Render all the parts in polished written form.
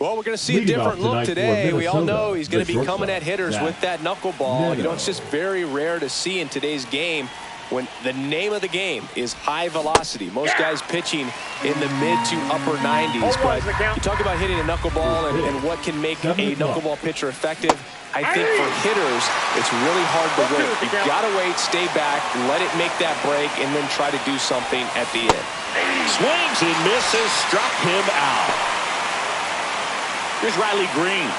Well, we're going to see a different look today. We all know he's going to be coming at hitters with that knuckleball. You know, it's just very rare to see in today's game when the name of the game is high velocity. Most guys pitching in the mid to upper 90s. But you talk about hitting a knuckleball and what can make a knuckleball pitcher effective. I think for hitters, it's really hard to wait. You've got to wait, stay back, let it make that break, and then try to do something at the end. Swings and misses, struck him out. Here's Riley Green.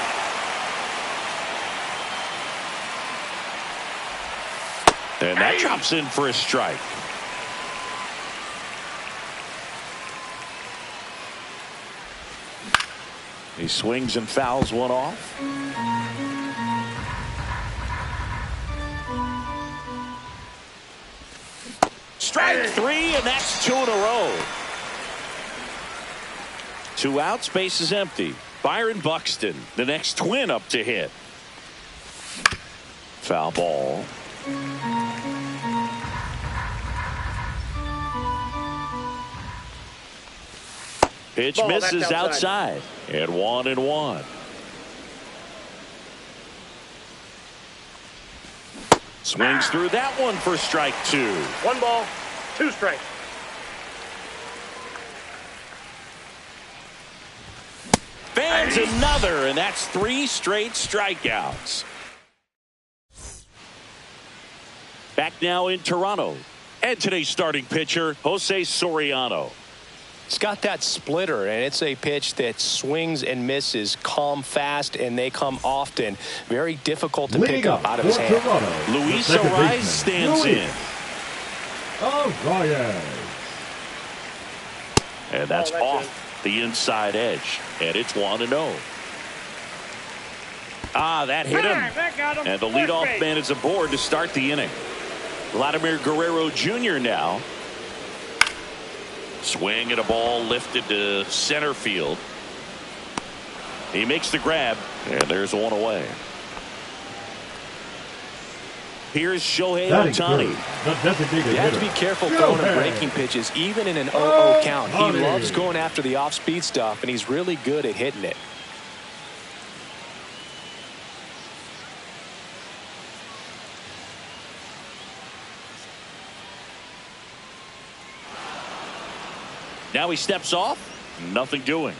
And that drops in for a strike. He swings and fouls one off. Strike three, and that's two in a row. 2 outs, base is empty. Byron Buxton, the next Twin up to hit. Foul ball. Pitch misses outside. And 1-1. Swings through that one for strike 2. 1 ball, 2 strikes. Fans another, and that's 3 straight strikeouts. Back now in Toronto. And today's starting pitcher, Jose Soriano. It's got that splitter, and it's a pitch that swings and misses, come fast, and they come often. Very difficult to pick up out of his hand. Luis Arraez stands in. And that's off the inside edge, and it's 1-0. That hit him. And the leadoff man is aboard to start the inning. Vladimir Guerrero Jr. now. Swing at a ball lifted to center field. He makes the grab, and there's one away. Here's Shohei Ohtani. You have to be careful throwing him breaking pitches, even in an 0-0 count. He loves going after the off-speed stuff, and he's really good at hitting it. Now he steps off. Nothing doing.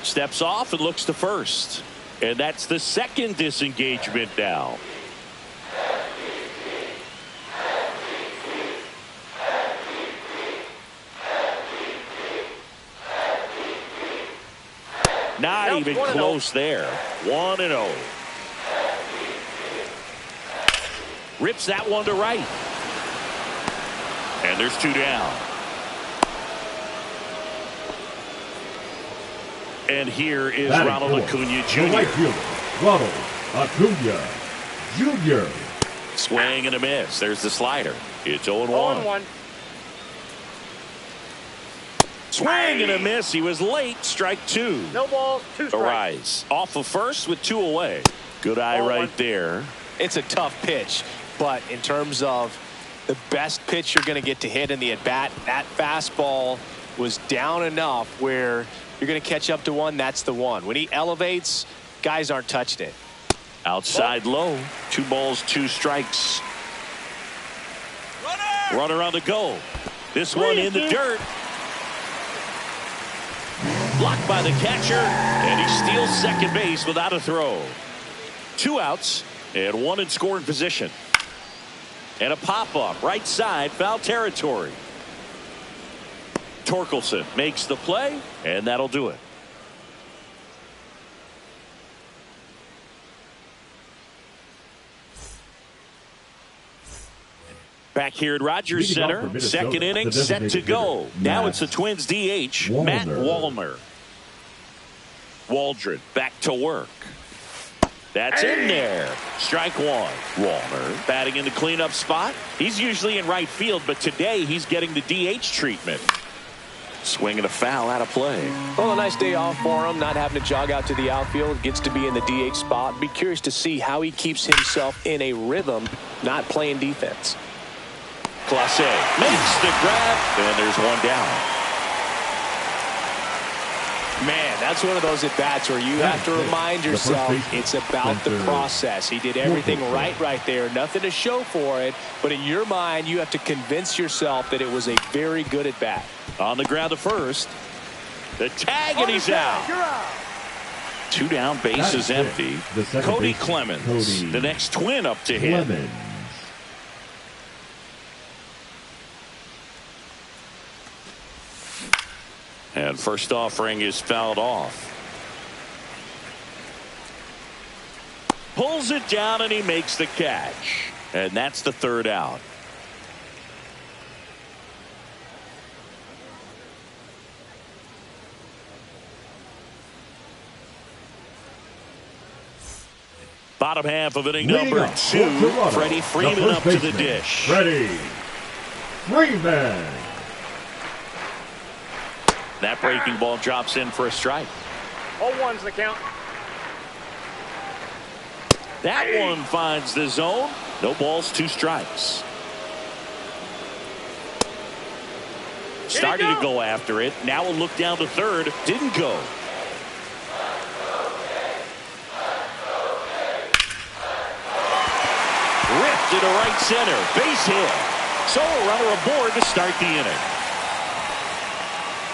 Steps off and looks to first. And that's the second disengagement now. Not even close there. 1-0. Rips that one to right. And there's 2 down. And here is Ronald Acuna Jr. Ronald Acuna Jr. Swing and a miss. There's the slider. It's 0-1. 0-1. Swing and a miss. He was late. Strike 2. No balls, 2 strikes. Arraez off of first with 2 away. Good eye right there. It's a tough pitch, but in terms of the best pitch you're going to get to hit in the at-bat, that fastball was down enough where you're going to catch up to one. That's the one. When he elevates, guys aren't touching it. Outside low. 2 balls, 2 strikes. Runner on the go. This one in the dirt. Blocked by the catcher, and he steals second base without a throw. 2 outs and 1 in scoring position. And a pop-up right side, foul territory. Torkelson makes the play, and that'll do it. Back here at Rogers Center, second inning set to go. Now it's the Twins DH, Matt Wallner. Waldron back to work. That's in there. Strike 1. Wallner batting in the cleanup spot. He's usually in right field, but today he's getting the DH treatment. Swing and a foul out of play. Well, a nice day off for him, not having to jog out to the outfield. Gets to be in the DH spot. Be curious to see how he keeps himself in a rhythm, not playing defense. Clase makes the grab, and there's one down. Man, that's one of those at-bats where you have to remind yourself it's about the process. He did everything right there. Nothing to show for it. But in your mind, you have to convince yourself that it was a very good at-bat. On the ground to first. The tag, and he's out. 2 down, base is empty. Cody Clemens, the next Twin up to hit. And first offering is fouled off. Pulls it down, and he makes the catch. And that's the 3rd out. Bottom half of inning number 2. Freddie Freeman up to the dish. Freddie Freeman. That breaking ball drops in for a strike. 0-1's the count. That one finds the zone. No balls, 2 strikes. Starting to go after it. Now a look down to third. Didn't go. Ripped to the right center. Base hit. So a runner aboard to start the inning.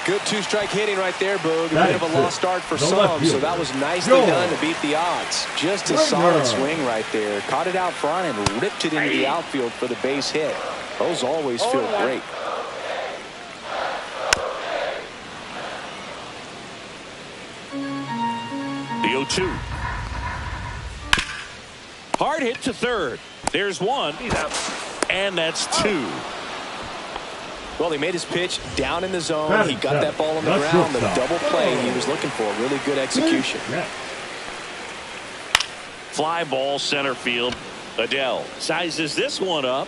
Good 2-strike hitting right there, Boog. A bit of a lost start for some, so that was nicely done to beat the odds. Just a solid swing right there. Caught it out front and ripped it into the outfield for the base hit. Those always feel great. The 0-2. Hard hit to third. There's one. And that's 2. Well, he made his pitch down in the zone. He got that ball on the ground. The double play he was looking for. Really good execution. Fly ball center field. Adell sizes this one up.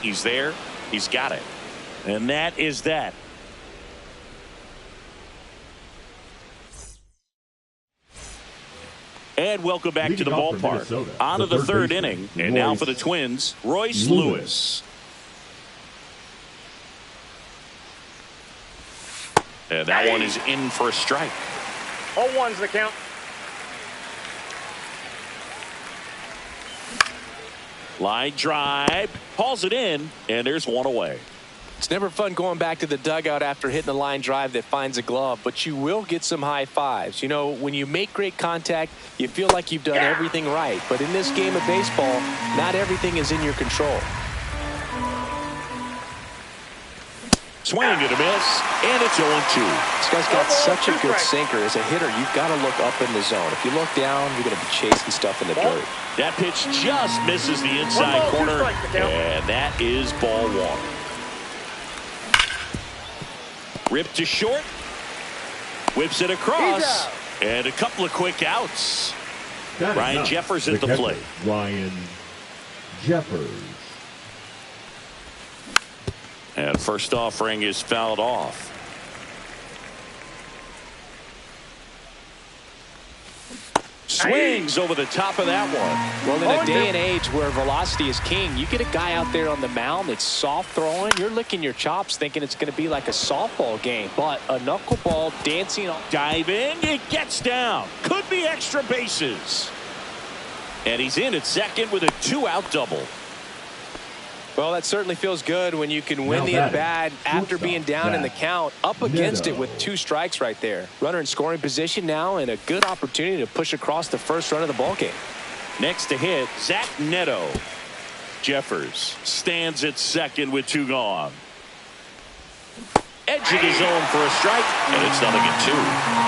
He's there. He's got it. And that is that. And welcome back to the ballpark. On to the 3rd inning. And now for the Twins, Royce Lewis. And that one is in for a strike. 0-1's the count. Line drive. Hauls it in. And there's one away. It's never fun going back to the dugout after hitting a line drive that finds a glove, but you will get some high fives. You know, when you make great contact, you feel like you've done everything right. But in this game of baseball, not everything is in your control. Swing and a miss, and it's 0-2. This guy's got such a good sinker. As a hitter, you've got to look up in the zone. If you look down, you're going to be chasing stuff in the dirt. That pitch just misses the inside corner, and that is ball 1. Ripped to short. Whips it across, and a couple of quick outs. Ryan Jeffers at the plate. Ryan Jeffers. And first offering is fouled off. Swings over the top of that one. Well, in a day and age where velocity is king, you get a guy out there on the mound that's soft throwing. You're licking your chops thinking it's going to be like a softball game. But a knuckleball dancing on. Diving, it gets down. Could be extra bases. And he's in at second with a 2-out double. Well, that certainly feels good when you can win the at-bat after being down in the count, up against it with 2 strikes right there. Runner in scoring position now, and a good opportunity to push across the first run of the ball game. Next to hit, Zach Neto. Jeffers stands at second with 2 gone. Edge of the zone for a strike, and it's 0-2.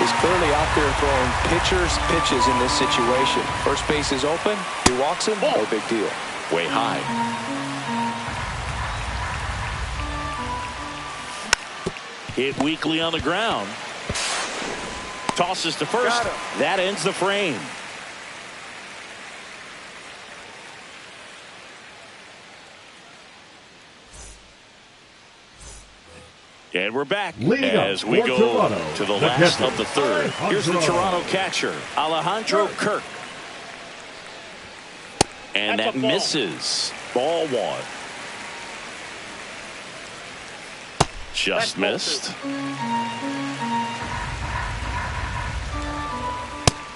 He's clearly out there throwing pitchers' pitches in this situation. First base is open. He walks him. No big deal. Way high. Hit weakly on the ground. Tosses to first. That ends the frame. And we're back Leading as we go Toronto, to the the last catcher, of the third. Here's the Toronto catcher, Alejandro Kirk. And That's that a ball. misses. Ball one. Just missed.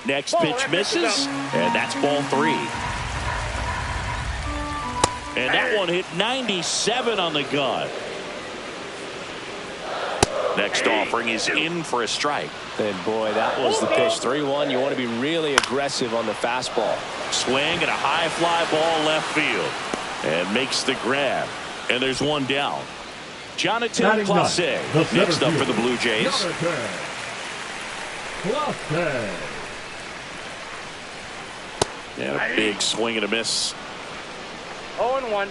Next pitch misses, and that's ball three. And that one hit 97 on the gun. Next offering is in for a strike. And boy, that was the pitch. 3-1. You want to be really aggressive on the fastball. Swing and a high fly ball left field. And makes the grab. And there's one down. Jonathan Clase next up for the Blue Jays. And a big swing and a miss. 0-1.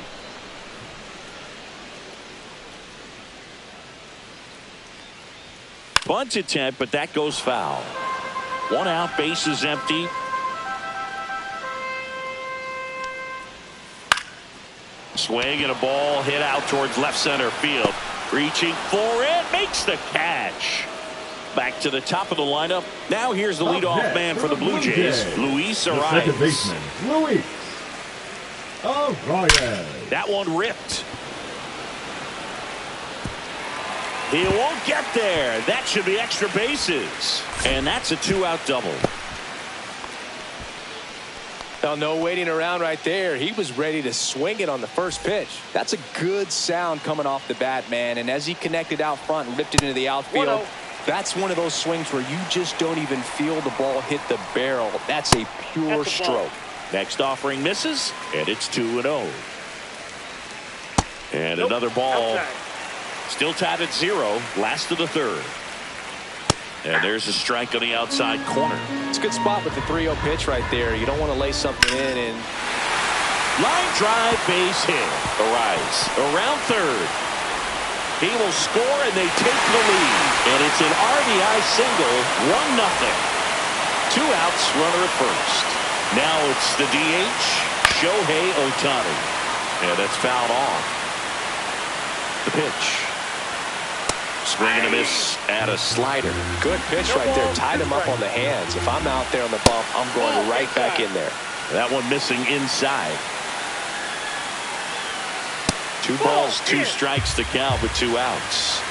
Bunt attempt, but that goes foul. One out, base is empty. Swing and a ball hit out towards left center field. Reaching for it, makes the catch. Back to the top of the lineup. Now here's the leadoff man for the Blue Jays, Luis Arraez. Second baseman, Luis Arraez. That one ripped. He won't get there. That should be extra bases. And that's a 2-out double. Now, no waiting around right there. He was ready to swing it on the first pitch. That's a good sound coming off the bat, man. And as he connected out front and ripped it into the outfield, that's one of those swings where you just don't even feel the ball hit the barrel. That's a pure stroke. Next offering misses, and it's 2-0. And another ball. Still tied at 0, last of the third. And there's a strike on the outside corner. It's a good spot with the 3-0 pitch right there. You don't want to lay something in and... Line drive, base hit. Arraez around third. He will score, and they take the lead. And it's an RBI single, 1-0. 2 outs, runner at first. Now it's the DH, Shohei Ohtani. And that's fouled off. The pitch. Swing and a miss and a slider. Good pitch right there. Tied him up on the hands. If I'm out there on the bump, I'm going right back in there. That one missing inside. 2 balls, 2 strikes to count with 2 outs.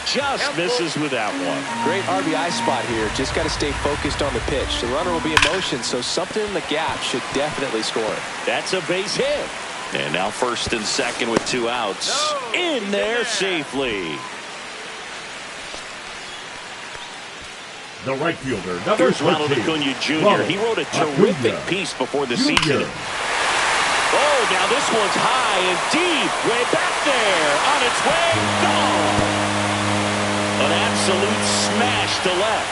Just misses with that one. Great RBI spot here. Just got to stay focused on the pitch. The runner will be in motion, so something in the gap should definitely score. That's a base hit. And now first and second with 2 outs. In there safely. The right fielder, number Here's Ronald 13, Acuna Jr. He wrote a terrific piece before the season. Oh, now this one's high and deep. Way back there. On its way. Gone. An absolute smash to left.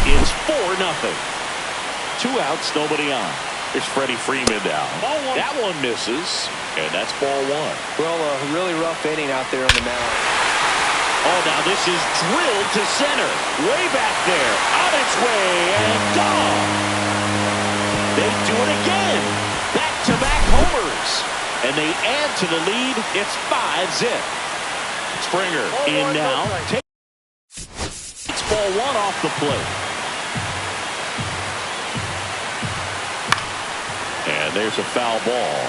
It's 4-0. 2 outs, nobody on. There's Freddie Freeman down. That one misses, and that's ball 1. Well, a really rough inning out there on the mound. Oh, now this is drilled to center. Way back there. On its way, and gone. They do it again. Back-to-back homers. And they add to the lead. It's 5-zip. Springer in now. It's ball 1 off the plate. And there's a foul ball.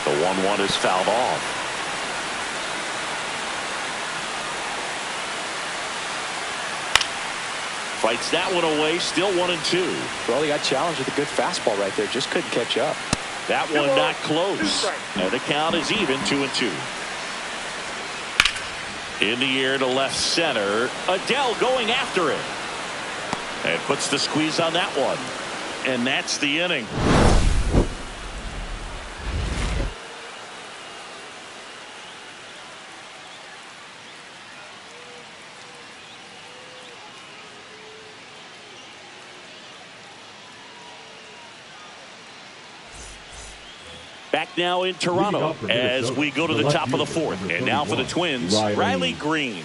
The 1-1 is fouled off. Fights that one away, still 1-2. Well, he got challenged with a good fastball right there. Just couldn't catch up. That one not close. And the count is even, 2-2. In the air to left center. Adele going after it. And puts the squeeze on that one. And that's the inning. Back now in Toronto as we go to the top of the 4th. And now for the Twins, Riley Green.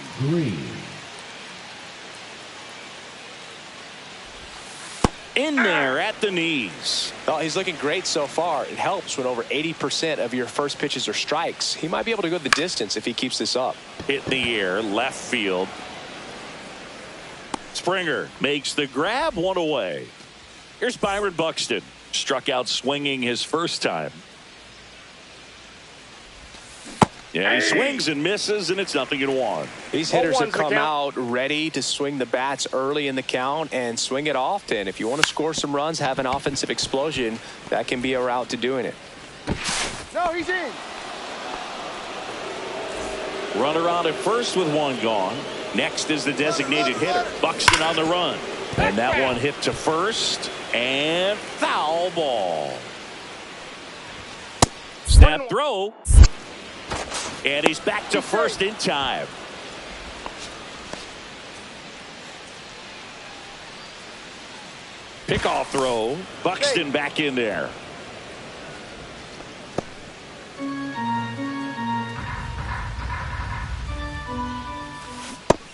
in there at the knees. Well, he's looking great so far. It helps when over 80% of your first pitches are strikes. He might be able to go the distance if he keeps this up. Hit in the air, left field. Springer makes the grab, one away. Here's Byron Buxton. Struck out swinging his first time. Yeah, he swings and misses, and it's 0-1. These hitters have come out ready to swing the bats early in the count and swing it often. If you want to score some runs, have an offensive explosion, that can be a route to doing it. No, he's in. Runner on at first with one gone. Next is the designated hitter. Buxton on the run. And that one hit to first. And foul ball. Snap throw. And he's back to first in time. Pickoff throw. Buxton back in there.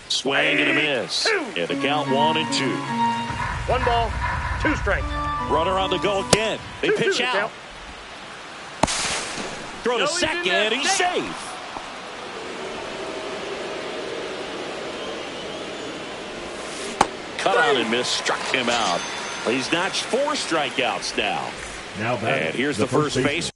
Swing and a miss. And the count 1-2. 1 ball, 2 strikes. Runner on the go again. They pitch out. Throw to second. He's safe. Cut on and miss. Struck him out. He's notched 4 strikeouts now. And here's the first base.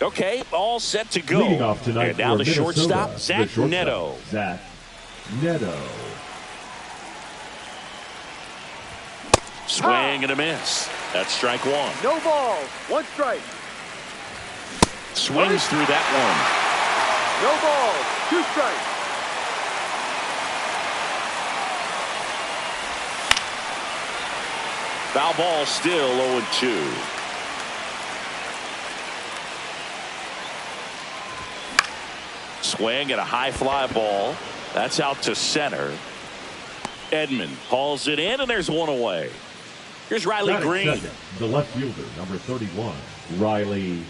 Okay, all set to go. Leading off tonight and now the shortstop, Zach Neto. Zach Neto. Swing and a miss. That's strike 1. No ball, 1 strike. Swings through that one. No ball, 2 strikes. Foul ball, still 0-2. Swing and a high fly ball. That's out to center. Edman hauls it in, and there's one away. Here's Riley Green. Second, the left fielder, number 31, Riley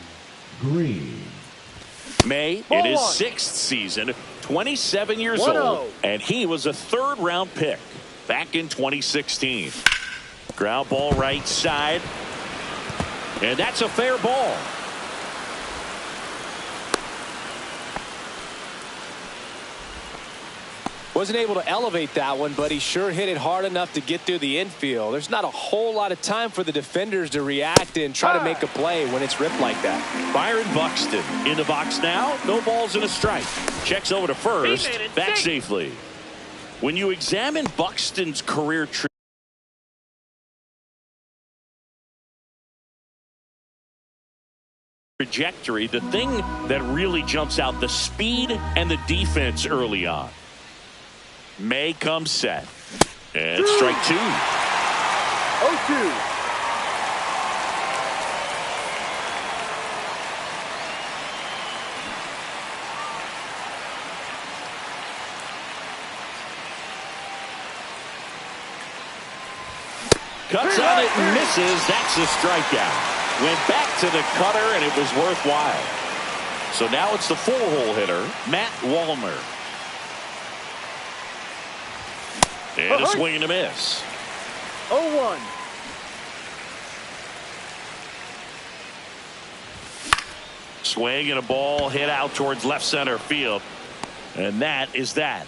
Green. May Ball in his one. 6th season, 27 years 1-0. old, and he was a 3rd-round pick back in 2016. Ground ball right side, and that's a fair ball. Wasn't able to elevate that one, but he sure hit it hard enough to get through the infield. There's not a whole lot of time for the defenders to react and try to make a play when it's ripped like that. Byron Buxton in the box now. No balls and a strike. Checks over to first. Back safely. When you examine Buxton's career trajectory, the thing that really jumps out, the speed and the defense early on. May comes set. And strike 2. 0-2. Cuts on it and misses. That's a strikeout. Went back to the cutter, and it was worthwhile. So now it's the 4-hole hitter, Matt Wallner. And a swing and a miss. 0-1. Swing and a ball hit out towards left center field. And that is that.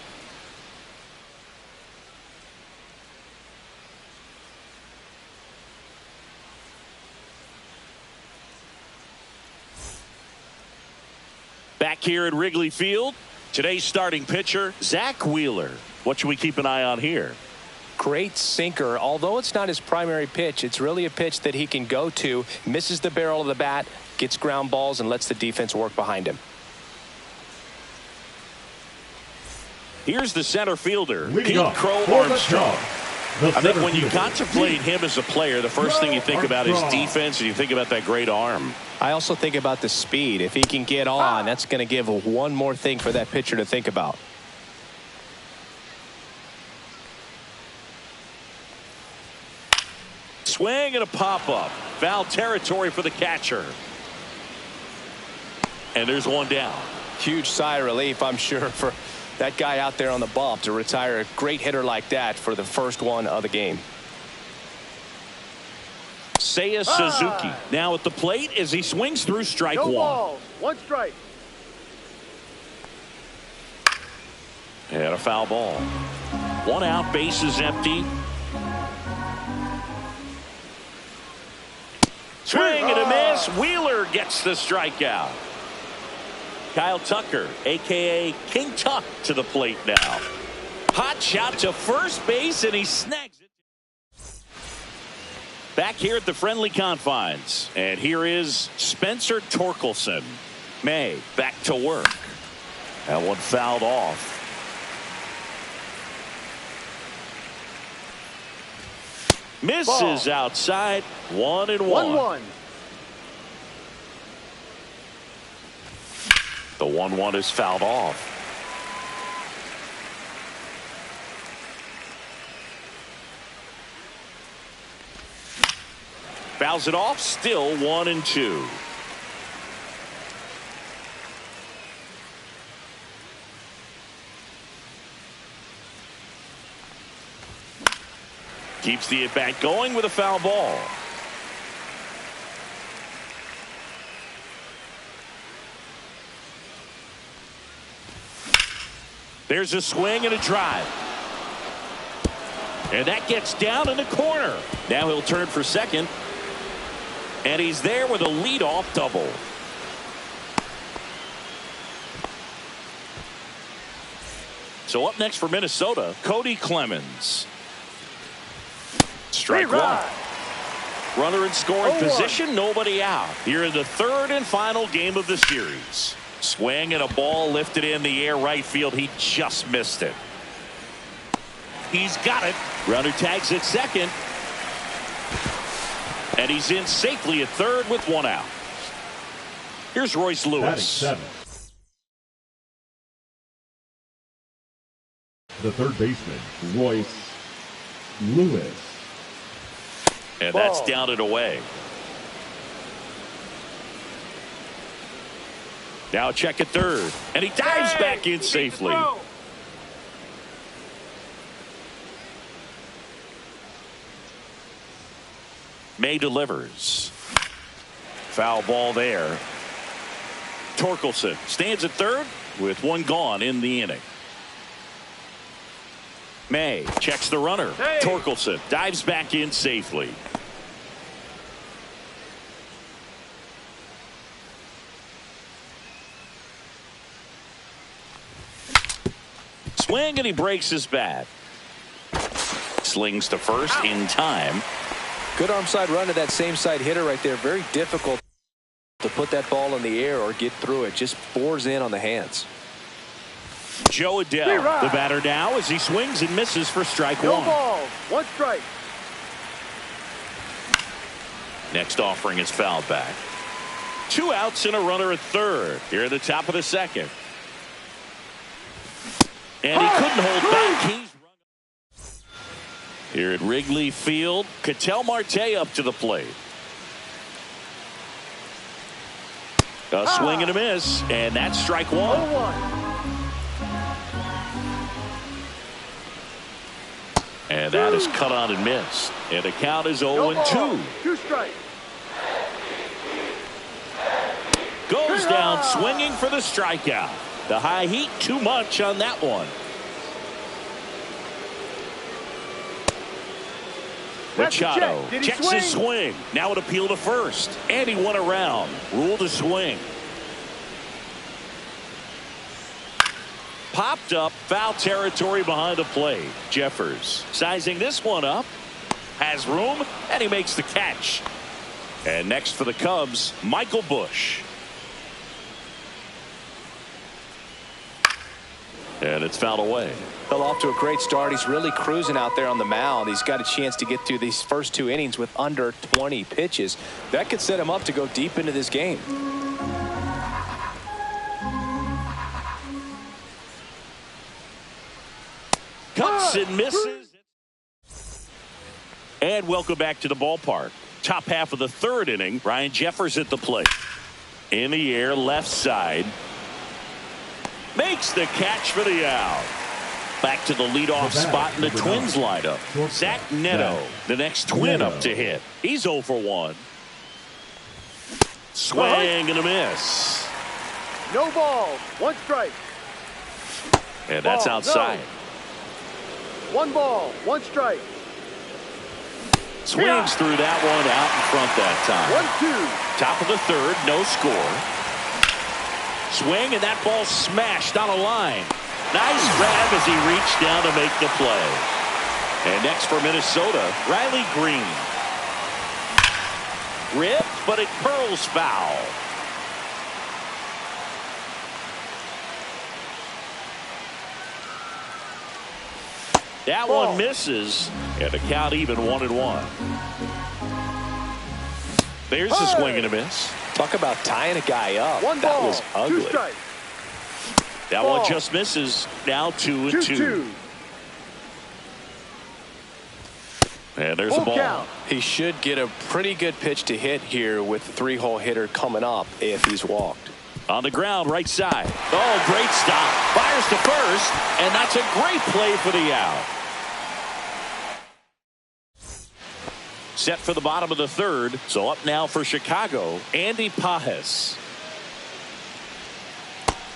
Back here at Wrigley Field, today's starting pitcher, Zach Wheeler. What should we keep an eye on here? Great sinker. Although it's not his primary pitch, it's really a pitch that he can go to, misses the barrel of the bat, gets ground balls, and lets the defense work behind him. Here's the center fielder, Pete Pete Crow Armstrong. I think when you contemplate him as a player, the first thing you think about is defense, and you think about that great arm. I also think about the speed. If he can get on, that's going to give one more thing for that pitcher to think about. Swing and a pop-up. Foul territory for the catcher. And there's one down. Huge sigh of relief, I'm sure, for that guy out there on the bump to retire a great hitter like that for the first one of the game. Seiya Suzuki now at the plate as he swings through strike No 1. balls. 1 strike. And a foul ball. 1 out, base is empty. Swing and a miss. Wheeler gets the strikeout. Kyle Tucker, a.k.a. King Tuck, to the plate now. Hot shot to first base, and he snags it. Back here at the friendly confines. And here is Spencer Torkelson. May back to work. That one fouled off. Misses outside. 1-1. 1-1. The 1-1 is fouled off. Fouls it off. Still 1-2. Keeps the at-bat going with a foul ball. There's a swing and a drive. And that gets down in the corner. Now he'll turn for second. And he's there with a leadoff double. So up next for Minnesota, Cody Clemens. Strike 1. Runner in scoring position, nobody out. Here in the 3rd and final game of the series. Swing and a ball lifted in the air right field. He just missed it. He's got it. Runner tags at second. And he's in safely at 3rd with 1 out. Here's Royce Lewis. The third baseman, Royce Lewis. And that's down and away. Now check at third. And he dives back in safely. May delivers. Foul ball there. Torkelson stands at third with one gone in the inning. May checks the runner. Torkelson dives back in safely. Swing and he breaks his bat. Slings to first in time. Good arm side run to that same side hitter right there. Very difficult to put that ball in the air or get through it. Just bores in on the hands. Joe Adell, the batter now as he swings and misses for strike one. No ball, one strike. Next offering is fouled back. 2 outs and a runner at third here at the top of the second. And he couldn't hold back. He's here at Wrigley Field. Ketel Marte up to the plate. A swing and a miss, and that's strike one. 0-1. And that is cut on and missed. And the count is 0-2. 2 strikes. Goes down swinging for the strikeout. The high heat too much on that one. Machado checks his swing. Now an appeal to first. And he won around. Ruled a swing. Popped up. Foul territory behind the plate. Jeffers sizing this one up. Has room. And he makes the catch. And next for the Cubs, Michael Busch. And it's fouled away. Fell off to a great start. He's really cruising out there on the mound. He's got a chance to get through these first 2 innings with under 20 pitches. That could set him up to go deep into this game. Cuts and misses. And welcome back to the ballpark. Top half of the third inning. Ryan Jeffers at the plate. In the air, left side. Makes the catch for the out. Back to the leadoff spot in the Twins lineup. Zach Neto, the next Twin up to hit. He's 0 for 1. Swing and a miss. No ball, 1 strike. And that's outside. No. 1 ball, 1 strike. Swings through that one out in front that time. 1-2. Top of the third, no score. Swing, and that ball smashed on a line. Nice grab as he reached down to make the play. And next for Minnesota, Riley Green. Ripped, but it curls foul. That one misses, and the count even 1-1. There's a swing and a miss. Talk about tying a guy up. That was ugly. 2 strikes. That one just misses. Now 2-2. And there's a ball. Count. He should get a pretty good pitch to hit here with the 3-hole hitter coming up if he's walked. On the ground, right side. Oh, great stop. Fires to first, and that's a great play for the out. Set for the bottom of the third. So up now for Chicago, Andy Pages.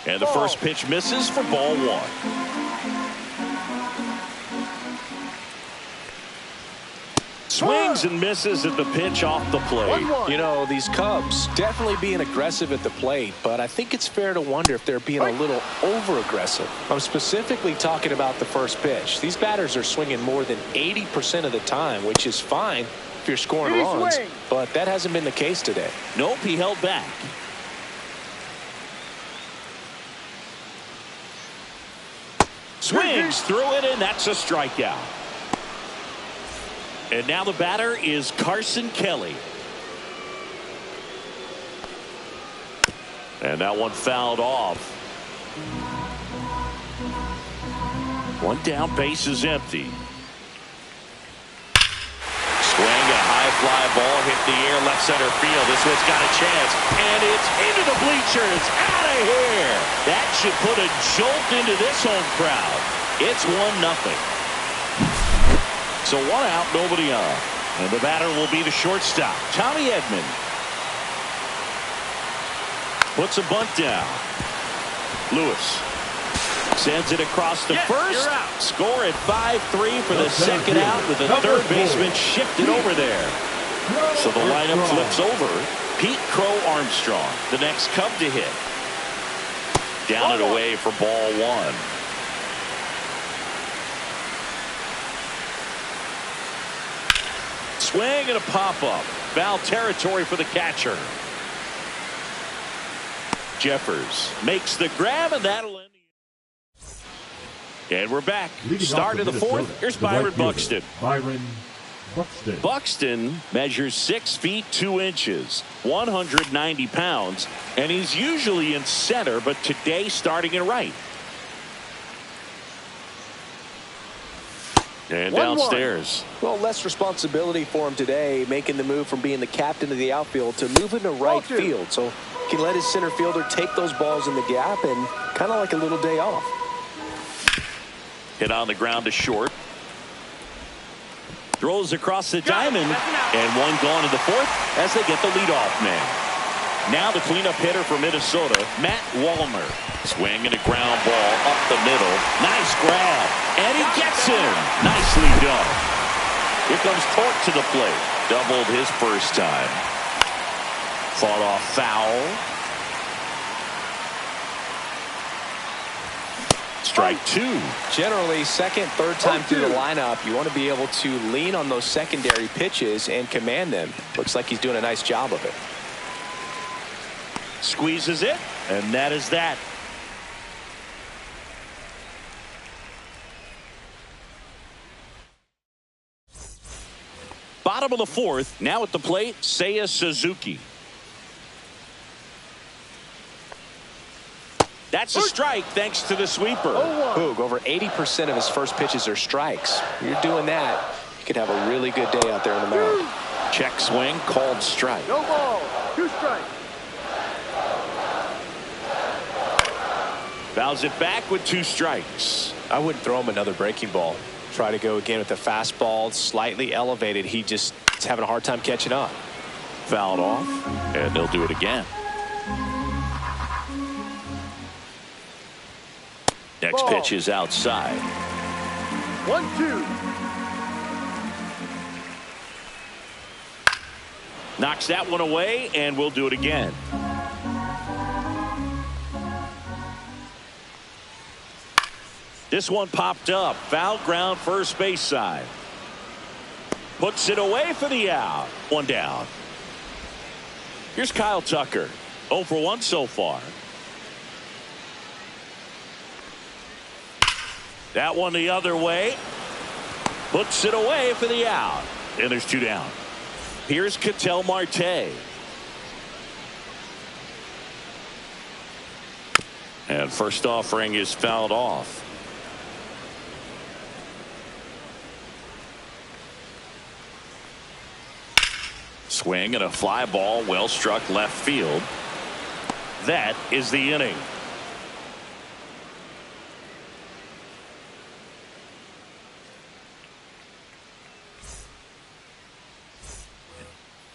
And the first pitch misses for ball 1. Swings and misses at the pitch off the plate. You know, these Cubs definitely being aggressive at the plate, but I think it's fair to wonder if they're being a little over-aggressive. I'm specifically talking about the first pitch. These batters are swinging more than 80% of the time, which is fine if you're scoring runs, but that hasn't been the case today. Nope, he held back. Swings through it, and that's a strikeout. And now the batter is Carson Kelly. And that one fouled off. One down, base is empty. Swing, a high fly ball ball hit the air left center field. This one's got a chance, and it's into the bleachers. Out of here. That should put a jolt into this home crowd. It's 1-0. So 1 out, nobody on. And the batter will be the shortstop, Tommy Edman. Puts a bunt down. Lewis sends it across the first. Score at 5-3 for the second out, with the third baseman shifted over there. So the lineup flips over. Pete Crow Armstrong, the next Cub to hit. Down and away for ball 1. Swing and a pop-up. Foul territory for the catcher. Jeffers makes the grab, and that'll end. And we're back. Start of the fourth. Here's Byron Buxton. Buxton measures 6 feet 2 inches, 190 pounds, and he's usually in center, but today starting in right. And downstairs. Well, less responsibility for him today, making the move from being the captain of the outfield to moving to right field. So he can let his center fielder take those balls in the gap and kind of like a little day off. Hit on the ground to short. Throws across the diamond, and one gone in the fourth as they get the leadoff man. Now the cleanup hitter for Minnesota, Matt Wallner. Swing and a ground ball up the middle. Nice grab, and he gets him. Nicely done. Here comes Torque to the plate. Doubled his first time. Fought off foul. Strike 2. Generally, second, third time through the lineup, you want to be able to lean on those secondary pitches and command them. Looks like he's doing a nice job of it. Squeezes it, and that is that. Bottom of the fourth, now at the plate, Seiya Suzuki. That's a strike thanks to the sweeper. Boog, over 80% of his first pitches are strikes. You're doing that, you could have a really good day out there on the mound. Check swing, called strike. No ball, 2 strikes. Fouls it back with 2 strikes. I wouldn't throw him another breaking ball. Try to go again with the fastball, slightly elevated. He just is having a hard time catching up. Fouled off, and they'll do it again. Next pitch is outside. 1-2. Knocks that one away, and we'll do it again. This one popped up. Foul ground, first base side. Puts it away for the out. 1 down. Here's Kyle Tucker. 0 for 1 so far. That one the other way. Puts it away for the out. And there's 2 down. Here's Ketel Marte. And first offering is fouled off. Swing and a fly ball, well struck left field. That is the inning.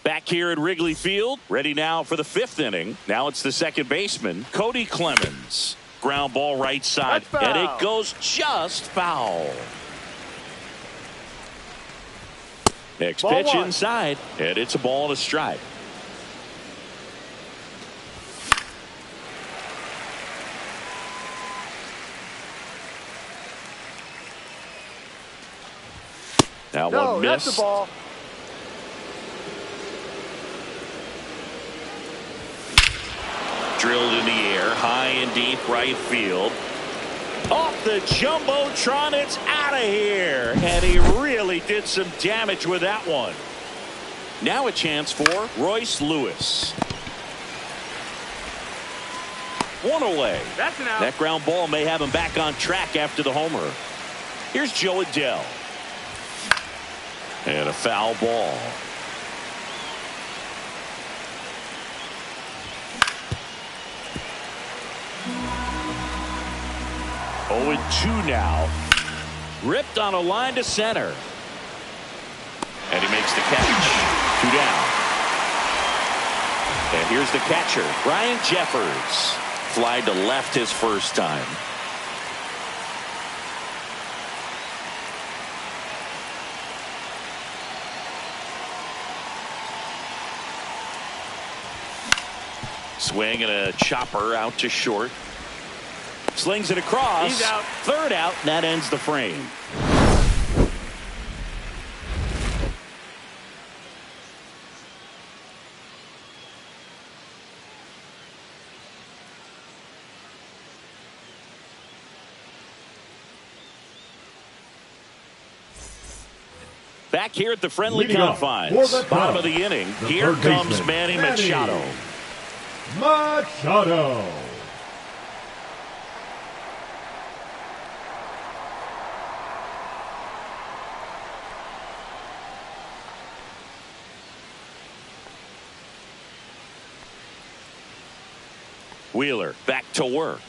Back here at Wrigley Field, ready now for the 5th inning. Now it's the second baseman, Cody Clemens. Ground ball right side, and it goes just foul. Next Ball pitch 1. inside, and it's a ball and a strike. That one missed. That's the ball. Drilled in the air, high and deep right field. Off the Jumbotron, it's out of here. And he really did some damage with that one. Now a chance for Royce Lewis. 1 away. That's an out. That ground ball may have him back on track after the homer. Here's Joe Adell. And a foul ball. 0-2 now. Ripped on a line to center. And he makes the catch. 2 down. And here's the catcher, Brian Jeffers. Fly to left his first time. Swing and a chopper out to short. Slings it across. He's out. Third out. That ends the frame. Back here at the friendly confines. Bottom of the inning. Here comes Manny Machado. Machado. Wheeler back to work.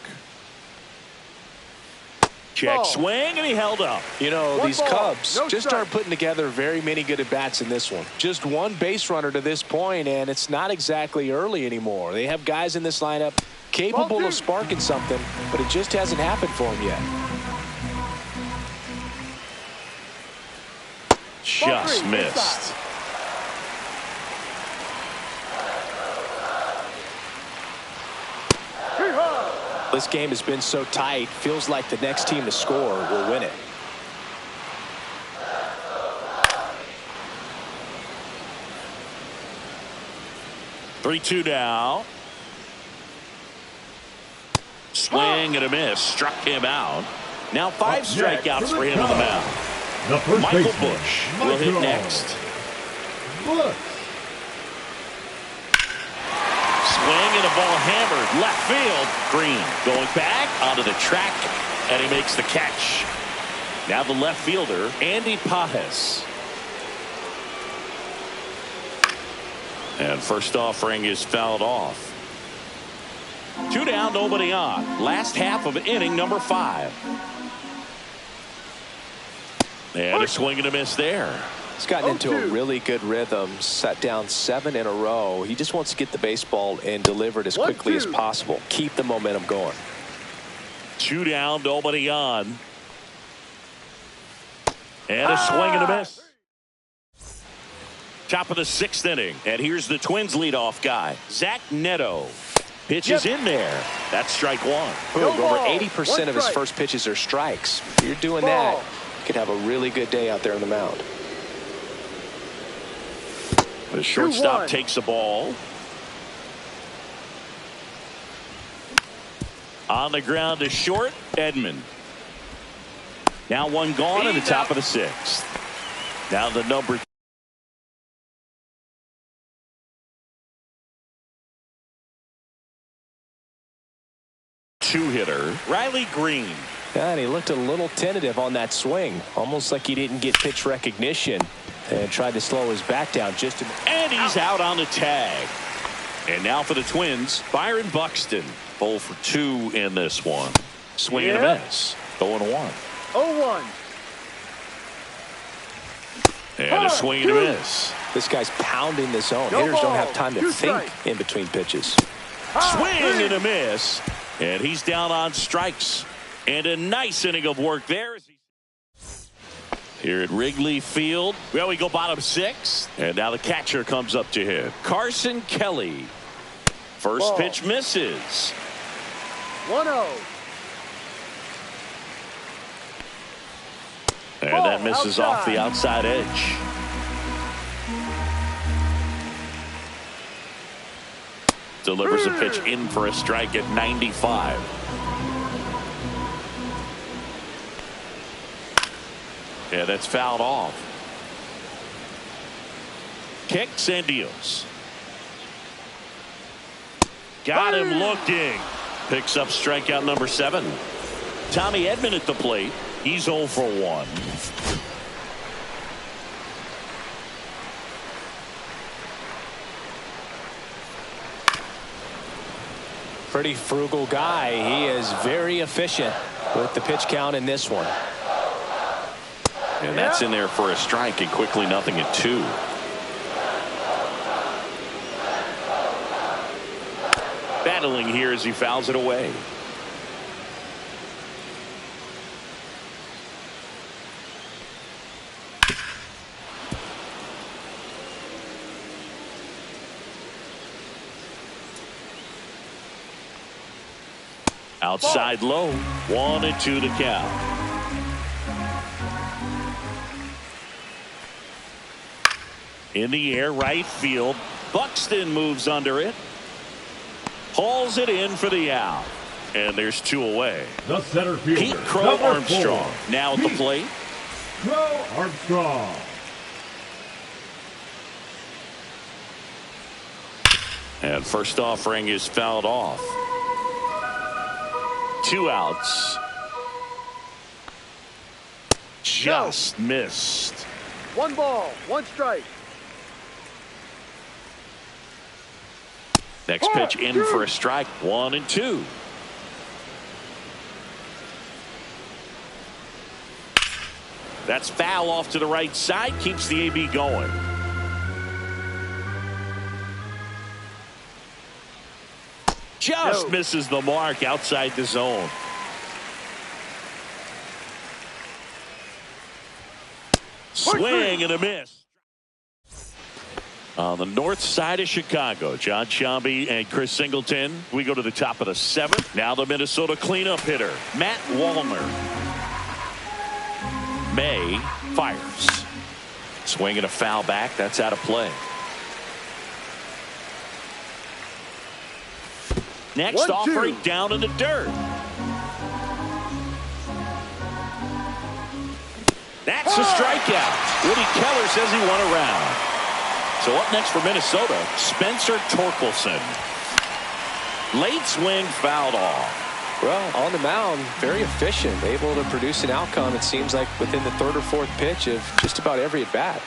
Check swing, and he held up. You know, these Cubs No just strike. aren't putting together very many good at-bats in this one. Just one base runner to this point, and it's not exactly early anymore. They have guys in this lineup capable of sparking something, but it just hasn't happened for them yet. Just missed. This game has been so tight, feels like the next team to score will win it. Three-two now. Swing and a miss. Struck him out. Now 5 strikeouts for him on the mound. The first Michael baseman, Busch will hit Michael next. Busch. Swing and a ball hammered left field. Green going back onto the track, and he makes the catch. Now the left fielder, Andy Pajes. And first offering is fouled off. 2 down, nobody on. Last half of inning number 5. And a swing and a miss there. He's gotten into a really good rhythm, set down 7 in a row. He just wants to get the baseball and deliver it as quickly as possible. Keep the momentum going. 2 down, nobody on. And a swing and a miss. Top of the 6th inning. And here's the Twins leadoff guy, Zach Neto. Pitch is in there. That's strike 1. Over 80% of his first pitches are strikes. If you're doing that, you could have a really good day out there on the mound. The shortstop takes the ball. On the ground to short, Edman. Now 1 gone in the top of the 6th. Now the number 2 hitter, Riley Green. And he looked a little tentative on that swing, almost like he didn't get pitch recognition, and tried to slow his bat down just a... And he's out on the tag. And now for the Twins, Byron Buxton. 0 for 2 in this one. Swing and a miss. 0-1. 0-1. And a swing and a miss. This guy's pounding the zone. Hitters don't have time to think in between pitches. Swing and a miss. And he's down on strikes. And a nice inning of work there. Here at Wrigley Field. Well, we go bottom 6. And now the catcher comes up to hit. Carson Kelly. First pitch misses. 1-0. And that misses off the outside edge. Delivers a pitch in for a strike at 95. Yeah, that's fouled off. Kicks and deals. Got him looking. Picks up strikeout number 7. Tommy Edman at the plate. He's 0 for 1. Pretty frugal guy. He is very efficient with the pitch count in this one. And that's in there for a strike, and quickly 0-2. Battling here as he fouls it away. Outside low, 1-2 to count. In the air, right field. Buxton moves under it. Hauls it in for the out. And there's 2 away. The center fielder, Pete Crow Armstrong now at the plate. Crow Armstrong. And first offering is fouled off. 2 outs. Just missed. 1 ball, 1 strike. Next pitch in for a strike. 1-2. That's foul off to the right side. Keeps the AB going. Just misses the mark outside the zone. Swing and a miss. On the north side of Chicago, John Sciambi and Chris Singleton. We go to the top of the 7th. Now the Minnesota cleanup hitter, Matt Wallner. May fires. Swing and a foul back. That's out of play. Next offering down in the dirt. That's a strikeout. Woody Keller says he won a round. So up next for Minnesota, Spencer Torkelson. Late swing fouled off. Well, on the mound, very efficient, able to produce an outcome, it seems like, within the 3rd or 4th pitch of just about every at bat.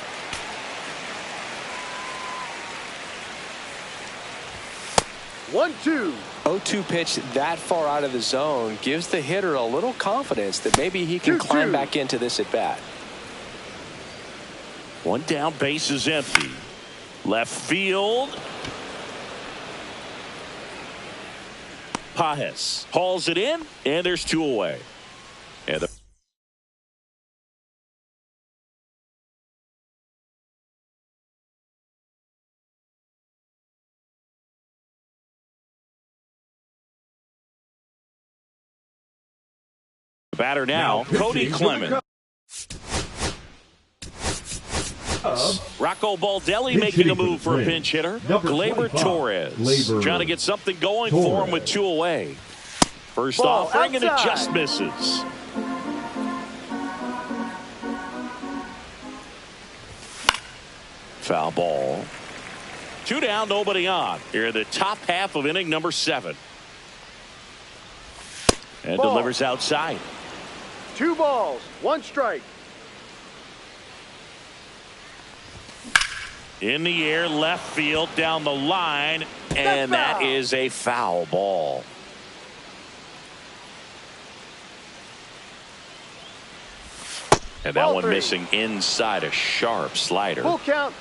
One, 2. 0-2 pitch that far out of the zone gives the hitter a little confidence that maybe he can climb back into this at bat. 1 down, base is empty. Left field. Pages hauls it in, and there's 2 away. And the batter now Cody Clemens. Rocco Baldelli making a move for a pinch hitter. Gleyber Torres trying to get something going for him with 2 away. First offering, and it just misses. Foul ball. 2 down, nobody on. Here in the top half of inning number 7. And delivers outside. 2 balls, 1 strike. In the air, left field, down the line, and that is a foul ball. And that one missing inside, a sharp slider. Full count.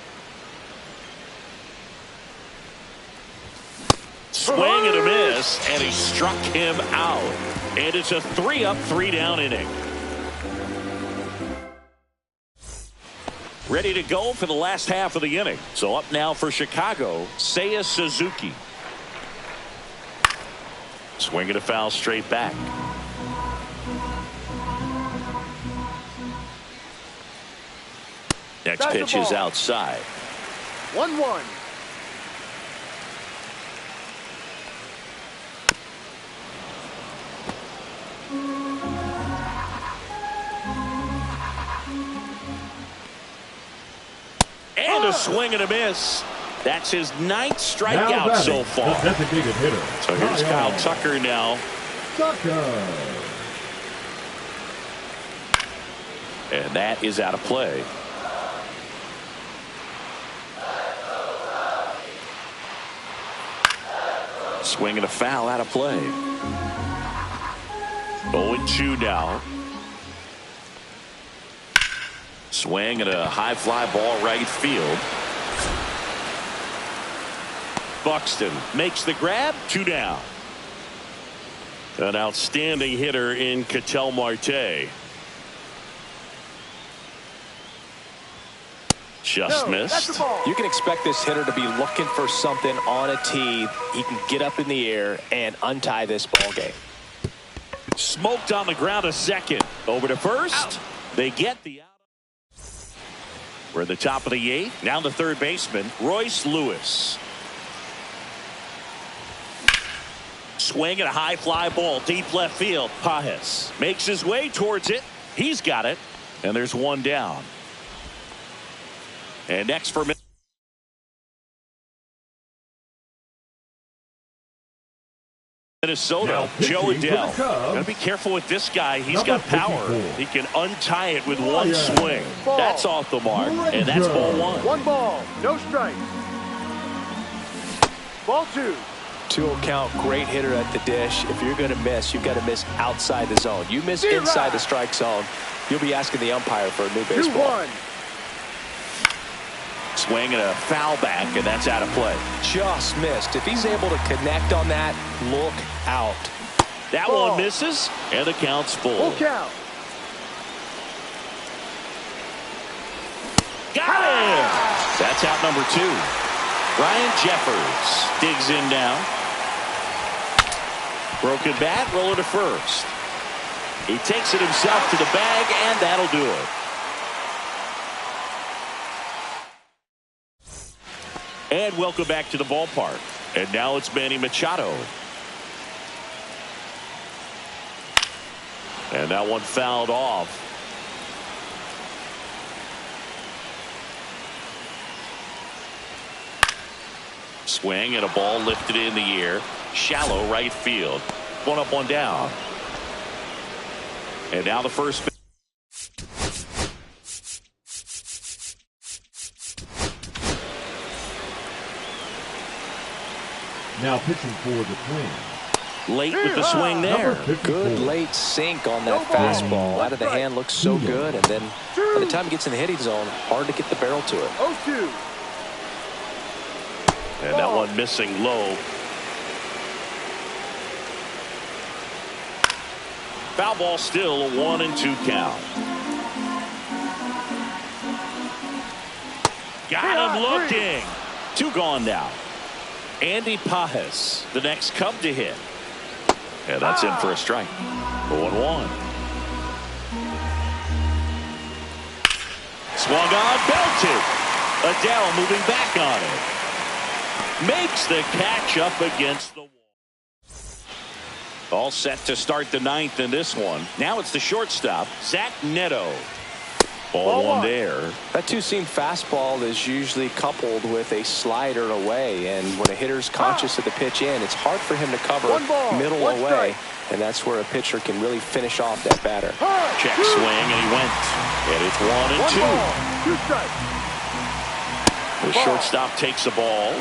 Swing and a miss, and he struck him out. And it's a 3-up, 3-down inning. Ready to go for the last half of the inning. So up now for Chicago, Seiya Suzuki. Swing and a foul straight back. Next pitch is outside. 1-1. And a swing and a miss. That's his 9th strikeout so far. The designated hitter. So here's Kyle Tucker now. Tucker. And that is out of play. Swing and a foul, out of play. 0-2 now. Swing and a high fly ball right field. Buxton makes the grab. 2 down. An outstanding hitter in Ketel Marte. Just missed. You can expect this hitter to be looking for something on a tee. He can get up in the air and untie this ball game. Smoked on the ground a second. Over to first. Out. They get the out. We're at the top of the 8th. Now the third baseman, Royce Lewis. Swing and a high fly ball deep left field. Pages makes his way towards it. He's got it. And there's 1 down. And next for Minnesota, Jo Adell. Got to be careful with this guy. He's got power. He can untie it with one swing. That's off the mark, and that's ball 1. 1 ball, no strikes. Ball 2. 2-0 count, great hitter at the dish. If you're going to miss, you've got to miss outside the zone. You miss inside the strike zone, you'll be asking the umpire for a new baseball. 2-1. Swing and a foul back, and that's out of play. Just missed. If he's able to connect on that, look out. That one misses, and the count's full. Full count. Got him! That's out number 2. Ryan Jeffers digs in now. Broken bat, roller to first. He takes it himself to the bag, and that'll do it. And welcome back to the ballpark. And now it's Manny Machado. And that one fouled off. Swing and a ball lifted in the air. Shallow right field. 1 up, 1 down. And now the first. Now pitching for the Twins. Late with the swing there. Good late sink on that fastball. Out of the hand, looks so good. And then by the time he gets in the hitting zone, hard to get the barrel to it. 0-2. And that one missing low. Foul ball still a 1-2 count. Got him looking. 2 gone now. Andy Pages, the next Cub to hit. And that's in for a strike. 0-1. Swung on, belted. Adell moving back on it. Makes the catch up against the wall. All set to start the 9th in this one. Now it's the shortstop, Zach Neto. Ball 1 there. That two-seam fastball is usually coupled with a slider away, and when a hitter's conscious of the pitch in, it's hard for him to cover middle away, and that's where a pitcher can really finish off that batter. Check swing, and he went. And it's 1-2. 2 strikes. The shortstop takes the ball.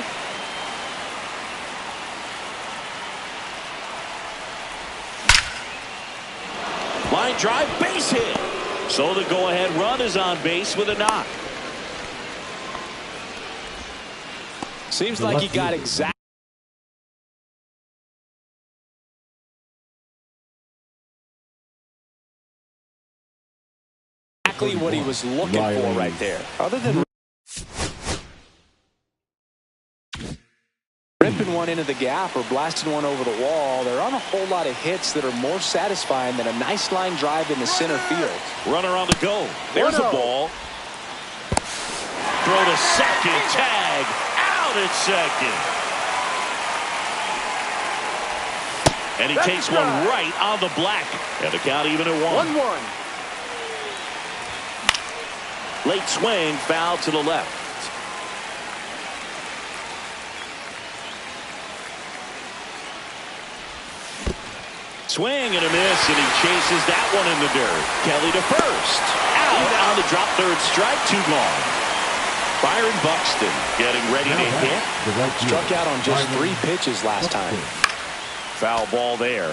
Line drive, base hit. So the go-ahead run is on base with a knock. Seems like he got exactly what he was looking for right there. Other than ripping one into the gap or blasting one over the wall, there aren't a whole lot of hits that are more satisfying than a nice line drive in the center field. Runner on the go. There's the ball. Throw to second. Tag. Out at second. And he takes one right on the black. And the count even at 1. 1-1. Late swing, foul to the left. Swing and a miss, and he chases that one in the dirt. Kelly to first. Out on the drop, third strike, 2 gone. Byron Buxton getting ready to hit. Struck out on just 3 pitches last time. Foul ball there.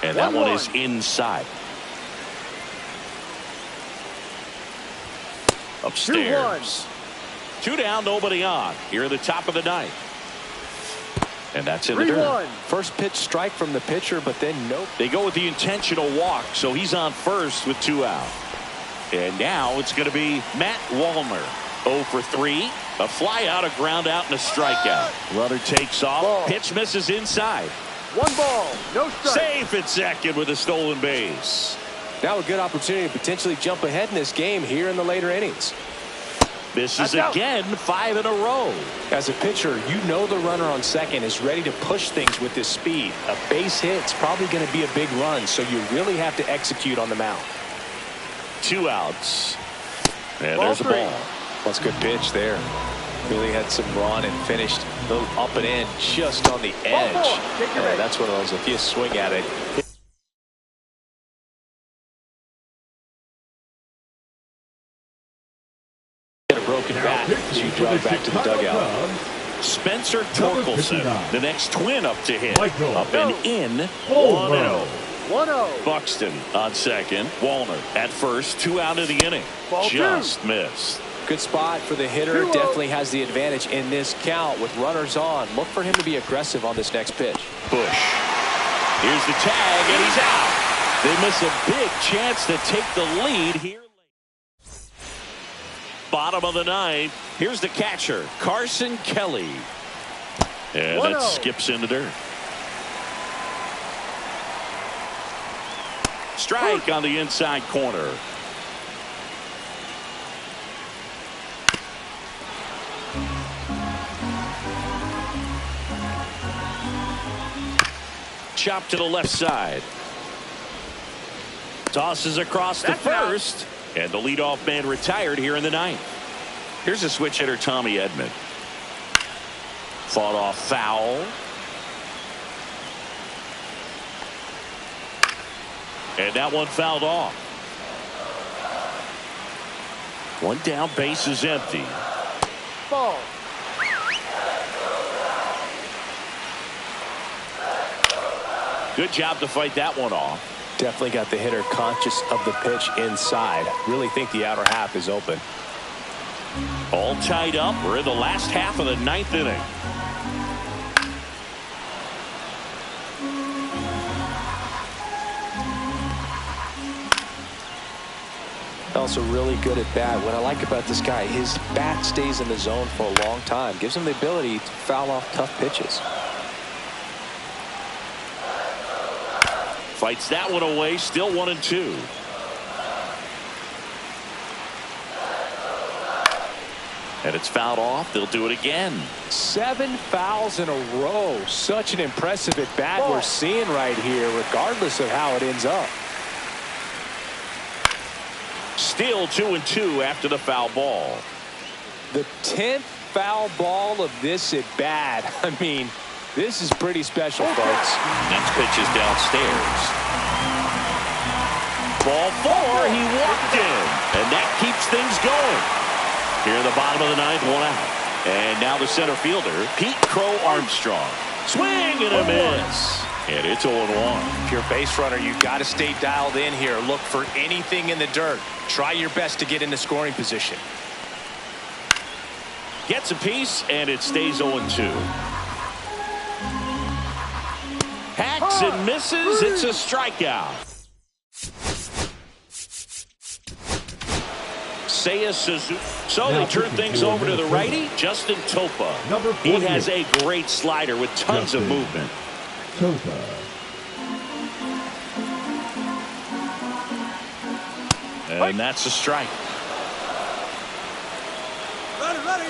And that one is inside. Upstairs. 2 down, nobody on. Here in the top of the ninth. And that's in the dirt. First pitch strike from the pitcher, but then nope. They go with the intentional walk, so he's on first with 2 out. And now it's going to be Matt Wallner. 0 for 3. A fly out, a ground out, and a strikeout. Runner takes off. Ball. Pitch misses inside. 1 ball, no strike. Safe at second with a stolen base. Now a good opportunity to potentially jump ahead in this game here in the later innings. This is again 5 in a row. As a pitcher, you know the runner on second is ready to push things with this speed. A base hit's probably going to be a big run, so you really have to execute on the mound. 2 outs. And there's a ball. That's a good pitch there. Really had some run and finished a little up and in just on the edge. That's one of those, if you swing at it. Get a broken bat as you drive back to the dugout. Spencer Torkelson, the next Twin up to hit. Up and in. 1-0. 1-0. Buxton on second. Wallner at first. 2 out of the inning. Just missed. Good spot for the hitter. Definitely has the advantage in this count with runners on. Look for him to be aggressive on this next pitch. Bush. Here's the tag, and he's out. They miss a big chance to take the lead here late. Bottom of the ninth. Here's the catcher, Carson Kelly. And that skips in the dirt. Strike on the inside corner. Chop to the left side. Tosses across to first. And the leadoff man retired here in the ninth. Here's a switch hitter, Tommy Edman. Fought off foul. And that one fouled off. 1 down, base is empty. Ball. Good job to fight that one off. Definitely got the hitter conscious of the pitch inside. Really think the outer half is open. All tied up. We're in the last half of the ninth inning. Also really good at bat. What I like about this guy, his bat stays in the zone for a long time. Gives him the ability to foul off tough pitches. Fights that one away. Still 1-2. And it's fouled off. They'll do it again. 7 fouls in a row. Such an impressive at bat we're seeing right here, regardless of how it ends up. Still 2-2 after the foul ball. The 10th foul ball of this at bat. I mean, this is pretty special, folks. Next pitch is downstairs. Ball 4. He walked in. And that keeps things going. Here in the bottom of the ninth, 1 out. And now the center fielder, Pete Crow Armstrong. Swing and a miss. And it's 0-1. If you're a base runner, you've got to stay dialed in here. Look for anything in the dirt. Try your best to get into scoring position. Gets a piece, and it stays 0-2. Hacks and misses. It's a strikeout. Seiya Suzuki. So they turn things over to the righty, Justin Topa. He has a great slider with tons of movement. And that's a strike.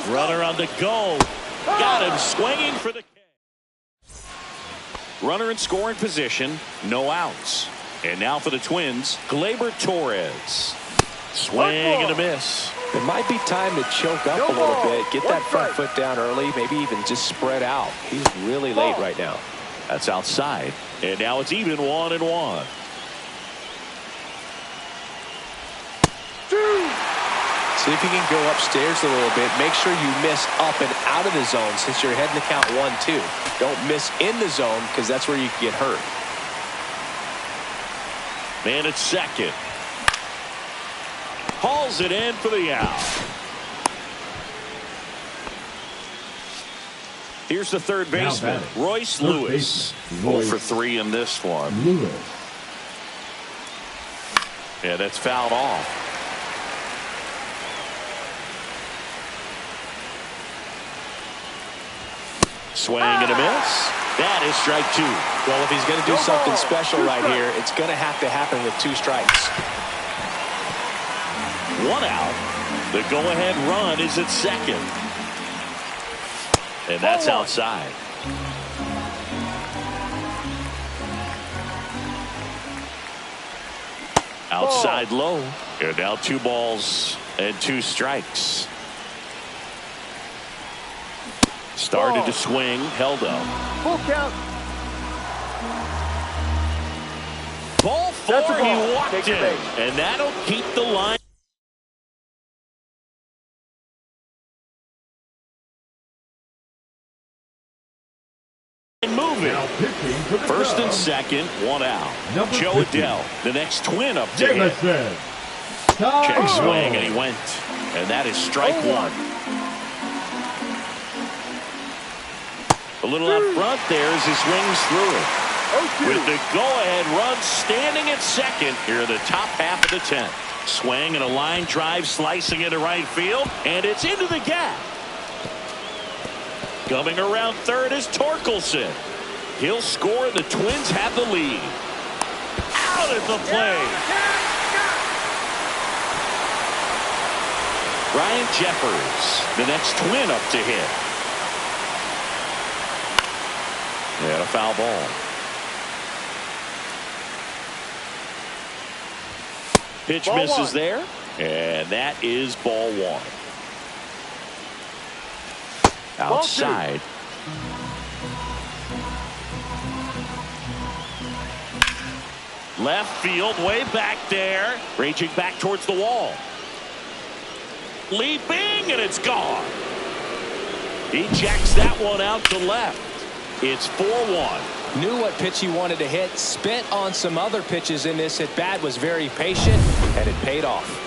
Runner on the go. Got him swinging for the catch. Runner in scoring position. No outs. And now for the Twins, Gleyber Torres. Swing and a miss. It might be time to choke up a little bit. Get that front foot down early. Maybe even just spread out. He's really late right now. That's outside. And now it's even 1-1. See if you can go upstairs a little bit. Make sure you miss up and out of the zone since you're heading to count 1-2. Don't miss in the zone because that's where you can get hurt. Man at second. Hauls it in for the out. Here's the third baseman, Royce Lewis. 0 for 3 in this one. Yeah, that's fouled off. Swing and a miss. That is strike 2. Well, if he's going to do something special right here, it's going to have to happen with 2 strikes. 1 out. The go-ahead run is at second. And that's outside. Outside low. And now 2 balls and 2 strikes. Started to swing, held up. Full count. Ball 4, he walked in. And that'll keep the line. Moving. First and second, 1 out. Joe Adell, the next twin up to hit. Check swing, and he went. And that is strike 1. A little out front there as he swings through it. With the go-ahead run standing at second here in the top half of the 10th. Swing and a line drive slicing into right field, and it's into the gap. Coming around third is Torkelson. He'll score, and the Twins have the lead. Out at the plate. Ryan Jeffers, the next twin up to hit. And a foul ball. Pitch ball misses 1. There, and that is ball 1. Outside. Left field, way back there. Raging back towards the wall. Leaping, and it's gone. He checks that one out to left. It's 4-1. Knew what pitch he wanted to hit. Spent on some other pitches in this at bat. Was very patient, and it paid off.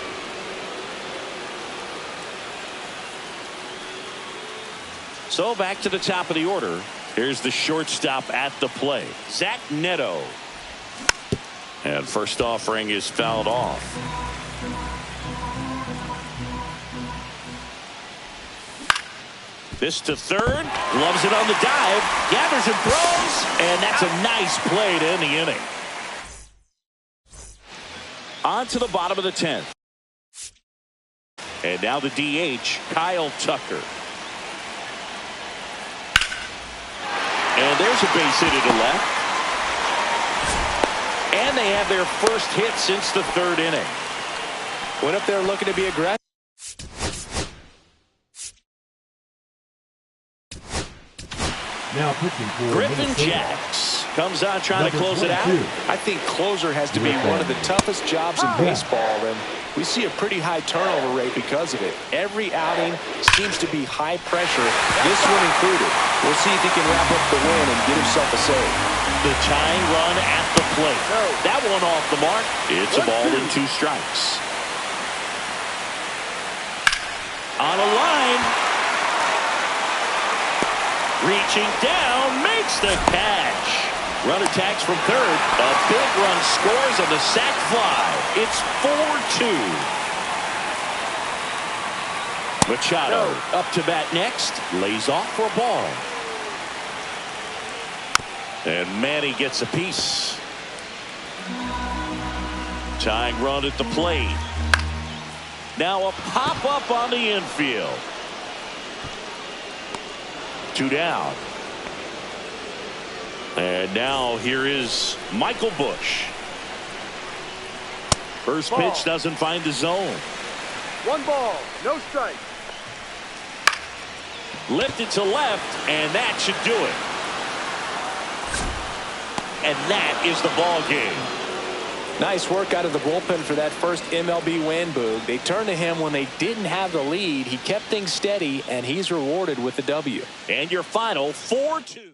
So back to the top of the order. Here's the shortstop at the plate, Zach Neto. And first offering is fouled off. This to third, loves it on the dive, gathers and throws, and that's a nice play to end the inning. On to the bottom of the 10th. And now the DH, Kyle Tucker. And there's a base hit to the left. And they have their first hit since the 3rd inning. Went up there looking to be aggressive. Now pitching for Griffin Jacks comes on trying to close it out. I think closer has to be one of the toughest jobs in baseball, and we see a pretty high turnover rate because of it. Every outing seems to be high pressure, this one included. We'll see if he can wrap up the win and get himself a save. The tying run at the plate. That one off the mark. It's a ball and 2 strikes. On a line. Reaching down, makes the catch. Run attacks from third. A big run scores on the sac fly. It's 4-2. Machado up to bat next. Lays off for a ball. And Manny gets a piece. Tying run at the plate. Now a pop-up on the infield. 2 down. And now here is Michael Busch. First pitch doesn't find the zone. 1 ball, no strike. Lifted to left, and that should do it. And that is the ball game. Nice work out of the bullpen for that first MLB win, Boog. They turned to him when they didn't have the lead. He kept things steady, and he's rewarded with the W. And your final 4-2.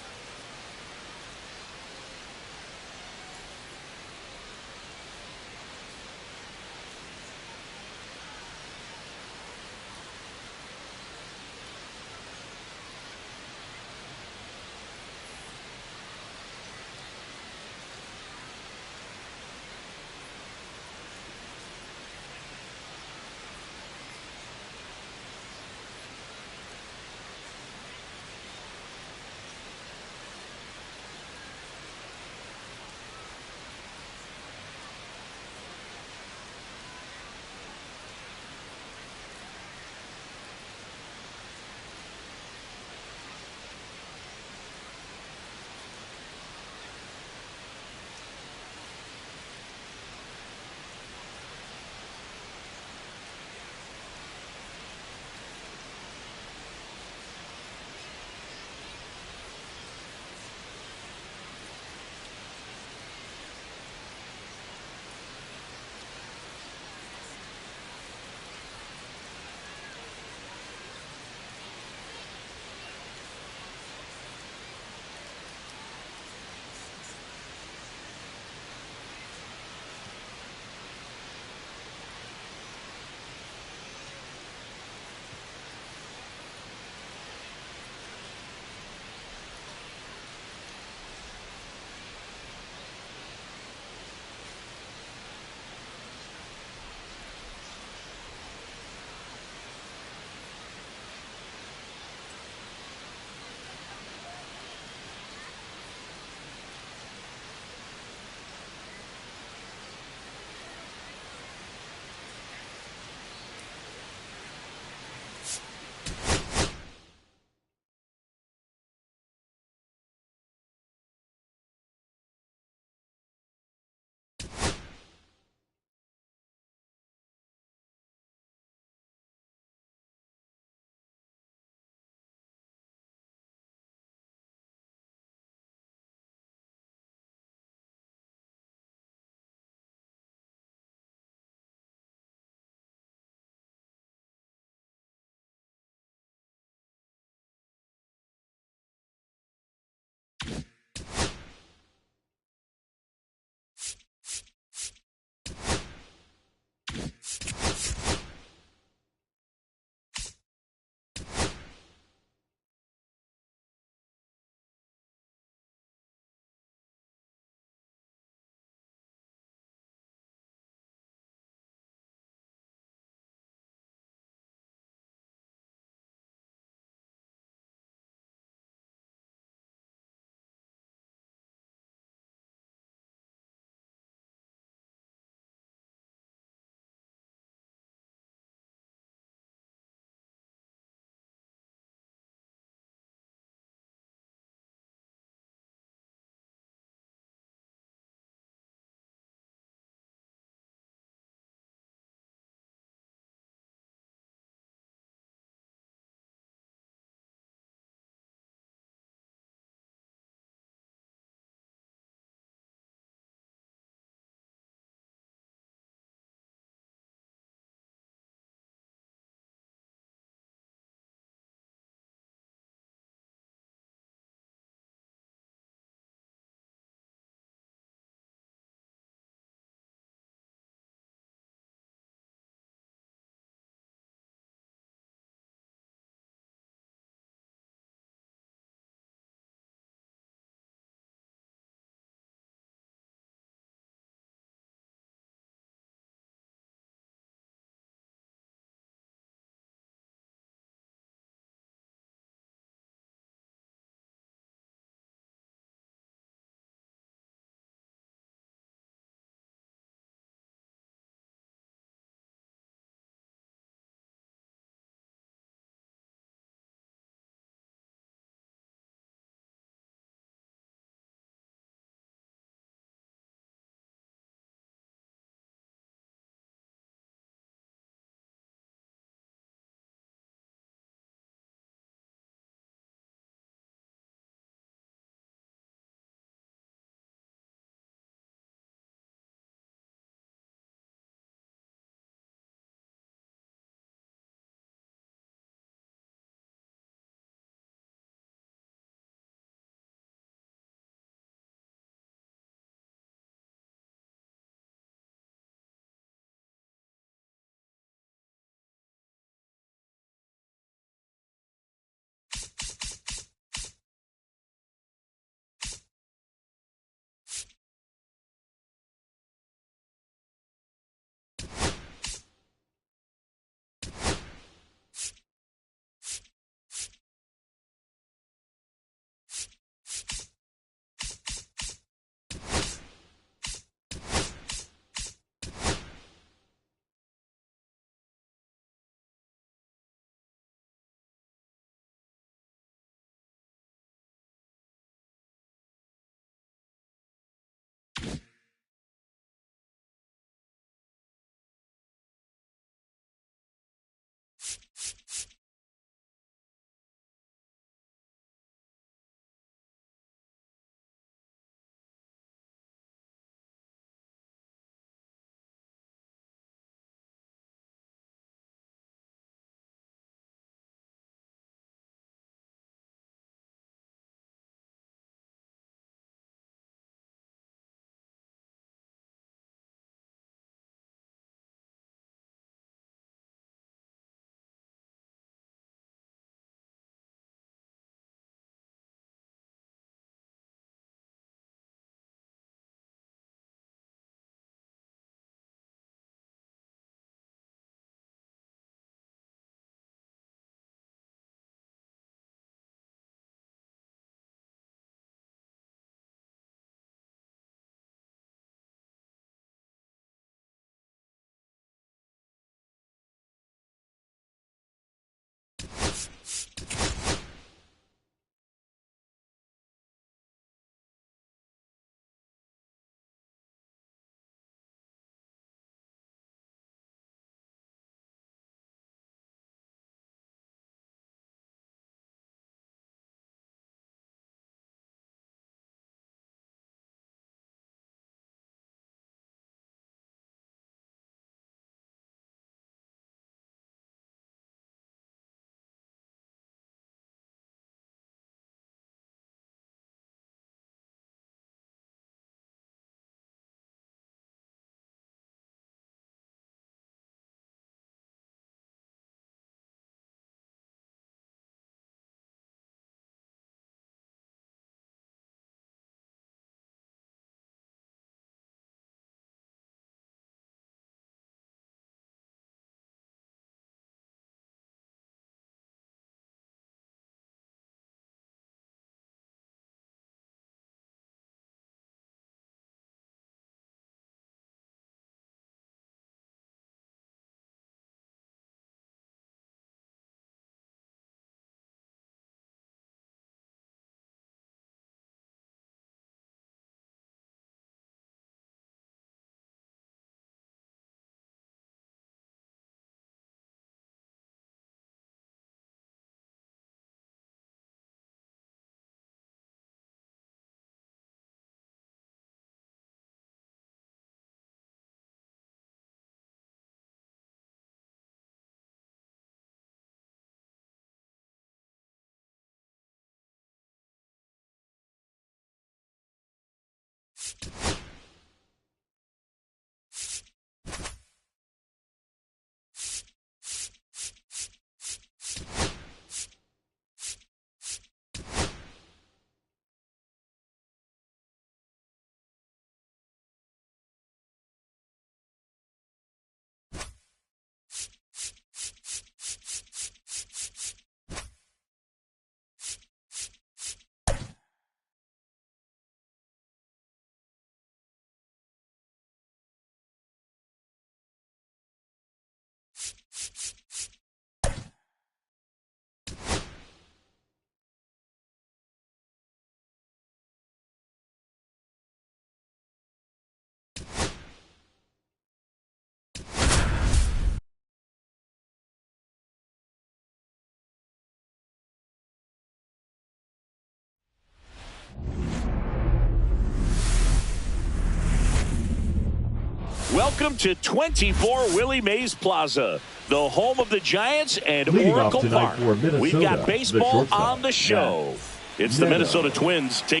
Welcome to 24 Willie Mays Plaza, the home of the Giants and Leading Oracle off Park. tonight for Minnesota, We've got baseball the on the show. It's the Minnesota Twins taking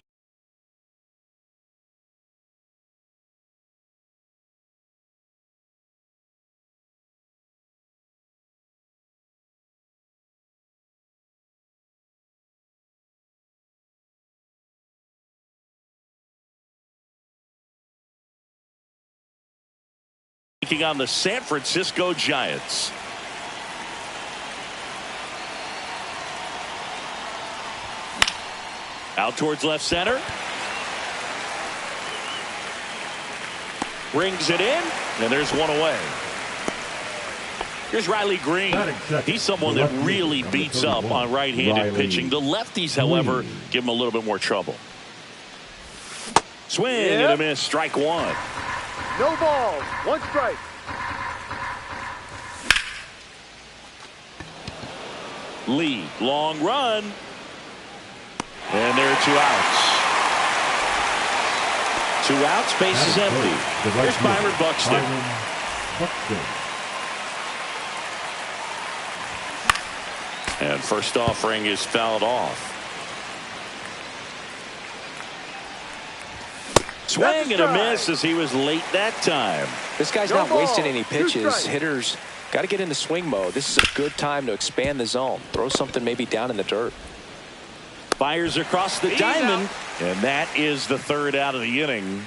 on the San Francisco Giants. Out towards left center. Rings it in, and there's one away. Here's Riley Green. He's someone that really beats up on right-handed pitching. The lefties, however, give him a little bit more trouble. Swing and a miss, strike one. No balls, one strike. Lee, long run. And there are 2 outs. 2 outs, base is empty. Here's Byron Buxton. And first offering is fouled off. Swing and a miss as he was late that time. This guy's not wasting any pitches. Hitters got to get into swing mode. This is a good time to expand the zone. Throw something maybe down in the dirt. Fires across the diamond, and that is the 3rd out of the inning.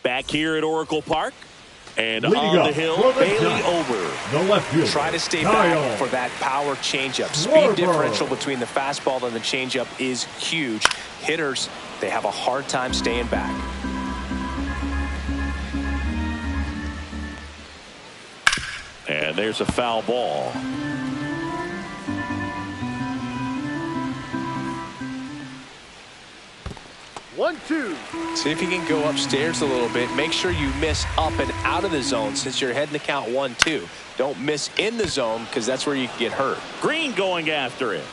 Back here at Oracle Park, and on the hill, Bailey Ober. The left fielder. Try to stay back for that power changeup. Speed differential between the fastball and the changeup is huge. Hitters, they have a hard time staying back. And there's a foul ball. One, two. See if you can go upstairs a little bit. Make sure you miss up and out of the zone since you're heading to count 1-2. Don't miss in the zone because that's where you can get hurt. Green going after it.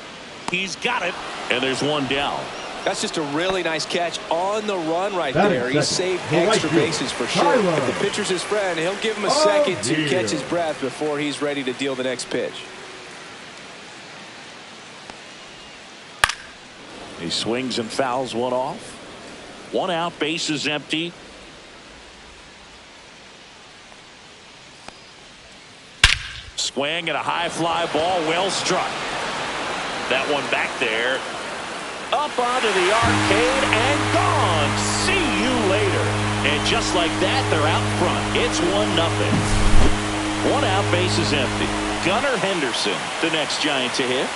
He's got it. And there's one down. That's just a really nice catch on the run right there. He saved extra bases for sure. If the pitcher's his friend, he'll give him a second to catch his breath before he's ready to deal the next pitch. He swings and fouls one off. 1 out, base is empty. Swing and a high fly ball, well struck. That one back there. Up onto the arcade and gone. See you later. And just like that, they're out front. It's 1-0. 1 out, base is empty. Gunnar Henderson, the next Giant to hit.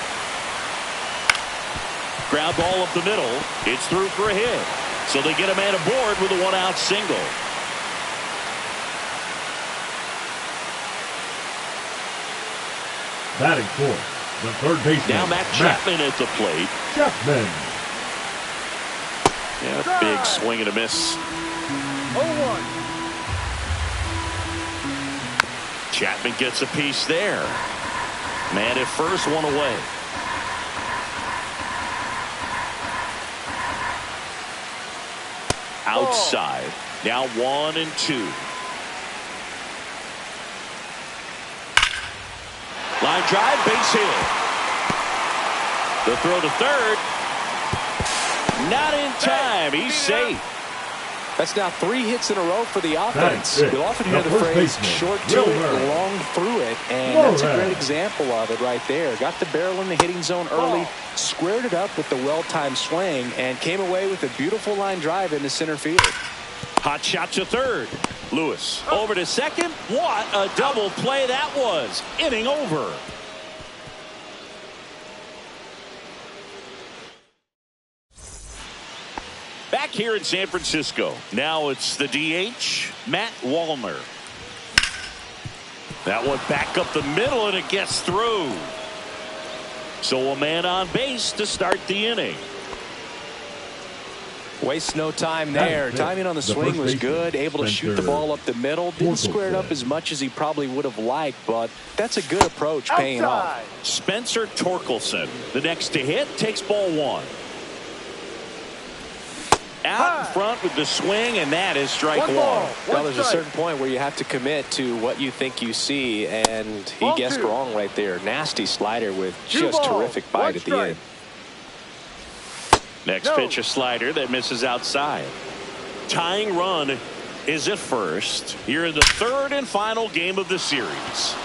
Ground ball up the middle. It's through for a hit. So they get a man aboard with a 1-out single. Batting fourth, the third baseman. Now Matt Chapman at the plate. Chapman. Yeah, big swing and a miss. 0-1. Chapman gets a piece there. Man at first, 1 away. Outside. Now 1-2. Line drive, base hit. The throw to third. Not in time. He's safe. That's now 3 hits in a row for the offense. You'll often hear the phrase short to it, long through it, and that's a great example of it right there. Got the barrel in the hitting zone early, squared it up with the well-timed swing, and came away with a beautiful line drive into center field. Hot shot to third. Lewis over to second. What a double play that was. Inning over. Back here in San Francisco. Now it's the DH, Matt Wallner. That one back up the middle, and it gets through. So a man on base to start the inning. Wastes no time there. Timing on the swing was good. Able to shoot the ball up the middle. Didn't square it up as much as he probably would have liked, but that's a good approach paying off. Spencer Torkelson, the next to hit, takes ball one. Out in front with the swing, and that is strike one. Well, there's a certain point where you have to commit to what you think you see, and he guessed wrong right there. Nasty slider with just terrific bite at the end. Next pitch, a slider that misses outside. Tying run is at first here in the third and final game of the series.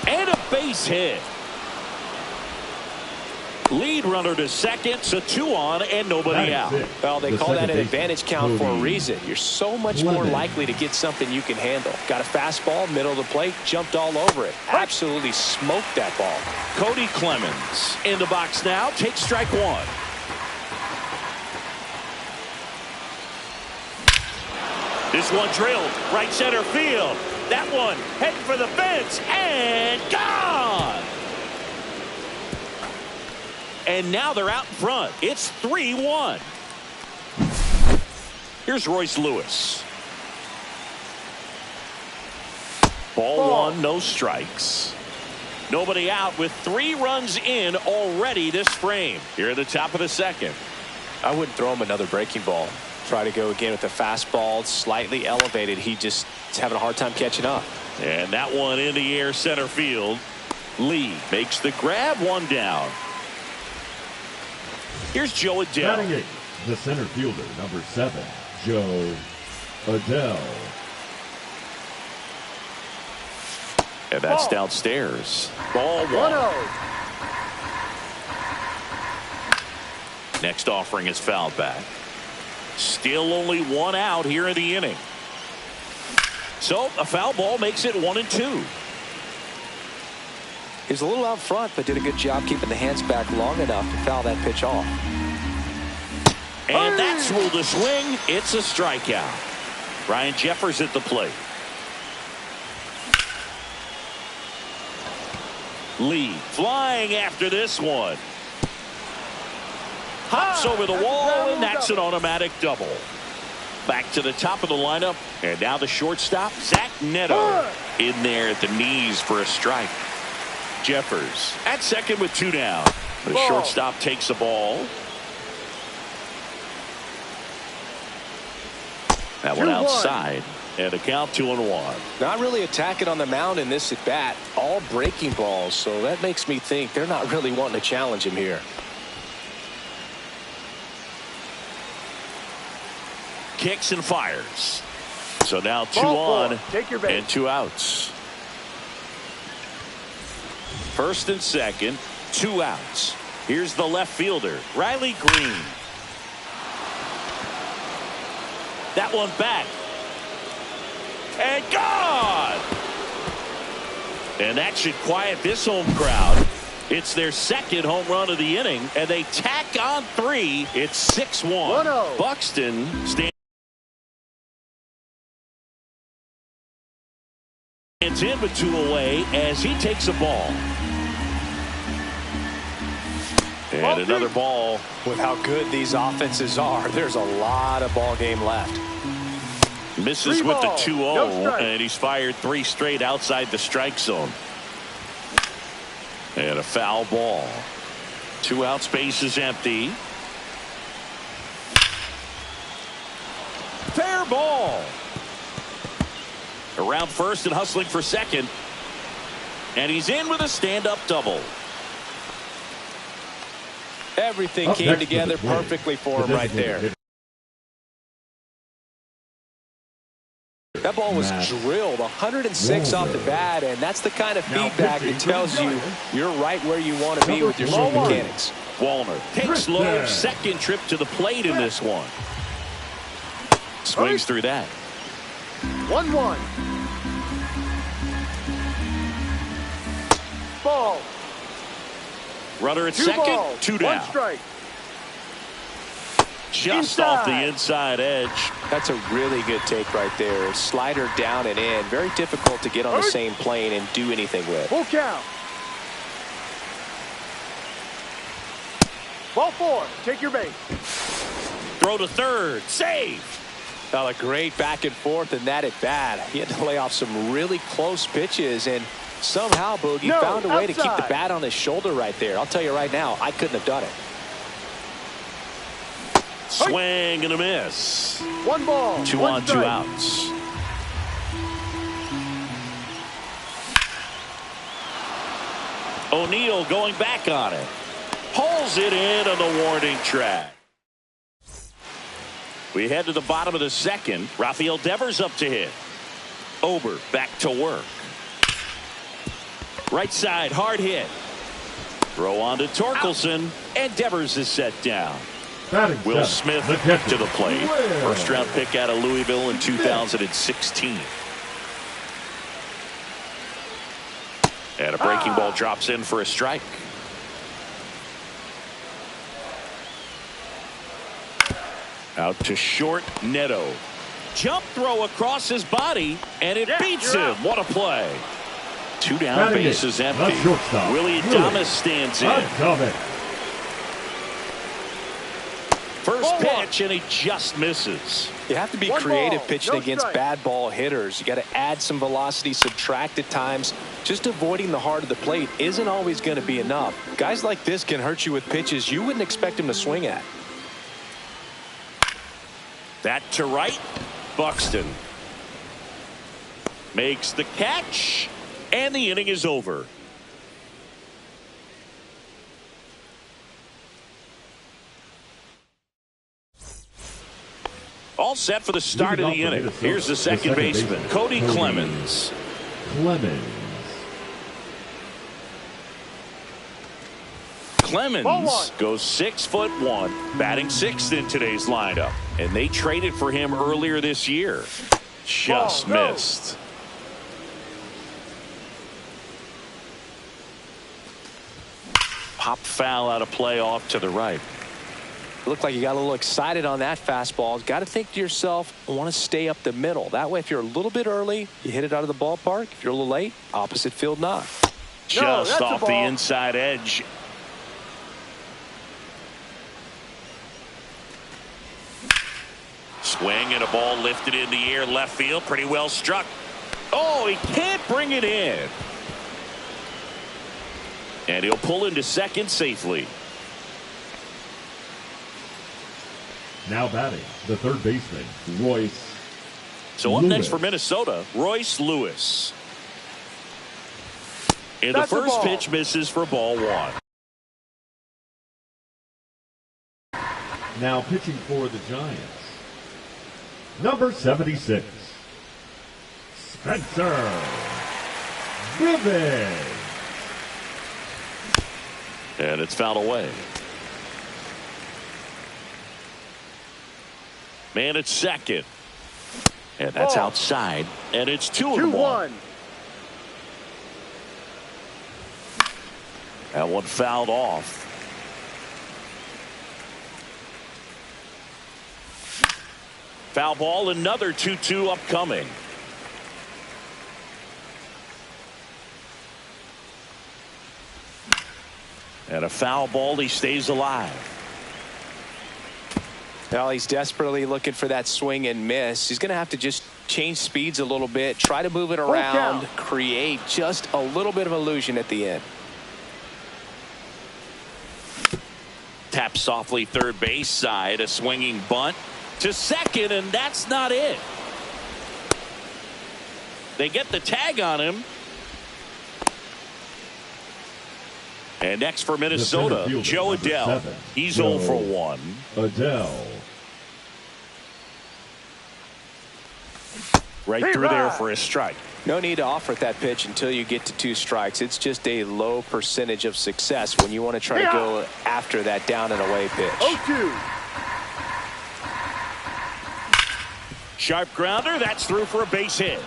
And a base hit. Lead runner to second, so 2 on and nobody out. Well, they call that an advantage count for a reason. You're so much more likely to get something you can handle. Got a fastball, middle of the plate, jumped all over it. Absolutely smoked that ball. Cody Clemens in the box now, takes strike one. This one drilled right center field. That one heading for the fence and gone. And now they're out in front. It's 3-1. Here's Royce Lewis. Ball one, no strikes. Nobody out with 3 runs in already this frame. Here at the top of the second. I wouldn't throw him another breaking ball. Try to go again with the fastball, slightly elevated. He just is having a hard time catching up. And that one in the air center field. Lee makes the grab, one down. Here's Joe Adell. Batting 8, the center fielder, number 7, Joe Adell. And that's downstairs. Ball 1. Next offering is fouled back. Still only 1 out here in the inning. So a foul ball makes it 1-2. He was a little out front, but did a good job keeping the hands back long enough to foul that pitch off. And that's ruled a swing. It's a strikeout. Ryan Jeffers at the plate. Lee flying after this one. Hops over the wall, and that's an automatic double. Back to the top of the lineup, and now the shortstop, Zach Neto, in there at the knees for a strike. Jeffers at second with 2 down. The shortstop takes the ball. That one outside, and a count 2-1. Not really attacking on the mound in this at bat. All breaking balls, so that makes me think they're not really wanting to challenge him here. Kicks and fires. So now 2 on and 2 outs. First and second, 2 outs. Here's the left fielder, Riley Green. That one back. And gone! And that should quiet this home crowd. It's their second home run of the inning, and they tack on 3. It's 6-1. Buxton stands in with 2 away as he takes a ball. And another ball. With how good these offenses are, there's a lot of ball game left. Misses with the 2-0, and he's fired 3 straight outside the strike zone. And a foul ball. 2 out, space is empty. Fair ball. Around first and hustling for second. And he's in with a stand-up double. Everything came together perfectly for him right there. That ball was drilled 106 off the bat, and that's the kind of feedback that tells you you're right where you want to be with your swing mechanics. Wallner takes low, second trip to the plate in this one. Swings through that. 1-1. Ball. Runner at second, 2 down. 1 strike. Just off the inside edge. That's a really good take right there. Slider down and in. Very difficult to get on the same plane and do anything with. Full count. Ball 4. Take your base. Throw to third. Save. Well, a great back and forth in that at bat. He had to lay off some really close pitches, and somehow Boogie found a way to keep the bat on his shoulder right there. I'll tell you right now, I couldn't have done it. Swing and a miss. 1 ball. 2 on, 2 outs. O'Neill going back on it. Pulls it in on the warning track. We head to the bottom of the second. Rafael Devers up to hit. Ober back to work. Right side, hard hit. Throw on to Torkelson, and Devers is set down. Will Smith to the plate. First round pick out of Louisville in 2016. And a breaking ball drops in for a strike. Out to short, Neto. Jump throw across his body, and it beats him. What a play. 2 down, bases empty. Willie Adames stands in. First pitch, and he just misses. You have to be creative pitching against bad ball hitters. You got to add some velocity, subtract at times. Just avoiding the heart of the plate isn't always going to be enough. Guys like this can hurt you with pitches you wouldn't expect him to swing at. That to right. Buxton makes the catch, and the inning is over. All set for the start of the inning. Here's the second baseman, Cody Clemens. Clemens goes 6'1", batting 6th in today's lineup, and they traded for him earlier this year. Just missed. Pop foul out of play off to the right. Looked like you got a little excited on that fastball. Got to think to yourself, I want to stay up the middle. That way, if you're a little bit early, you hit it out of the ballpark. If you're a little late, opposite field knock. Just off the inside edge. Swing and a ball lifted in the air left field. Pretty well struck. Oh, he can't bring it in. And he'll pull into second safely. Now batting, the third baseman, Royce. So up next for Minnesota, Royce Lewis. And the first pitch misses for ball 1. Now pitching for the Giants, number 76, Spencer Rivers. And it's fouled away. Man at second. And that's outside. And it's 2-1. That one fouled off. Foul ball, another 2-2 upcoming. And a foul ball, he stays alive. Well, he's desperately looking for that swing and miss. He's going to have to just change speeds a little bit, try to move it around, create just a little bit of illusion at the end. Tap softly third base side, a swinging bunt to second, and that's not it. They get the tag on him. And next for Minnesota, Joe Adell. He's 0 for 1. Adell. Right through there for a strike. No need to offer that pitch until you get to 2 strikes. It's just a low percentage of success when you want to try to go after that down and away pitch. 0-2. Sharp grounder. That's through for a base hit.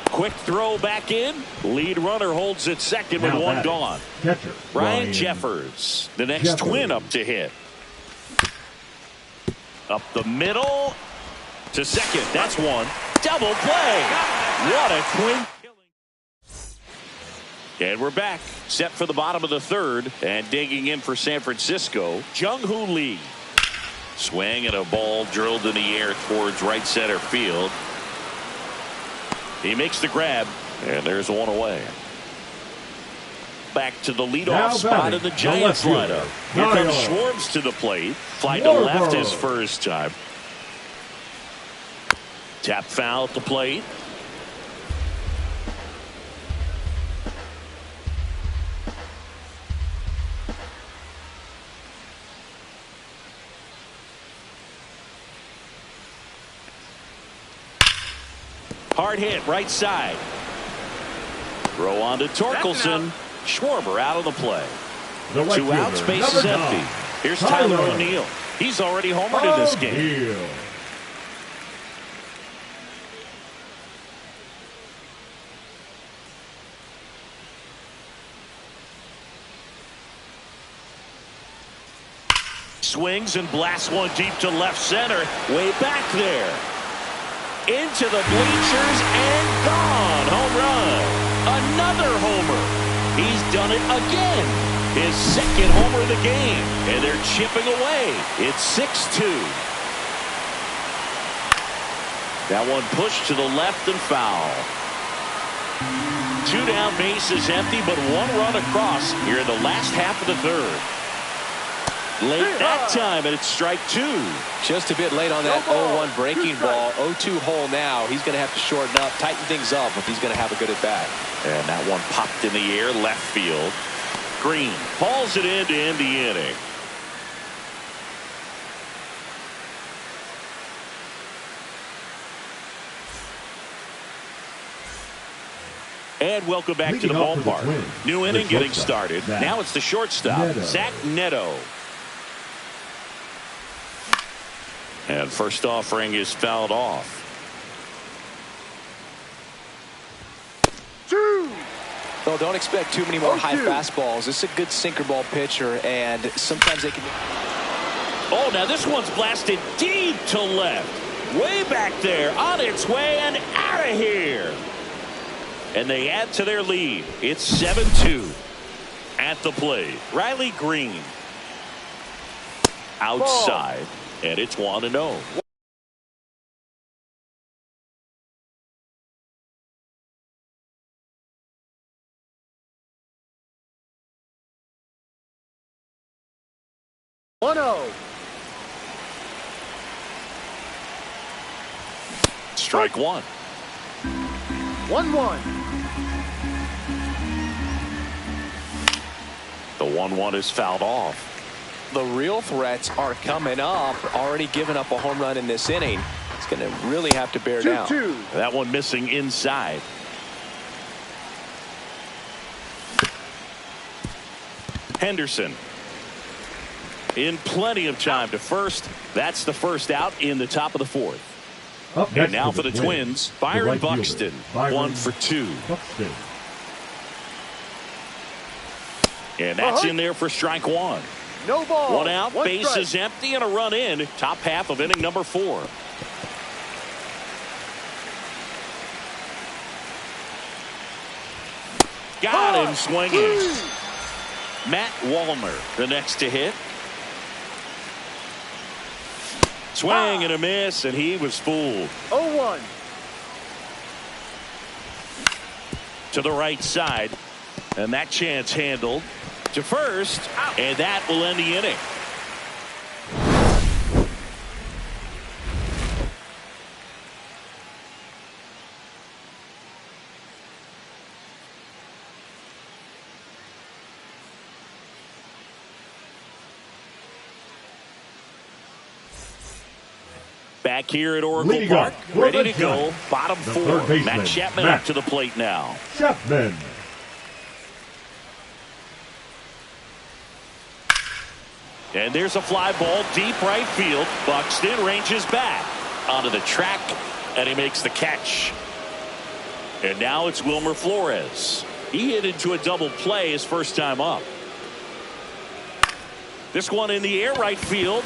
Quick throw back in. Lead runner holds at second with 1 gone. Catcher, Ryan Jeffers, the next twin up to hit. Up the middle to second. That's 1. Double play. What a twin. And we're back. Set for the bottom of the third. And digging in for San Francisco, Jung-Hoo Lee. Swing and a ball drilled in the air towards right center field. He makes the grab, and there's one away. Back to the leadoff spot in the Giants lineup. Here comes Schwartz to the plate. Fly to left his first time. Tap foul at the plate. Hard hit right side. Throw on to Torkelson. Schwarber out of the play. Right 2 outs, base is empty. Here's Tyler O'Neill. He's already homered in this game. Swings and blasts one deep to left center. Way back there. Into the bleachers and gone. Home run. Another homer. He's done it again. His second homer of the game. And they're chipping away. It's 6-2. That one pushed to the left and foul. 2 down, bases empty, but 1 run across here in the last half of the third. Late that time, and it's strike 2. Just a bit late on that 0-1 breaking ball. 0-2 hole now. He's going to have to shorten up, tighten things up if he's going to have a good at bat. And that one popped in the air, left field. Green hauls it in to end the inning. And welcome back to the ballpark. New inning getting started. Now it's the shortstop, Zach Neto. And first offering is fouled off. 2. Well, don't expect too many more high fastballs. This is a good sinker ball pitcher, and sometimes they can. Oh, now this one's blasted deep to left. Way back there, on its way and out of here. And they add to their lead. It's 7-2. At the plate, Riley Green. Outside. And it's 1-0. Strike 1. 1-1. The 1-1 is fouled off. The real threats are coming up. Already given up a home run in this inning. It's going to really have to bear down. 2-2. That one missing inside. Henderson in plenty of time to first. That's the first out in the top of the 4th. And now for the Twins, Byron Buxton. 1 for 2. And that's in there for strike 1. No ball. 1 out, bases empty, and a run in. Top half of inning number 4. Got him swinging. Matt Wallner, the next to hit. Swing and a miss, and he was fooled. 0-1. To the right side, and that chance handled to first, and that will end the inning. Back here at Oracle Park, ready to go. Bottom 4. Matt Chapman up to the plate now. Chapman. And there's a fly ball deep right field. Buxton ranges back onto the track, and he makes the catch. And now it's Wilmer Flores. He hit into a double play his first time up. This one in the air right field.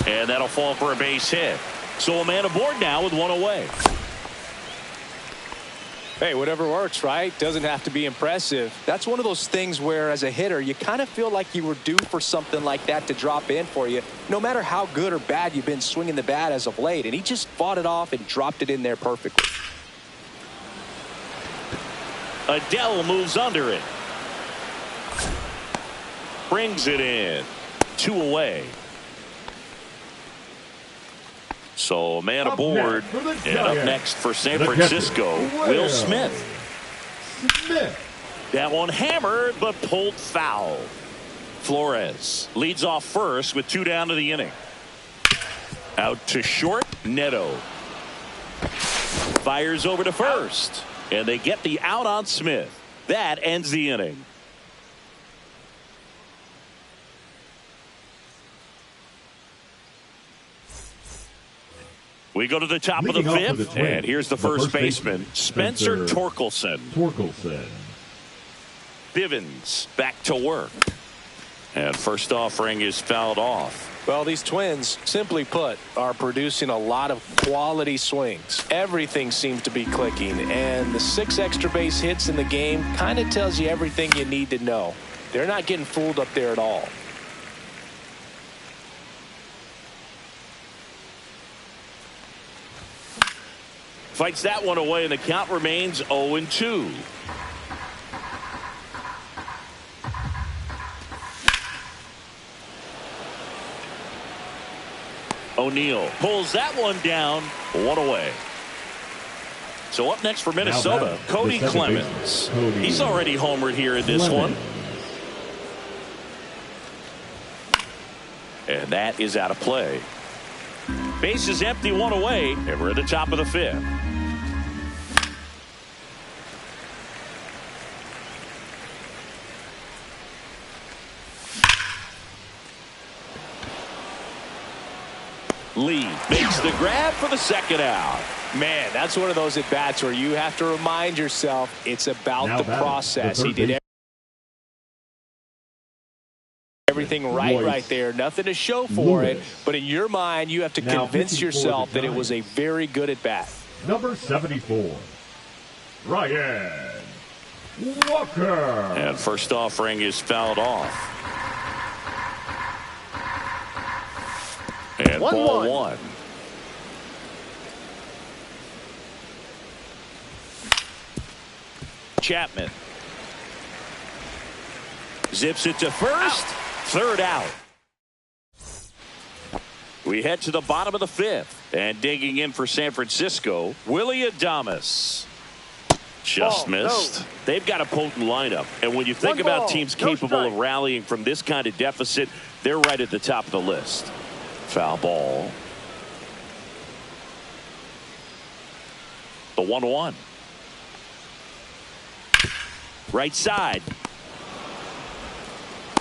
And that'll fall for a base hit. So a man aboard now with 1 away. Hey, whatever works, right? Doesn't have to be impressive. That's one of those things where, as a hitter, you kind of feel like you were due for something like that to drop in for you, no matter how good or bad you've been swinging the bat as of late. And he just fought it off and dropped it in there perfectly. Adele moves under it. Brings it in. 2 away. So a man aboard, and up next for San Francisco, Will Smith. That one hammered, but pulled foul. Flores leads off first with 2 down to the inning. Out to short, Neto. Fires over to first, and they get the out on Smith. That ends the inning. We go to the top of the 5th, and here's the first baseman, Spencer Torkelson. Bivens back to work. And first offering is fouled off. Well, these Twins, simply put, are producing a lot of quality swings. Everything seems to be clicking, and the 6 extra base hits in the game kind of tells you everything you need to know. They're not getting fooled up there at all. Fights that one away, and the count remains 0-2. O'Neill pulls that one down. 1 away. So up next for Minnesota, Cody Clemens. He's already homered here in this one. And that is out of play. Base is empty, 1 away, and we're at the top of the 5th. Lee makes the grab for the second out. Man, that's one of those at-bats where you have to remind yourself it's about the process. He did everything right there. Nothing to show for it, but in your mind, you have to convince yourself that it was a very good at-bat. Number 74, Ryan Walker. And first offering is fouled off. And ball 1. Chapman zips it to first. Third out. We head to the bottom of the 5th, and digging in for San Francisco, Willy Adames. Just missed. No. They've got a potent lineup, and when you think about teams capable of rallying from this kind of deficit, they're right at the top of the list. Foul ball. The 1-1. Right side.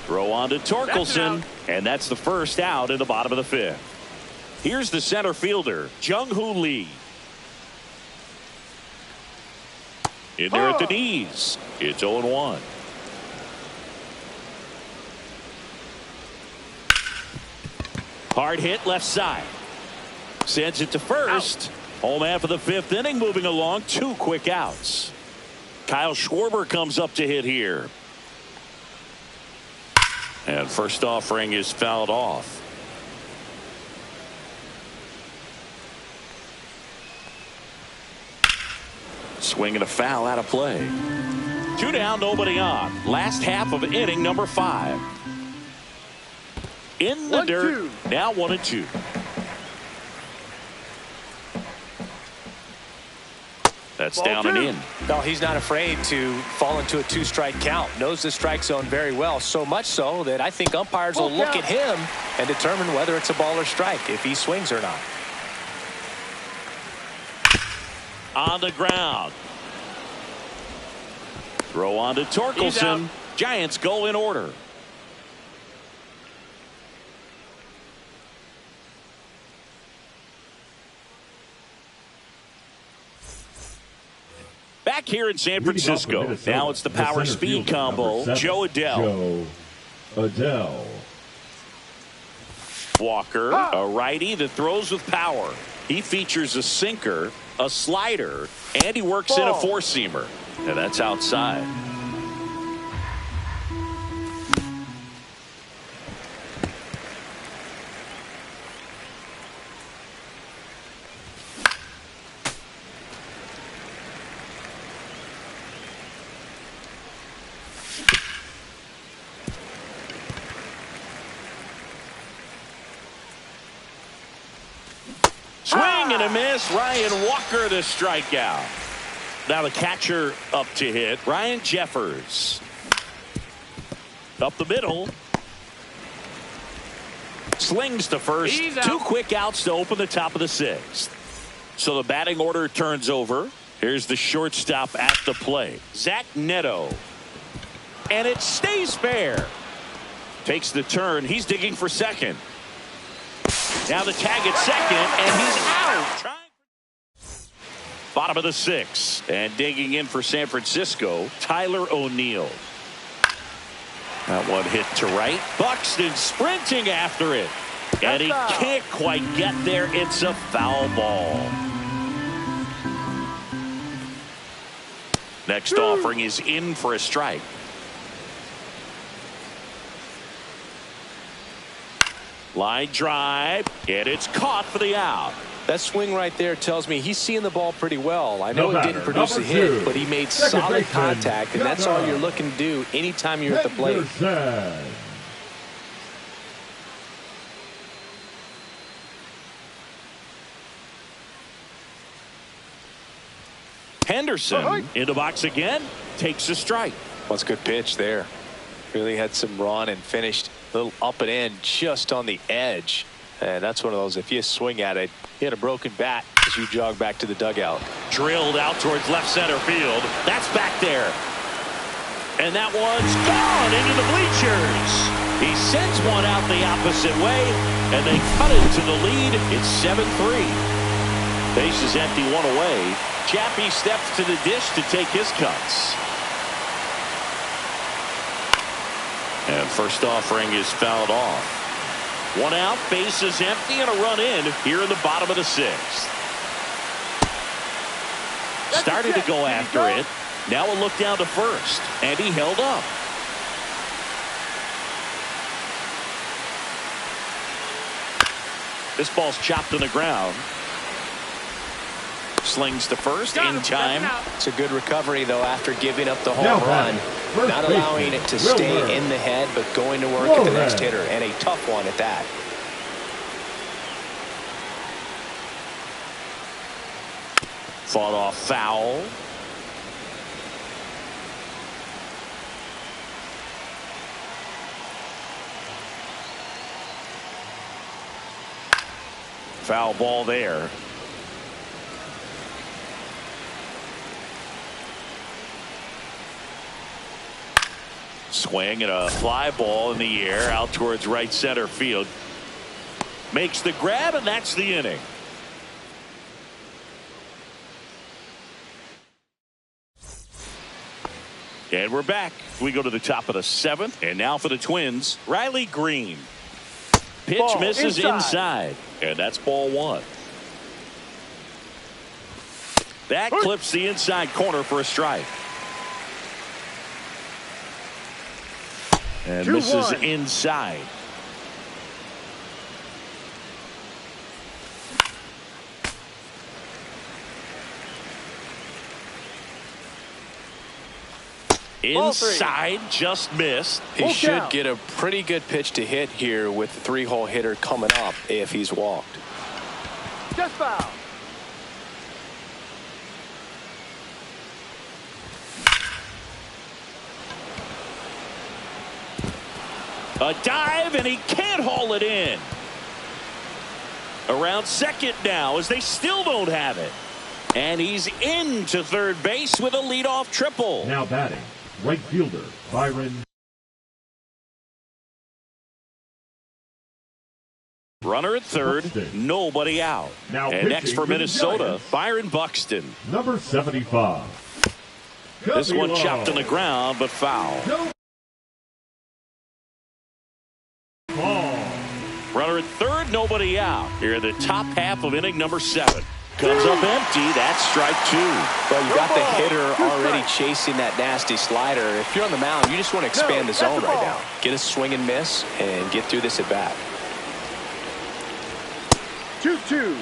Throw on to Torkelson, and that's the first out in the bottom of the 5th. Here's the center fielder, Jung-Hoo Lee. In there at the knees. It's 0-1. Hard hit left side. Sends it to first. Home half of the 5th inning, moving along. 2 quick outs. Kyle Schwarber comes up to hit here. And first offering is fouled off. Swing and a foul out of play. 2 down, nobody on. Last half of inning number 5. In the dirt. Now 1-2. That's ball down 2. And in. No, he's not afraid to fall into a 2-strike count. Knows the strike zone very well. So much so that I think umpires will look at him and determine whether it's a ball or strike, if he swings or not. On the ground. Throw on to Torkelson. Giants go in order. Back here in San Francisco, now it's the power speed combo. 7, Joe Adele. Walker, a righty that throws with power. He features a sinker, a slider, and he works in a four-seamer. And that's outside. Swing and a miss. Ryan Walker the strikeout. Now the catcher up to hit. Ryan Jeffers. Up the middle. Slings to first. Two quick outs to open the top of the sixth. So the batting order turns over. Here's the shortstop at the plate. Zach Neto. And it stays fair. Takes the turn. He's digging for second. Now the tag at second, and he's out. Bottom of the sixth, and digging in for San Francisco, Tyler O'Neill. That one hit to right. Buxton sprinting after it, and he can't quite get there. It's a foul ball. Next offering is in for a strike. Line drive, and it's caught for the out. That swing right there tells me he's seeing the ball pretty well. I know he didn't produce a hit, but he made solid contact, and that's all you're looking to do anytime you're at the plate. Henderson in the box again, takes a strike. What's a good pitch there. Really had some run and finished a little up and in just on the edge. And that's one of those, if you swing at it, you hit a broken bat as you jog back to the dugout. Drilled out towards left center field. That's back there. And that one's gone into the bleachers. He sends one out the opposite way, and they cut it to the lead. It's 7-3. Base is empty, one away. Chappie steps to the dish to take his cuts. And first offering is fouled off. One out, base is empty, and a run in here in the bottom of the sixth. Started to go after it. Now a look down to first, and he held up. This ball's chopped on the ground. Slings to first in time. It's a good recovery, though, after giving up the home run. Not allowing it to stay in the head, but going to work at the next hitter, and a tough one at that. Fought off foul. Foul ball there. Swing and a fly ball in the air out towards right center field. Makes the grab, and that's the inning. And we're back. We go to the top of the seventh, and now for the Twins, Riley Green. Pitch ball misses inside, and that's ball one. That clips the inside corner for a strike. And misses inside. Inside, just missed. He should get a pretty good pitch to hit here with the three-hole hitter coming up if he's walked. Just foul. A dive, and he can't haul it in. Around second now as they still don't have it. And he's into third base with a leadoff triple. Now batting, right fielder, Byron. Runner at third, Buxton. Nobody out. Now and next for Minnesota, Giants, Byron Buxton. Number 75. This one chopped on the ground, but foul. Runner at third, nobody out. Here in the top half of inning number 7. Comes up empty. That's strike two. Well, you got the hitter already chasing that nasty slider. If you're on the mound, you just want to expand the zone right now. Get a swing and miss and get through this at bat. 2-2.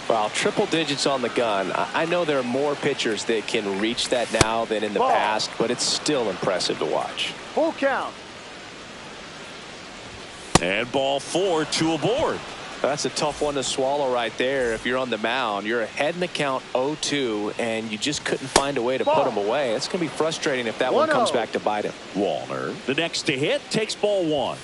Well, triple digits on the gun. I know there are more pitchers that can reach that now than in the past, but it's still impressive to watch. Full count. And ball 4, 2 aboard. That's a tough one to swallow right there. If you're on the mound, you're ahead in the count 0-2, and you just couldn't find a way to put them away. It's going to be frustrating if that one comes back to bite him. Wallner, the next to hit, takes ball 1.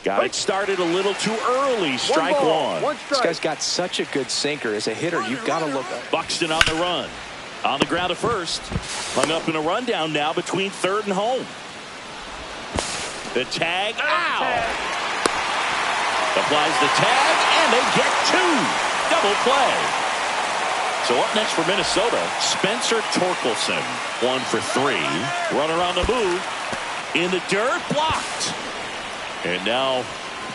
Got it started a little too early. Strike one. This guy's got such a good sinker. As a hitter, you've got to look up. Buxton on the run. On the ground at first. Hung up in a rundown now between third and home. The tag. Ow! Applies the tag, and they get 2. Double play. So up next for Minnesota, Spencer Torkelson. 1 for 3. Runner on the move. In the dirt, blocked. And now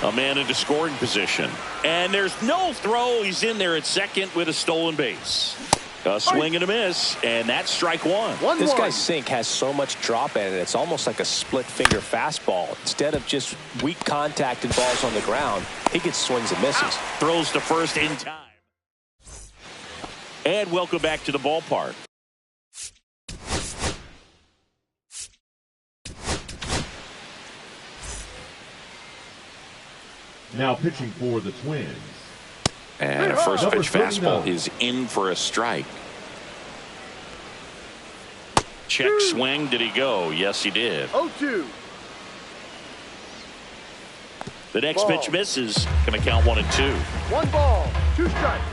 a man into scoring position. And there's no throw. He's in there at second with a stolen base. A swing and a miss, and that's strike one. This guy's sink has so much drop in it. It's almost like a split finger fastball. Instead of just weak contact and balls on the ground, he gets swings and misses. Throws to first in time. And welcome back to the ballpark. Now pitching for the Twins. And a first pitch fastball is in for a strike. Check swing. Did he go? Yes, he did. 0-2. The next pitch misses. Going to count 1 and 2. 1 ball, 2 strikes.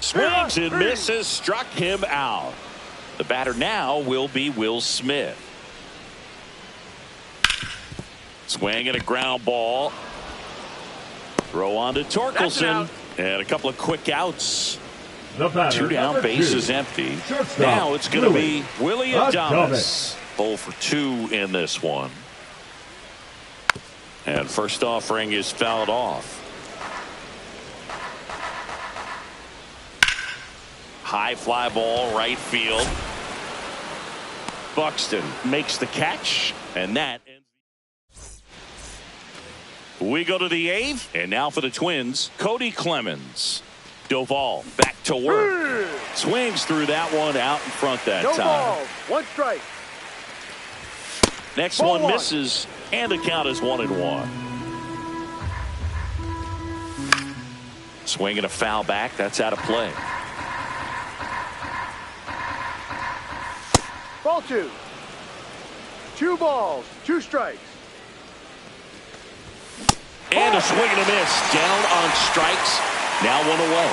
Swings and misses. Struck him out. The batter now will be Will Smith. Swing and a ground ball. Throw on to Torkelson. And a couple of quick outs. 2 down, base is empty. Now it's going to be Willy Adames. 0 for 2 in this one. And first offering is fouled off. High fly ball, right field. Buxton makes the catch, and that ends. We go to the 8th, and now for the Twins, Cody Clemens. Doval back to work. Swings through that one out in front that time. Ball, 1 strike. Next one misses, and the count is 1 and 1. Swing and a foul back. That's out of play. Ball 2. 2 balls, 2 strikes. And a swing and a miss. Down on strikes. Now 1 away.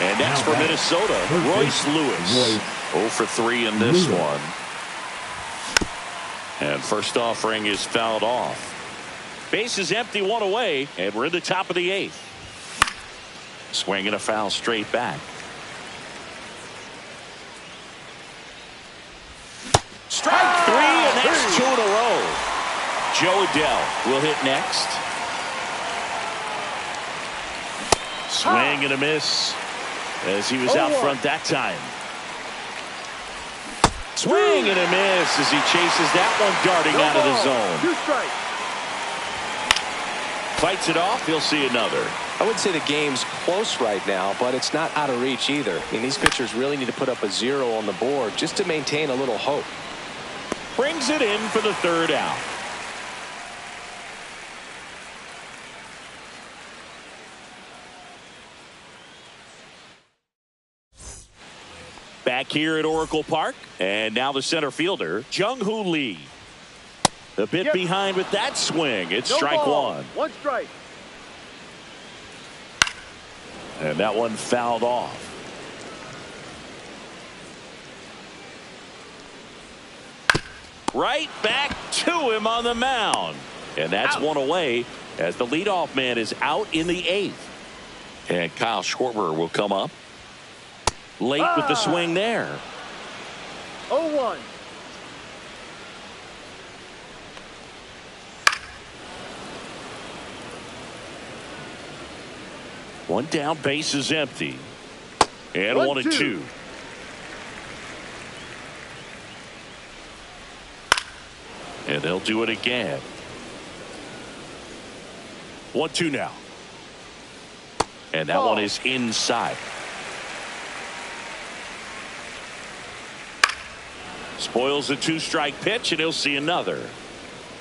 And next for Minnesota, Royce Lewis. 0 for 3 in this one. And first offering is fouled off. Base is empty, 1 away, and we're in the top of the 8th. Swing and a foul straight back. Strike 3, and that's 2 in a row. Joe Adell will hit next. Swing and a miss as he was out front that time. Swing and a miss as he chases that one darting out of the zone. 2 strikes. Fights it off. He'll see another. I wouldn't say the game's close right now, but it's not out of reach either. I mean, these pitchers really need to put up a 0 on the board just to maintain a little hope. Brings it in for the 3rd out. Back here at Oracle Park, and now the center fielder, Jung-Hoo Lee. A bit behind with that swing. It's strike 1. 1 strike. And that one fouled off. Right back to him on the mound. And that's 1 away as the leadoff man is out in the 8th. And Kyle Schwarber will come up. Late with the swing there. 0-1. One down, base is empty. And 1-2. And they'll do it again. 1-2 now. And that one is inside. Spoils the 2-strike pitch, and he'll see another.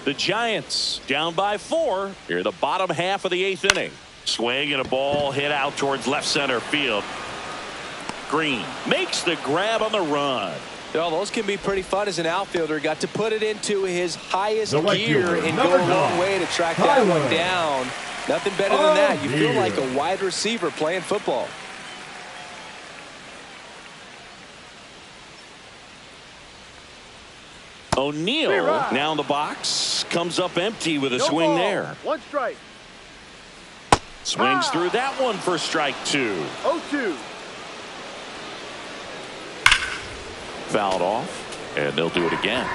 The Giants down by 4 here in the bottom half of the 8th inning. Swing and a ball hit out towards left center field. Green makes the grab on the run. Well, those can be pretty fun as an outfielder. Got to put it into his highest right gear fielder, and go a long way to track that one down. Nothing better than that. You feel like a wide receiver playing football. O'Neill now in the box. Comes up empty with a swing ball. there. 1 strike. Swings through that one for strike 2. 0-2. Fouled off, and they'll do it again.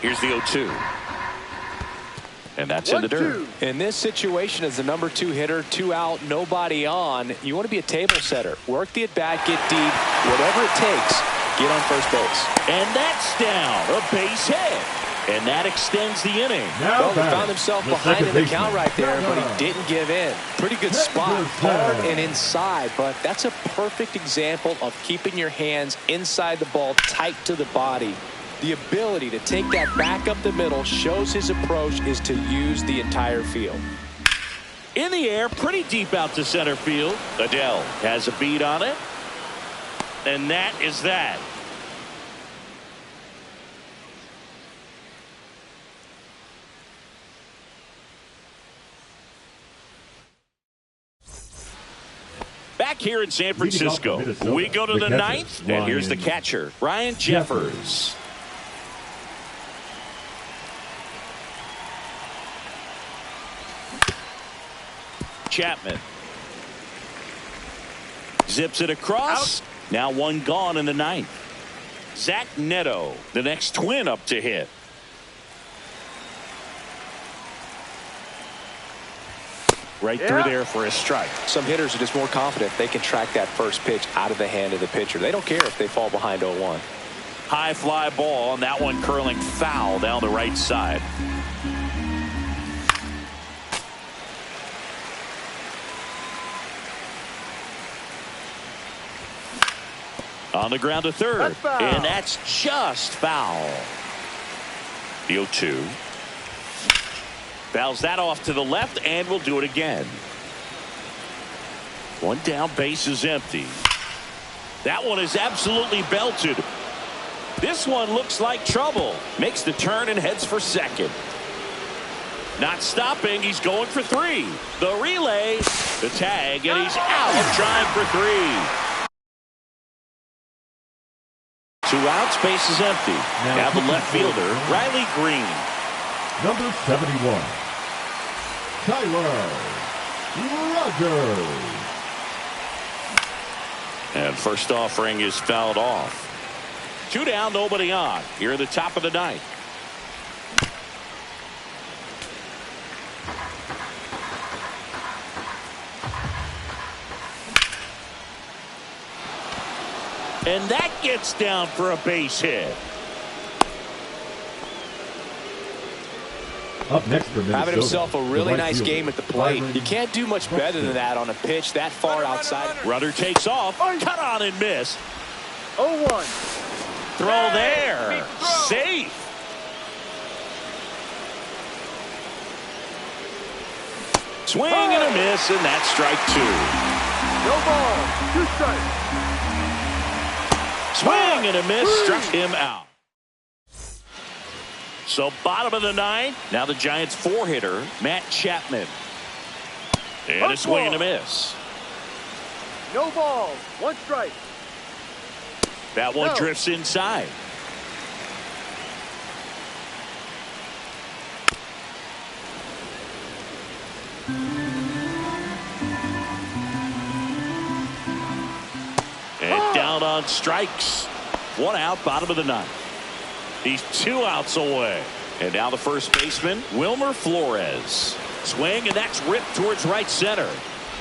Here's the 0-2. And that's in the dirt. In this situation, as the number 2 hitter, 2 out, nobody on, you want to be a table setter. Work the at-bat, get deep, whatever it takes, get on first base. And that's down, a base hit. And that extends the inning. Well, he found himself behind in the count right there, but he didn't give in. Pretty good spot, hard and inside, but that's a perfect example of keeping your hands inside the ball, tight to the body. The ability to take that back up the middle shows his approach is to use the entire field. In the air, pretty deep out to center field. Adele has a beat on it. And that is that. Back here in San Francisco, we go to the 9th, and here's the catcher, Ryan Jeffers. Chapman zips it across. Now one gone in the 9th. Zach Neto, the next twin up to hit. Right through there for a strike. Some hitters are just more confident they can track that first pitch out of the hand of the pitcher. They don't care if they fall behind 0-1. High fly ball, and that one curling foul down the right side. On the ground to third, and that's just foul. The 0-2. Fouls that off to the left, and we'll do it again. One down, base is empty. That one is absolutely belted. This one looks like trouble. Makes the turn and heads for second. Not stopping, he's going for 3. The relay, the tag, and he's out trying for 3. 2 outs, base is empty. Now the left fielder, Riley Green. Number 71, Tyler Rogers. And first offering is fouled off. 2 down, nobody on. Here at the top of the 9th. And that gets down for a base hit. Up next for Minnesota, having himself a really nice fielder, game at the plate. Byron You can't do much better than that on a pitch that far outside. Runner takes off. Cut on and miss. 0-1. Throw there. Safe. Swing and a miss, and that's strike 2. No ball. 2 strikes. Swing and a miss, struck him out. So bottom of the 9th. Now the Giants 4-hitter, Matt Chapman. And a swing and a miss. No ball. 1 strike. That one drifts inside. And down on strikes. 1 out, bottom of the 9th. He's 2 outs away. And now the first baseman, Wilmer Flores. Swing, and that's ripped towards right center.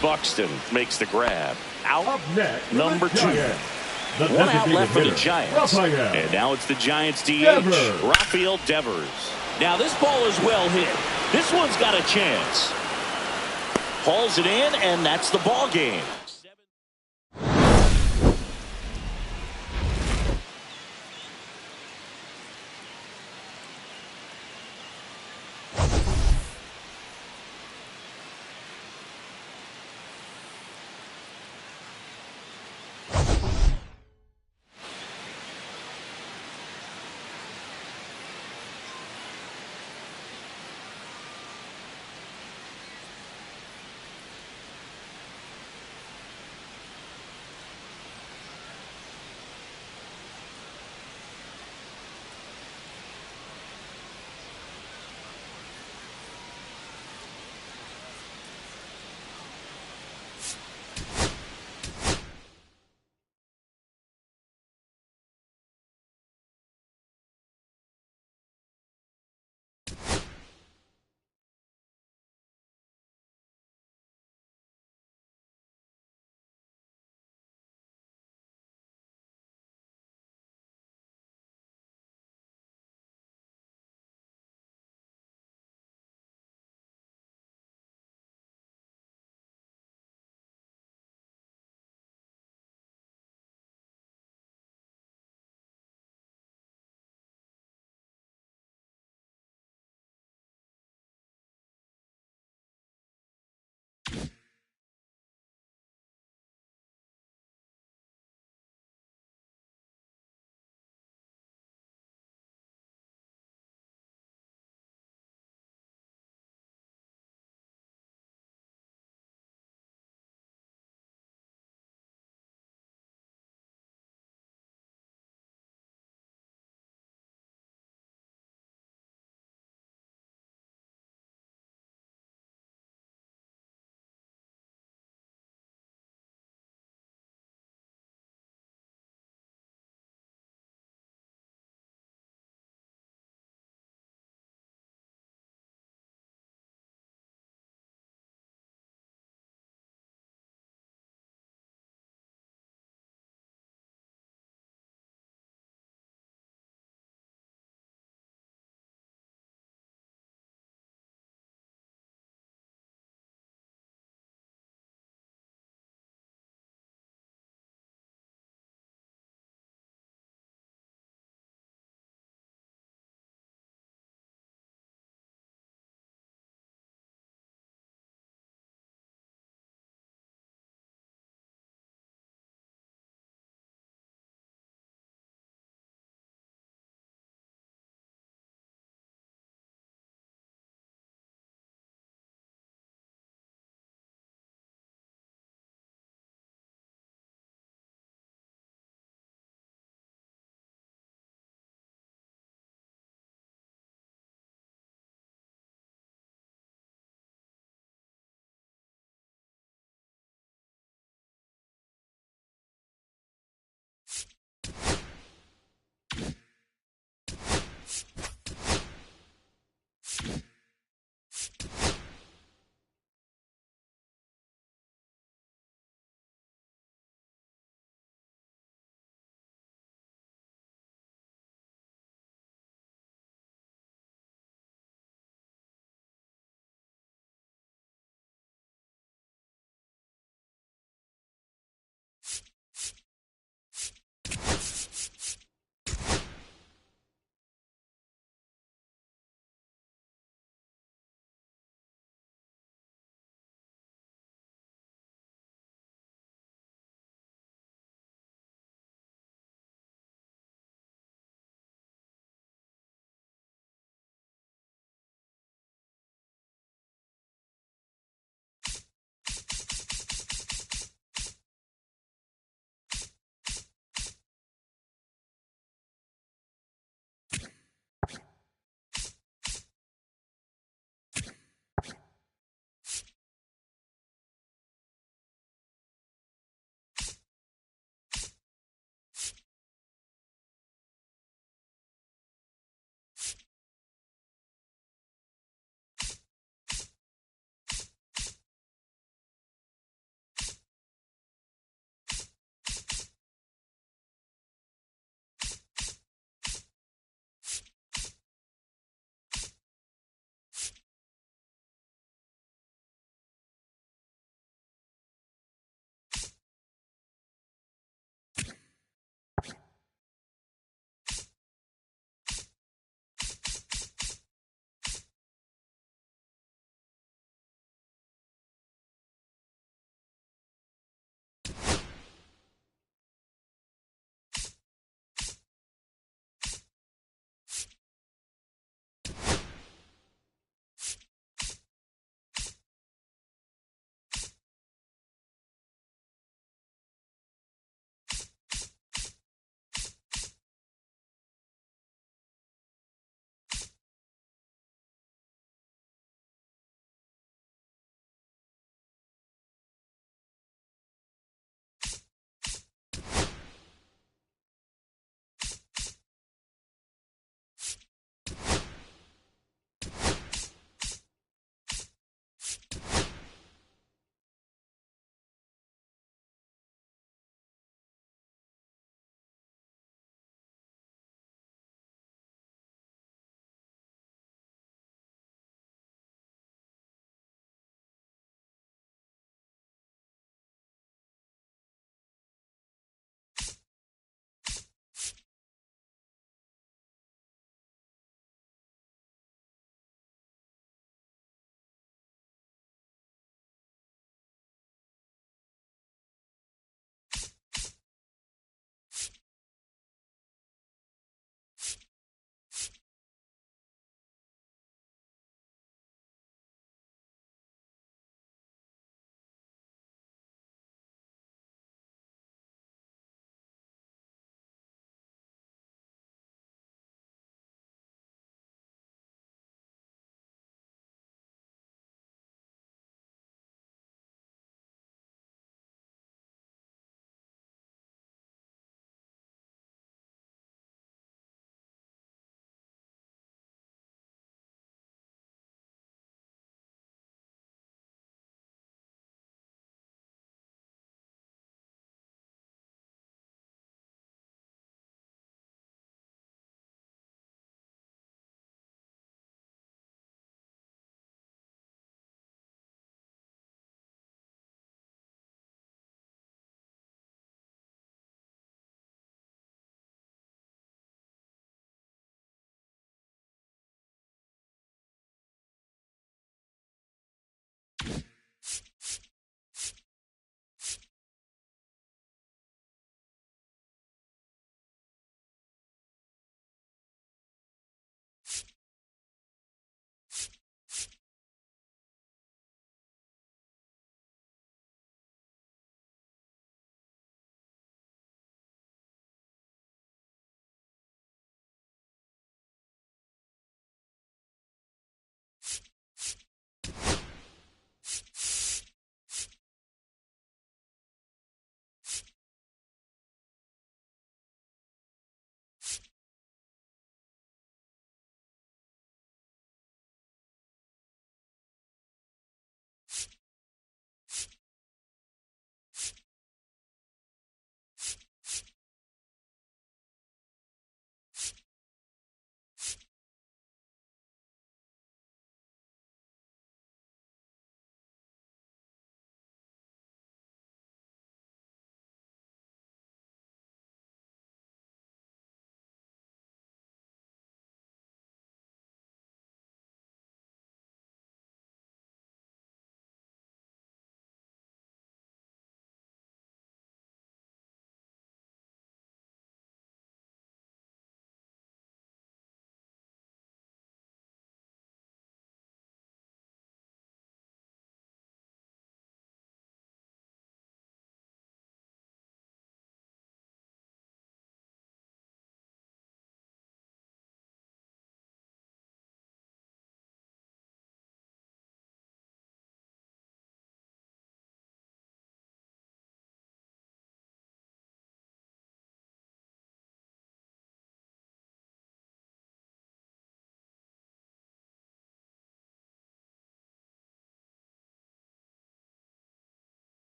Buxton makes the grab. Out. Up next, Number 2. The One out left for the hitter, Giants. Rafael. And now it's the Giants DH, Devers. Rafael Devers. Now this ball is well hit. This one's got a chance. Hauls it in, and that's the ball game.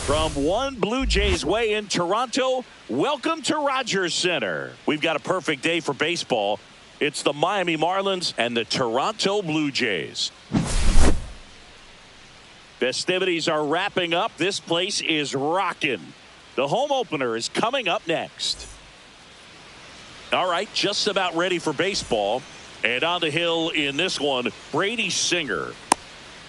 From one Blue Jays way in Toronto, welcome to Rogers Center. We've got a perfect day for baseball. It's the Miami Marlins and the Toronto Blue Jays. Festivities are wrapping up. This place is rocking. The home opener is coming up next. All right, just about ready for baseball. And on the hill in this one, Brady Singer.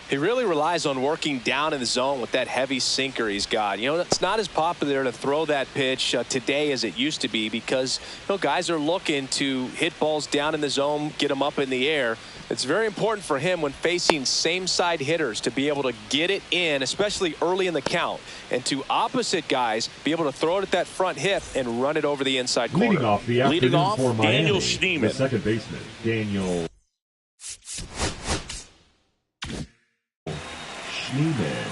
He really relies on working down in the zone with that heavy sinker he's got. You know, it's not as popular to throw that pitch today as it used to be because, you know, guys are looking to hit balls down in the zone, get them up in the air. It's very important for him when facing same side hitters to be able to get it in, especially early in the count, and to opposite guys be able to throw it at that front hip and run it over the inside corner. Leading off the afternoon for Miami, Daniel Schneemann. the second baseman, Daniel Schneemann.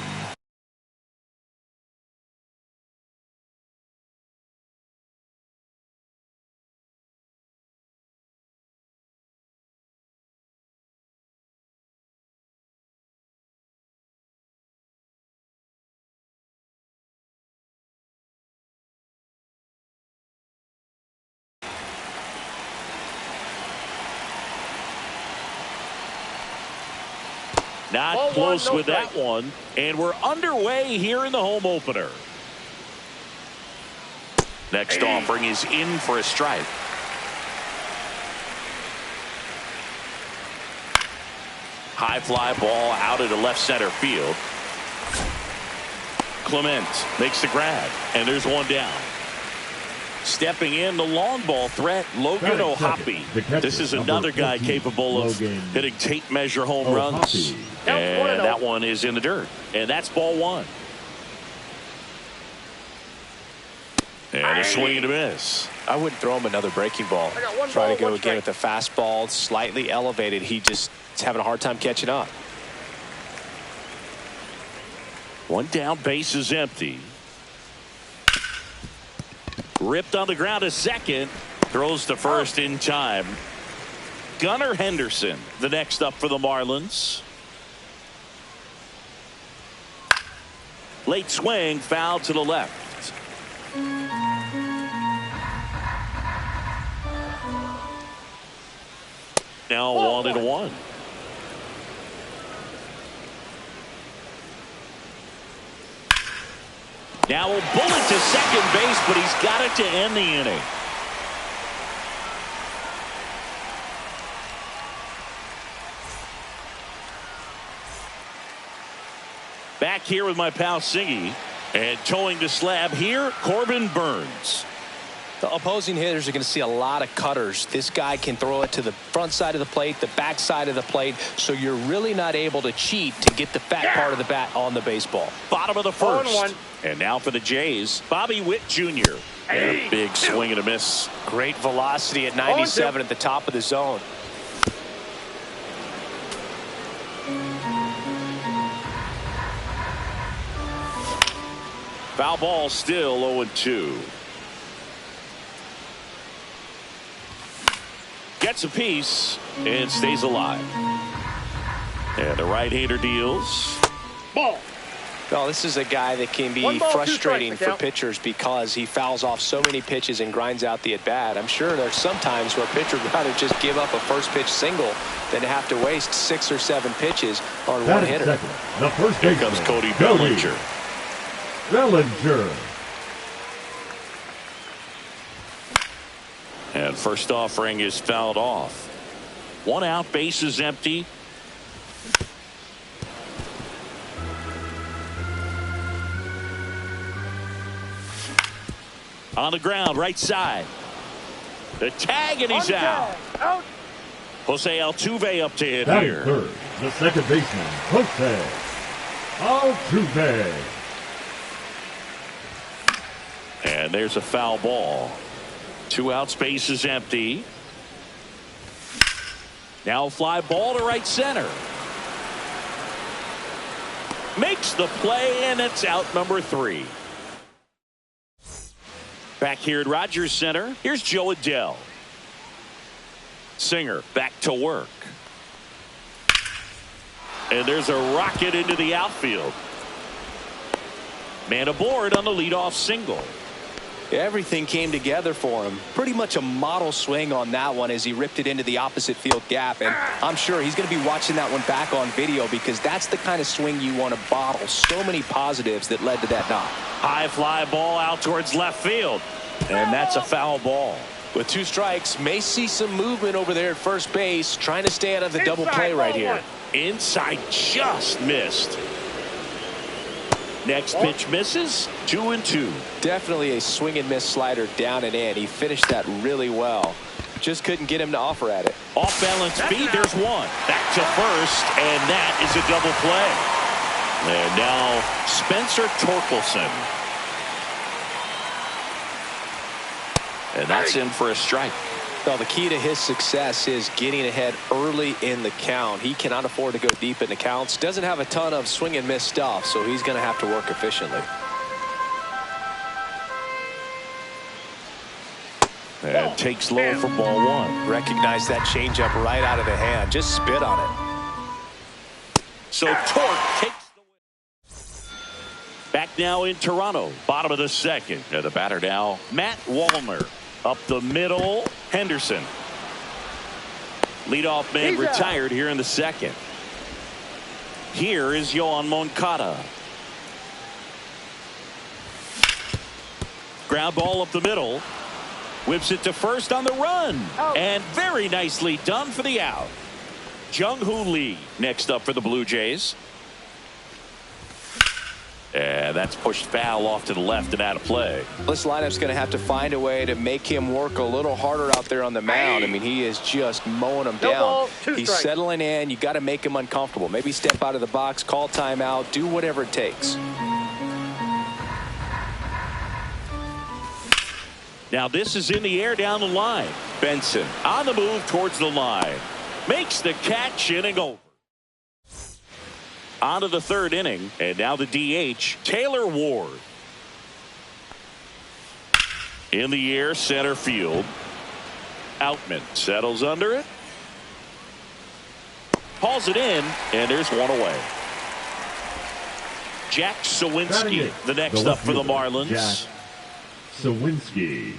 Not close with that one. And we're underway here in the home opener. Next offering is in for a strike. High fly ball out into left center field. Clement makes the grab, and there's one down. Stepping in, the long ball threat, Logan O'Hoppe. This is another guy capable of hitting tape measure home runs. And that one is in the dirt. And that's ball one. And a swing and a miss. I wouldn't throw him another breaking ball. Try to go again with the fastball, slightly elevated. He just is having a hard time catching up. One down, base is empty. Ripped on the ground to second. Throws to first in time. Gunnar Henderson, the next up for the Marlins. Late swing, foul to the left. Now 1-1. Now a bullet to second base, but he's got it to end the inning. Back here with my pal Siggy, and towing the slab here, Corbin Burns. The opposing hitters are going to see a lot of cutters. This guy can throw it to the front side of the plate, the back side of the plate, so you're really not able to cheat to get the fat part of the bat on the baseball. Bottom of the first. And now for the Jays, Bobby Witt Jr. And a big swing and a miss. Great velocity at 97 at the top of the zone. Foul ball, still 0-2. Gets a piece and stays alive. And the right-hander deals. Ball. Well, this is a guy that can be frustrating for pitchers because he fouls off so many pitches and grinds out the at-bat. I'm sure there's some times where a pitcher would rather just give up a first-pitch single than to have to waste 6 or 7 pitches on one hitter. Second, the first Here comes Cody Bellinger. Bellinger. And first offering is fouled off. 1 out, base is empty. On the ground, right side. The tag, and he's out. Jose Altuve up to hit here. Third, the second baseman, Jose Altuve. And there's a foul ball. 2 outs, base is empty. Now fly ball to right center. Makes the play, and it's out number 3. Back here at Rogers Center, here's Joe Adell. Singer back to work. And there's a rocket into the outfield. Man aboard on the leadoff single. Everything came together for him. Pretty much a model swing on that one as he ripped it into the opposite field gap. And I'm sure he's going to be watching that one back on video because that's the kind of swing you want to bottle. So many positives that led to that knock. High fly ball out towards left field. And that's a foul ball. With 2 strikes, may see some movement over there at first base, trying to stay out of the double play right here. Inside just missed. Next pitch misses. 2-2. Definitely a swing and miss slider down and in. He finished that really well. Just couldn't get him to offer at it. Off balance speed. There's one. Back to first, and that is a double play. And now Spencer Torkelson. And that's in for a strike. Well, the key to his success is getting ahead early in the count. He cannot afford to go deep in the counts. Doesn't have a ton of swing and miss stuff, so he's going to have to work efficiently. And takes low for ball 1. Recognize that changeup right out of the hand. Just spit on it. So Torque takes the win. Back now in Toronto. Bottom of the second. And the batter now, Matt Wallner. Up the middle, Henderson. Leadoff man retired here in the second. Here is Yoan Moncada. Ground ball up the middle. Whips it to first on the run. And very nicely done for the out. Jung-Hoo Lee next up for the Blue Jays. And that's pushed foul off to the left and out of play. This lineup's going to have to find a way to make him work a little harder out there on the mound. I mean, he is just mowing them down. He's settling in. You got to make him uncomfortable. Maybe step out of the box, call timeout, do whatever it takes. Now this is in the air down the line. Benson on the move towards the line. Makes the catch, inning over. On to the third inning, and now the DH, Taylor Ward. In the air, center field. Outman settles under it. Hauls it in, and there's one away. Jack Sawinski, the next up for the Marlins. Jack Sawinski.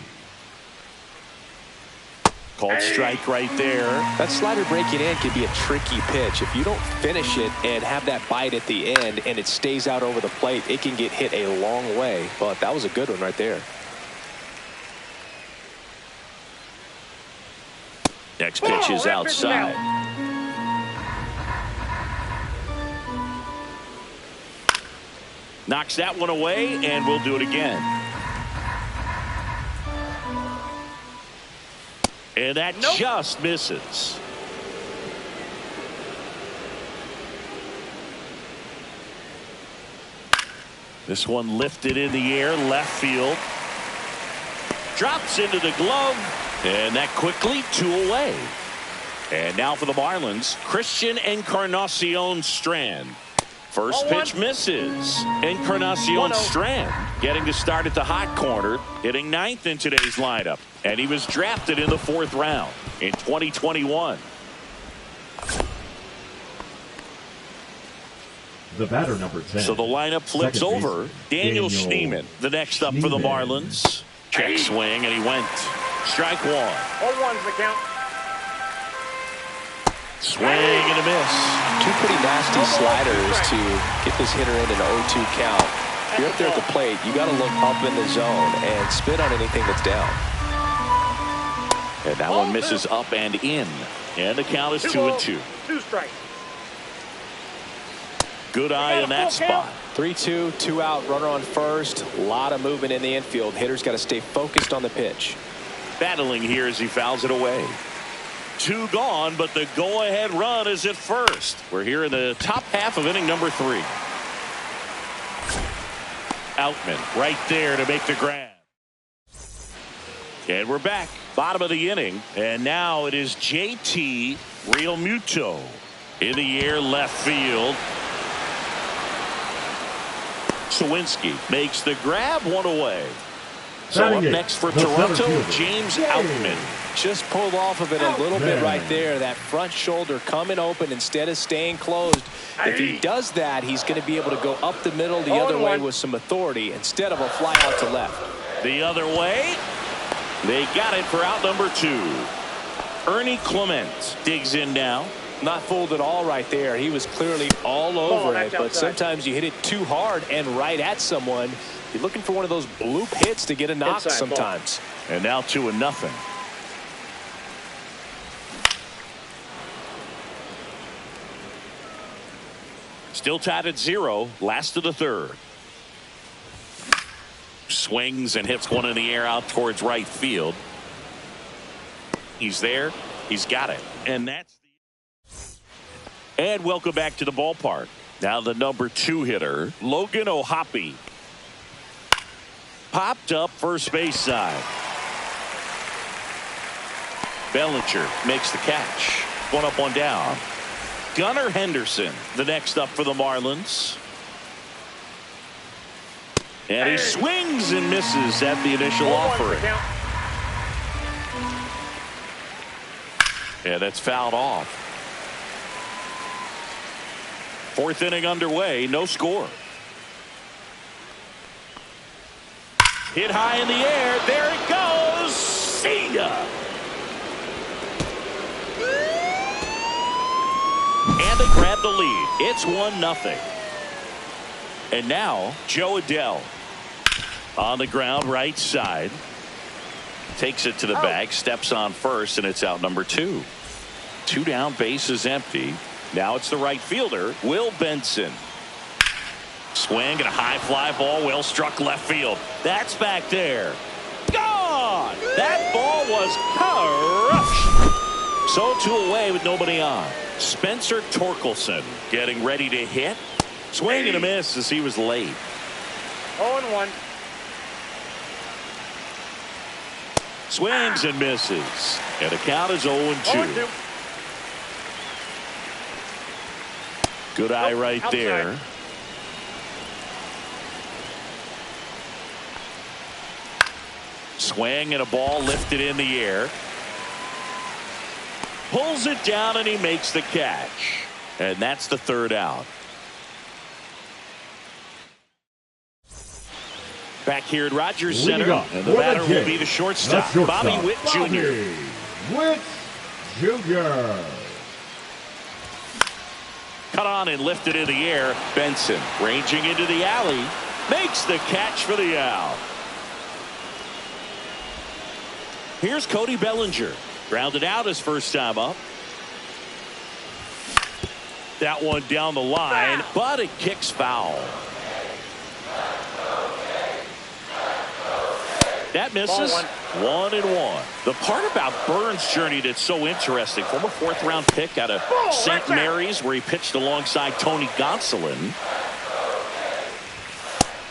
Called strike right there. That slider breaking in can be a tricky pitch. If you don't finish it and have that bite at the end and it stays out over the plate, it can get hit a long way. But that was a good one right there. Next pitch is outside. Knocks that one away, and we'll do it again. And that just misses. This one lifted in the air, left field. Drops into the glove, and that quickly 2 away. And now for the Marlins, Christian Encarnacion Strand. First pitch misses. Encarnacion Strand getting to start at the hot corner, hitting 9th in today's lineup. And he was drafted in the 4th round in 2021. The batter, number 10. So the lineup flips over. Daniel Schneemann, the next up for the Marlins. Check swing, and he went. Strike 1. 0-1's the count. Swing and a miss. 2 pretty nasty sliders to get this hitter in an 0-2 count. If you're up there at the plate, you got to look up in the zone and spit on anything that's down. And that one misses up and in. And the count is 2-2. 2 strikes. Good eye in that spot. 3-2, 2 out, runner on first. A lot of movement in the infield. Hitter's got to stay focused on the pitch. Battling here as he fouls it away. 2 gone, but the go-ahead run is at first. We're here in the top half of inning number 3. Outman right there to make the grab. And we're back. Bottom of the inning. And now it is JT Realmuto. In the air, left field. Sawinski makes the grab, 1 away. So up next for Toronto, James Outman. Just pulled off of it a little bit right there. That front shoulder coming open instead of staying closed. If he does that, he's going to be able to go up the middle the other way with some authority instead of a fly out to left. The other way. They got it for out number 2. Ernie Clement digs in now. Not fooled at all right there. He was clearly all over it, but sometimes you hit it too hard and right at someone. You're looking for one of those bloop hits to get a knock sometimes. And now 2-0. Still tied at 0. Last of the third. Swings and hits one in the air out towards right field. He's there. He's got it. And that's the... And welcome back to the ballpark. Now the number 2 hitter, Logan O'Hoppe. Popped up first base side. Bellinger makes the catch. 1 up, 1 down. Gunnar Henderson, the next up for the Marlins. And he swings and misses at the initial offering. And that's fouled off. 4th inning underway, no score. Hit high in the air. There it goes. See ya. And they grab the lead. It's 1-0. And now Joe Adell on the ground right side. Takes it to the bag, steps on first, and it's out number 2. 2 down, base is empty. Now it's the right fielder, Will Benson. Swing and a high fly ball, well struck left field. That's back there. Gone! That ball was crushed. So 2 away with nobody on. Spencer Torkelson getting ready to hit. Swing and a miss as he was late. 0-1. Swings and misses. And the count is 0-2. Good eye right there. Swing and a ball lifted in the air. Pulls it down and he makes the catch. And that's the 3rd out. Back here at Rogers Center, and the batter will be the shortstop, Bobby Witt Jr. Witt Jr. Cut on and lifted in the air. Benson ranging into the alley. Makes the catch for the out. Here's Cody Bellinger. Grounded out his first time up. That one down the line, but it kicks foul. That misses. 1-1. The part about Burns' journey that's so interesting, former 4th-round pick out of St. Mary's, where he pitched alongside Tony Gonsolin.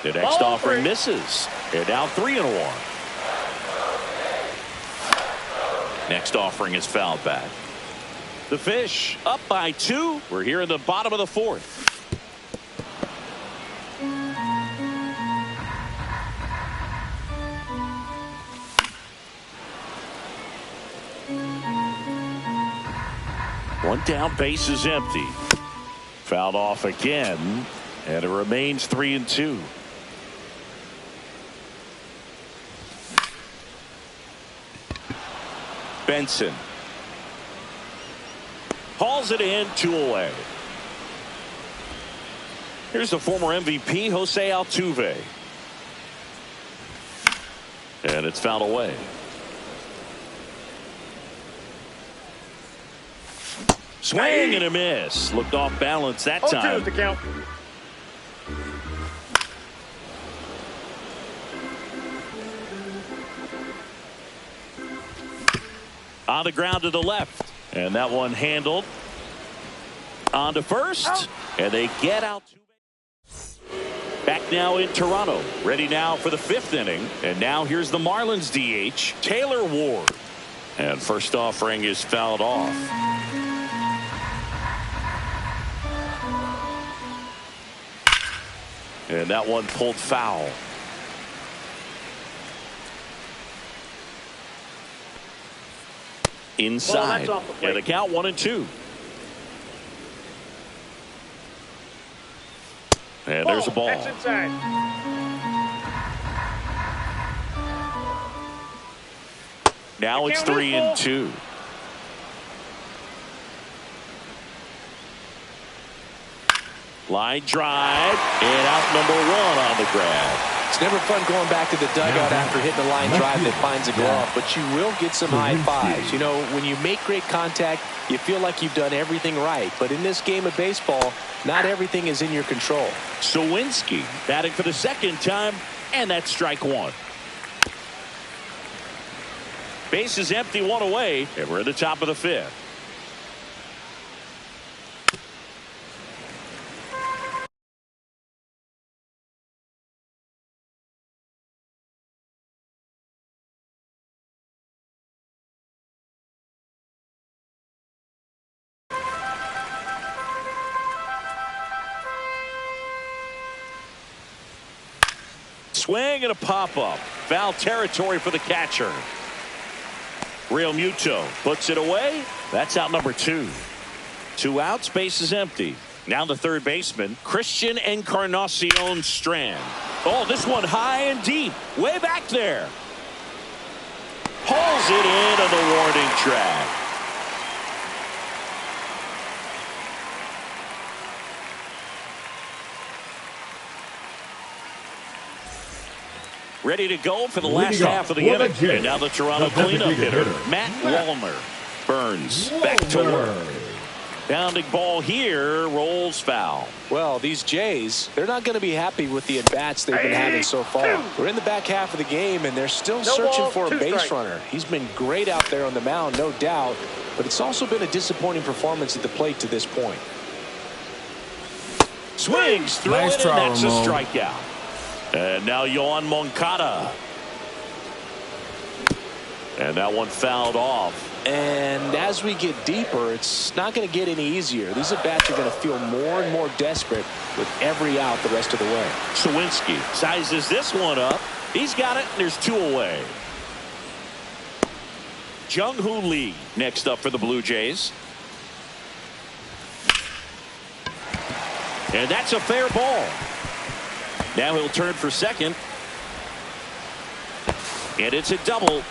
The next offering misses. And now 3-1. Next offering is fouled back. The Fish up by 2. We're here in the bottom of the 4th. One down, base is empty. Fouled off again, and it remains 3-2. Benson hauls it in, 2 away. Here's the former MVP, Jose Altuve. And it's fouled away. Swing and a miss. Looked off balance that time. The count. On the ground to the left. And that one handled. On to first. And they get out. Back now in Toronto. Ready now for the 5th inning. And now here's the Marlins DH, Taylor Ward. And first offering is fouled off. And that one pulled foul. inside. And the count 1-2. And there's a ball. That's inside. Now it's 3-2. Line drive, and out number 1 on the grab. It's never fun going back to the dugout after hitting a line drive that finds a glove, but you will get some high fives. You know, when you make great contact, you feel like you've done everything right. But in this game of baseball, not everything is in your control. Sawinski batting for the second time, and that's strike 1. Base is empty, 1 away, and we're at the top of the 5th. Swing and a pop-up. Foul territory for the catcher. Real Muto puts it away. That's out number 2. 2 outs, base is empty. Now the third baseman, Christian Encarnacion Strand. Oh, this one high and deep. Way back there. Pulls it in on the warning track. Ready to go for the last half of the inning. And now the Toronto cleanup hitter, Matt Wallner. Burns back to work. Bounding ball here, rolls foul. Well, these Jays, they're not going to be happy with the at-bats they've been having so far. We're in the back half of the game, and they're still searching for a base runner. He's been great out there on the mound, no doubt, but it's also been a disappointing performance at the plate to this point. Swings through it, and that's a strikeout. And now Yoan Moncada. And that one fouled off. And as we get deeper, it's not going to get any easier. These at-bats are going to feel more and more desperate with every out the rest of the way. Sawinski sizes this one up. He's got it, and there's 2 away. Jung-Hoo Lee next up for the Blue Jays. And that's a fair ball. Now he'll turn for second. And it's a double.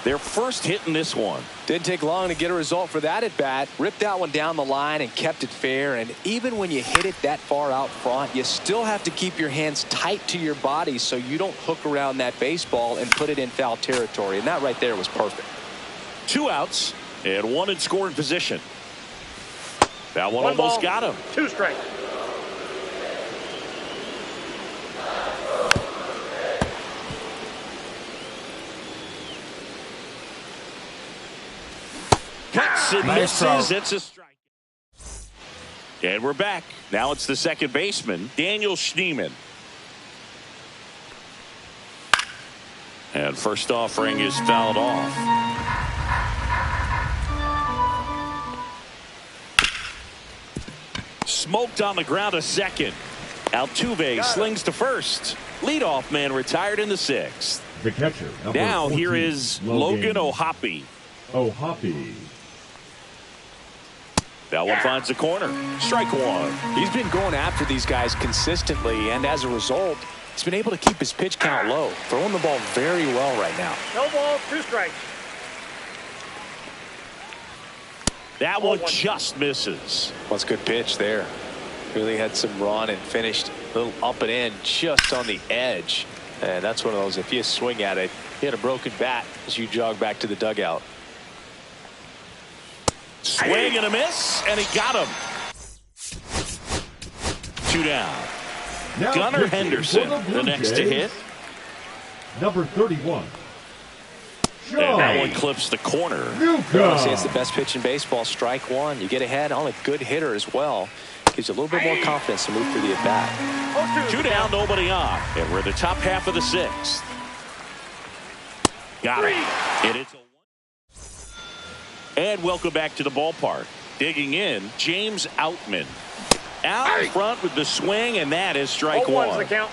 Their first hit in this one. Didn't take long to get a result for that at bat. Ripped that one down the line and kept it fair. And even when you hit it that far out front, you still have to keep your hands tight to your body so you don't hook around that baseball and put it in foul territory. And that right there was perfect. 2 outs and 1 in scoring position. That one almost got him. 2 strikes. Cuts and misses. It's a strike. And we're back. Now it's the second baseman, Daniel Schneemann. And first offering is fouled off. Smoked on the ground, a second. Altuve slings to first. Leadoff man retired in the 6th. The catcher. Now 14, here is Logan O'Hoppe. O'Hoppe. That one finds the corner. Strike 1. He's been going after these guys consistently, and as a result, he's been able to keep his pitch count low, throwing the ball very well right now. No ball, 2 strikes. That one just misses. Well, it's a good pitch there. Really had some run and finished a little up and in just on the edge. And that's one of those, if you swing at it, you had a broken bat as you jog back to the dugout. Swing and a miss, and he got him. 2 down. Now Gunnar Henderson, the next to hit. Number 31. And that one clips the corner. I say it's the best pitch in baseball. Strike 1. You get ahead on a good hitter as well. Gives you a little bit more confidence to move through the at-bat. 2 down, nobody on. And we're in the top half of the 6th. Got it. And it's a 1. And welcome back to the ballpark. Digging in, James Outman. Out in front with the swing, and that is strike 1. The count.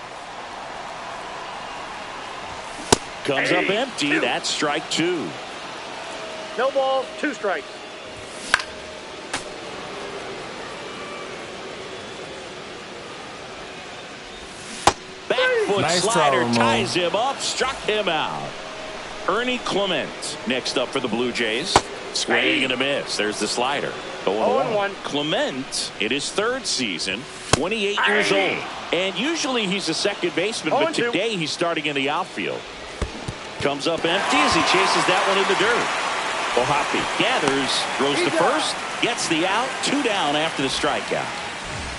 Comes up empty. That's strike 2. No balls, 2 strikes. Back foot Nice slider throw, ties him up, struck him out. Ernie Clement next up for the Blue Jays. Swing and a miss. There's the slider. 0-1. Clement in his 3rd season, 28 years old. And usually he's a second baseman, but 0-2. today he's starting in the outfield. Comes up empty as he chases that one in the dirt. Ohapi gathers, throws to first, gets the out, 2 down after the strikeout.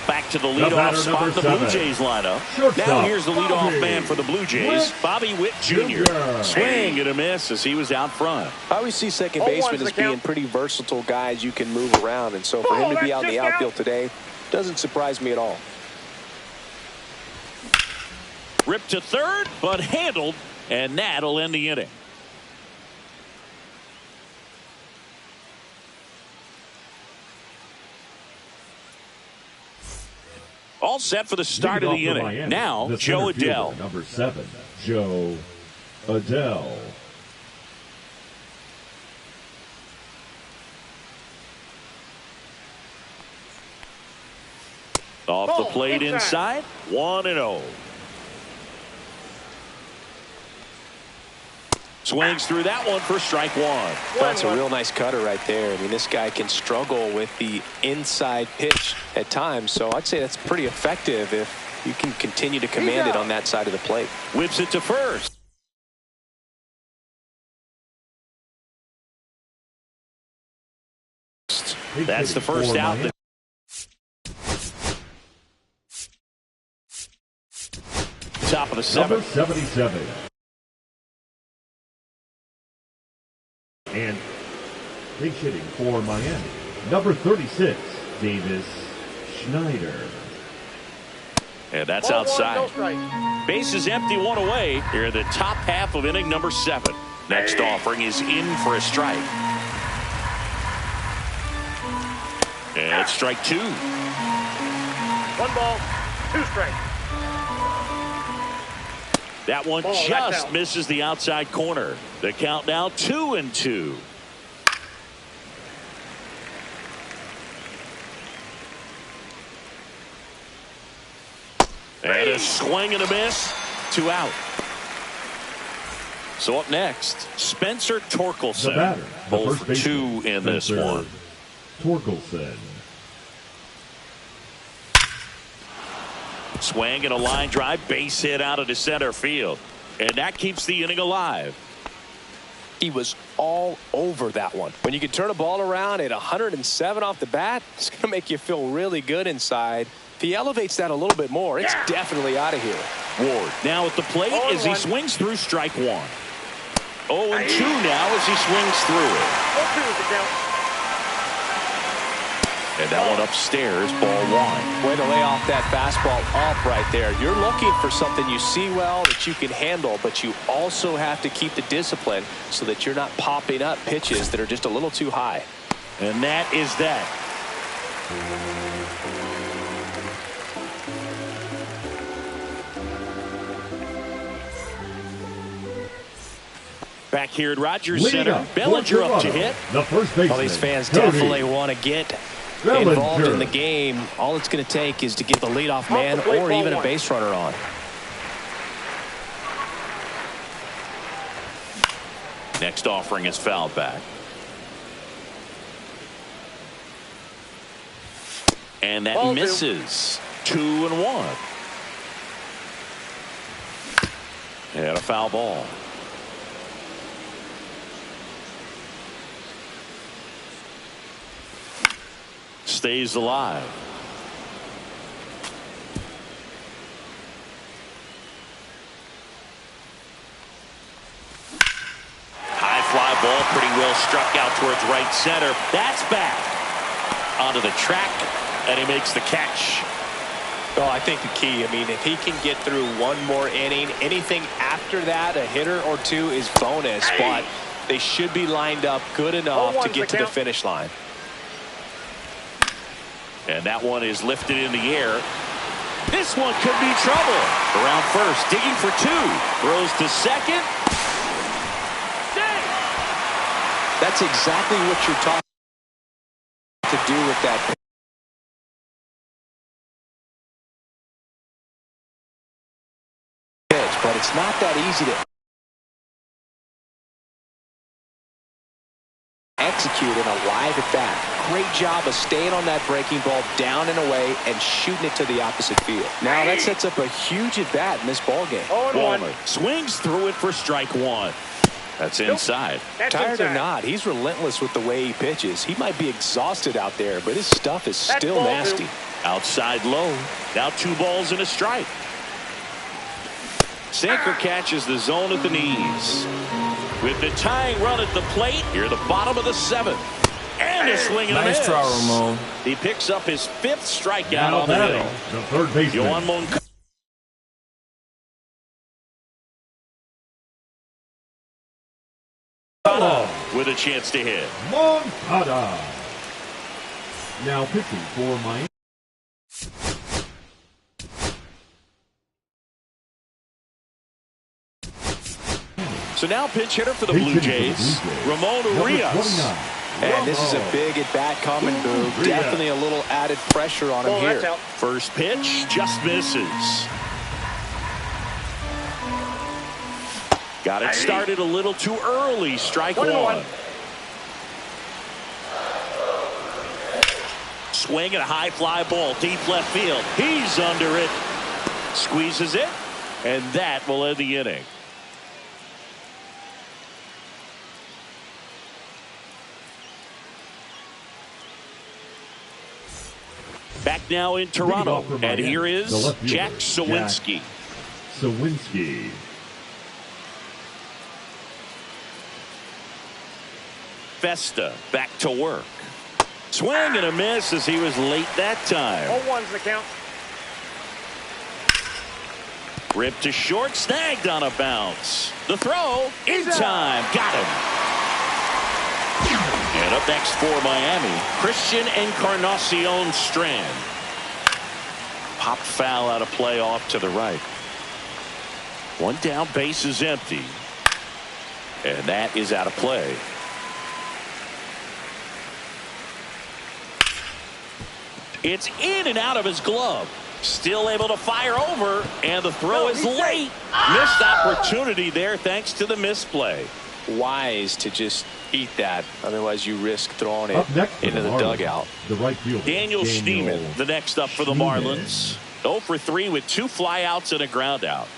Back to the leadoff spot in the Blue Jays lineup. Now here's the leadoff man for the Blue Jays, Bobby Witt Jr. Swing and a miss as he was out front. I always see second basemen as being pretty versatile guys you can move around, and so for him to be out in the outfield today doesn't surprise me at all. Ripped to third, but handled, and that'll end the inning. All set for the start of the inning. Miami, Now, Joe Adell. Number 7, Joe Adell. Off the plate inside, 1-0. Swings through that one for strike 1. That's a real nice cutter right there. I mean, this guy can struggle with the inside pitch at times, so I'd say that's pretty effective if you can continue to command it on that side of the plate. Whips it to first. That's the first out. Top of the 7th. Number 77. And big hitting for Miami, number 36, Davis Schneider. And that's outside. Base is empty, 1 away. Here in the top half of inning number 7. Next offering is in for a strike. And it's strike 2. 1 ball, 2 strikes. That one just misses the outside corner. The count now 2-2. And a swing and a miss. 2 out. So up next, Spencer Torkelson. 0 for 2 in this one. Torkelson. Swing and a line drive, base hit out of the center field. And that keeps the inning alive. He was all over that one. When you can turn a ball around at 107 off the bat, it's going to make you feel really good inside. If he elevates that a little bit more, it's definitely out of here. Ward now at the plate as he swings through strike 1. 0-2 now as he swings through it. 0-2 is the count. And that one upstairs, ball 1. Way to lay off that fastball up right there. You're looking for something you see well that you can handle, but you also have to keep the discipline so that you're not popping up pitches that are just a little too high. And that is that. Back here at Rogers Center, Bellinger up to hit. The first baseman. Well, these fans definitely want to get involved in the game. All it's going to take is to get the leadoff man or even a base runner on. Next offering is fouled back. And that misses. 2-1. And a foul ball. Stays alive. High fly ball, pretty well struck out towards right center. That's back onto the track, and he makes the catch. Well, I think the key, I mean, if he can get through one more inning, anything after that, a hitter or two is bonus, but they should be lined up good enough to get to the finish line. And that one is lifted in the air. This one could be trouble. Around first, digging for 2. Throws to second. That's exactly what you're talking to do with that pitch, but it's not that easy to execute in a live at bat. Great job of staying on that breaking ball down and away and shooting it to the opposite field. Now that sets up a huge at bat in this ball game. Walner swings through it for strike one. That's inside. Tired or not, he's relentless with the way he pitches. He might be exhausted out there, but his stuff is still nasty. Outside low. Now 2 balls and a strike. Sinker catches the zone at the knees. With the tying run at the plate, here the bottom of the 7th. And a swing and a miss. Nice try, Ramon. He picks up his 5th strikeout Now on the hill. the third baseman. Yoan Moncada with a chance to hit. Moncada. Now pitching for Miami. So now pinch hitter for the Blue Jays, Ramon Urias. And this is a big at-bat coming, Boog. Definitely a little added pressure on him here. First pitch just misses. Got it started a little too early. Strike one. Swing and a high fly ball deep left field. He's under it. Squeezes it. And that will end the inning. Back now in Toronto. And here is Jack Suwinski. Suwinski. Festa back to work. Swing and a miss as he was late that time. 0-1's the count. Ripped to short, snagged on a bounce. The throw in time. Got him. And up next for Miami, Christian Encarnacion Strand. Pop foul out of play off to the right. One down, base is empty. And that is out of play. It's in and out of his glove. Still able to fire over, and the throw is late. Missed opportunity there thanks to the misplay. Wise to just eat that. Otherwise, you risk throwing it into the dugout. The right fielder, Daniel Schneemann, the next up for the Marlins. 0 for 3 with 2 flyouts and a ground out.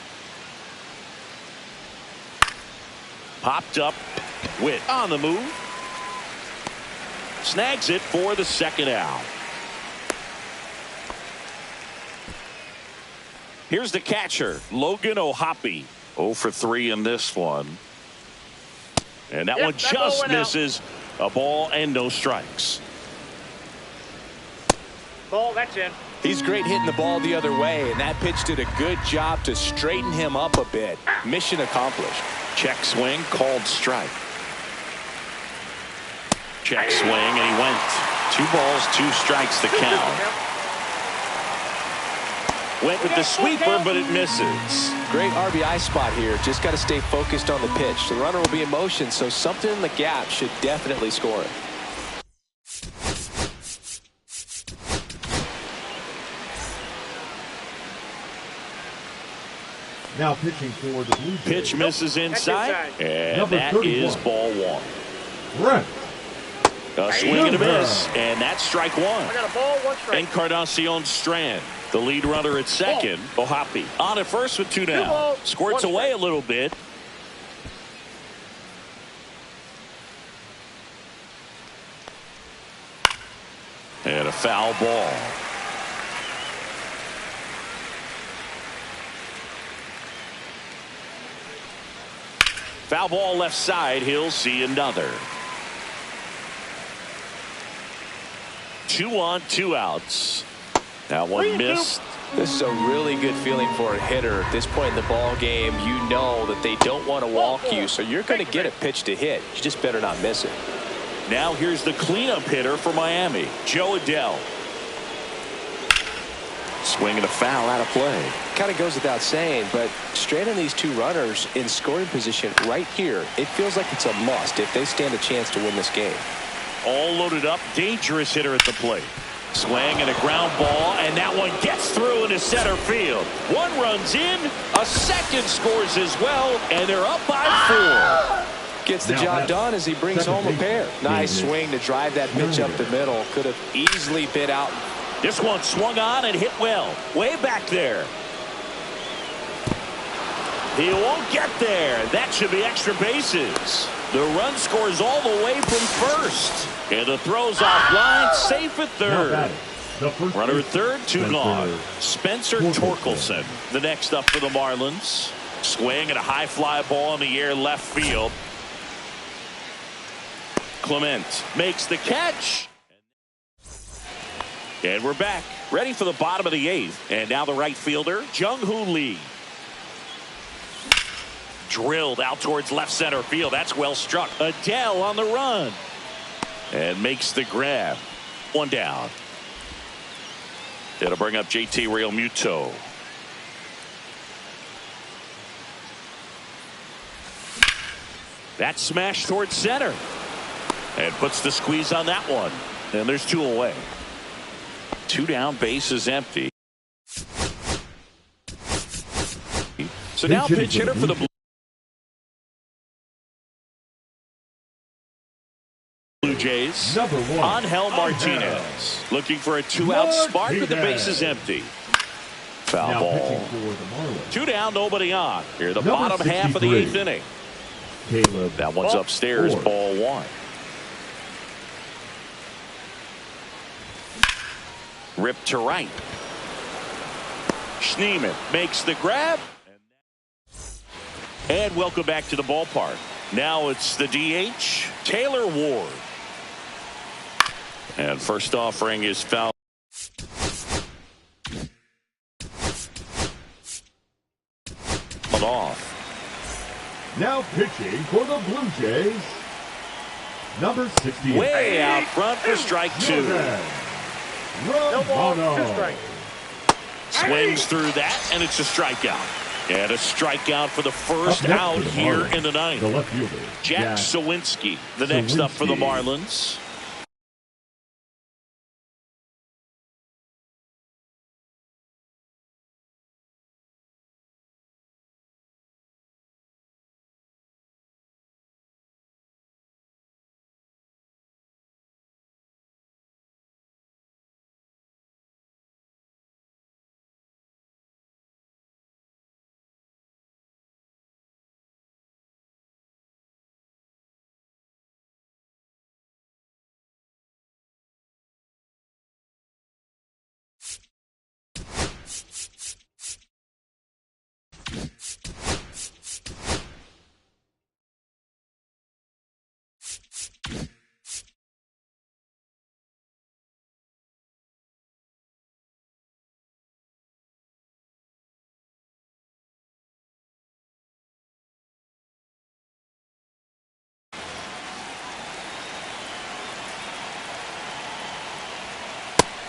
Popped up. Witt on the move. Snags it for the second out. Here's the catcher, Logan O'Hoppe. 0 for 3 in this one. And that one just misses. A ball and no strikes. Ball, that's in. He's great hitting the ball the other way, and that pitch did a good job to straighten him up a bit. Mission accomplished. Check swing, called strike. Check swing, and he went. 2 balls, 2 strikes the count. Went with the sweeper, but it misses. Great RBI spot here. Just got to stay focused on the pitch. The runner will be in motion, so something in the gap should definitely score it. Now pitching for the Blue Jays. Pitch misses inside, and Number that 31. is ball 1. Brett. A swing and a miss, and that's strike 1. I got a ball, 1 strike. Encarnacion Strand, the lead runner at second. O'Hoppe on at first with 2 down. Squirts away a little bit. And a foul ball. Foul ball left side. He'll see another. 2 on, 2 outs. That one missed. This is a really good feeling for a hitter at this point in the ball game. You know that they don't want to walk you, so you're going to get a pitch to hit. You just better not miss it. Now here's the cleanup hitter for Miami, Joe Adell. Swing and a foul out of play. Kind of goes without saying, but stranding these two runners in scoring position right here, it feels like it's a must if they stand a chance to win this game. All loaded up, dangerous hitter at the plate. Swing and a ground ball, and that one gets through into center field. One runs in, a second scores as well, and they're up by 4. Gets the job done as he brings home a pair. Nice swing to drive that pitch up the middle. Could have easily been out. This one swung on and hit well. Way back there. He won't get there. That should be extra bases. The run scores all the way from first. And the throw's offline, safe at third. Runner at third, 2 gone. Spencer Torkelson, the next up for the Marlins. Swing and a high fly ball in the air left field. Clement makes the catch. And we're back, ready for the bottom of the 8th. And now the right fielder, Jung-Hoo Lee. Drilled out towards left center field. That's well struck. Adele on the run. And makes the grab. 1 down. It'll bring up JT Realmuto. That smash towards center. And puts the squeeze on that one. And there's 2 away. 2 down, base is empty. So now pitch hitter for the Blue Jays, Angel Martinez, looking for a 2-out spark, but the base is empty. Foul ball. 2 down, nobody on. Here, the bottom half of the 8th inning. That one's upstairs, ball 1. Ripped to right. Schneemann makes the grab. And welcome back to the ballpark. Now it's the DH, Taylor Ward. And first offering is foul. Off. Now pitching for the Blue Jays, number 68. Way out front for strike 2. No ball, 2 strikes. Swings through that, and it's a strikeout. And a strikeout for the first out here in the 9th. The left fielder, Jack Sawinski, the next up for the Marlins.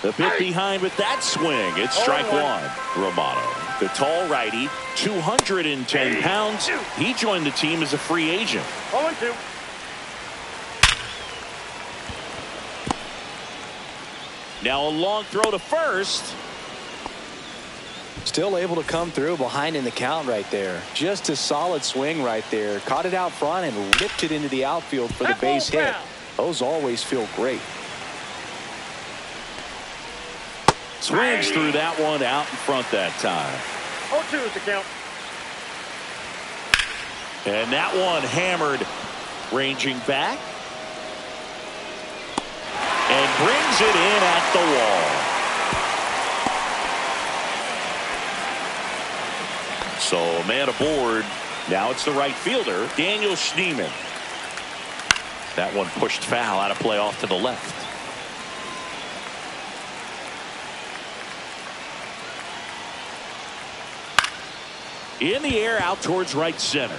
The pit behind with that swing. It's strike 1. Romano, the tall righty, 210 pounds. He joined the team as a free agent. 0-2. Now a long throw to first. Still able to come through behind in the count right there. Just a solid swing right there. Caught it out front and ripped it into the outfield for the base hit. Those always feel great. Swings through that one out in front that time. 0-2 is the count. And that one hammered, ranging back. And brings it in at the wall. So a man aboard. Now it's the right fielder, Daniel Schneemann. That one pushed foul out of play off to the left. In the air out towards right center.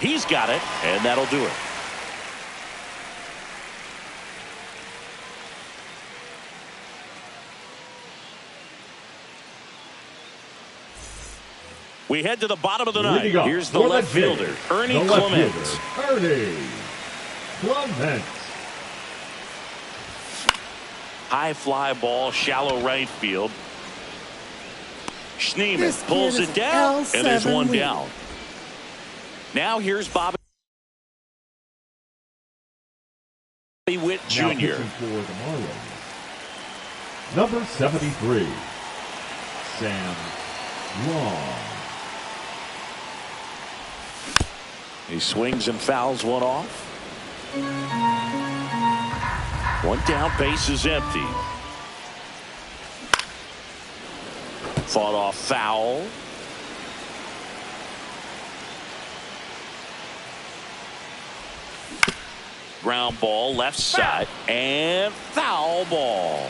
He's got it, and that'll do it. We head to the bottom of the ninth. Here's the for left fielder, Ernie the left Clement. fielder, Ernie Clement. High fly ball, shallow right field. Schneemann pulls it down, and there's one down. Now here's Bobby Witt Jr. Now pitching for the Marlins, number 73, Sam Long. He swings and fouls one off. One down, base is empty. Fought off foul. Ground ball left side and foul ball.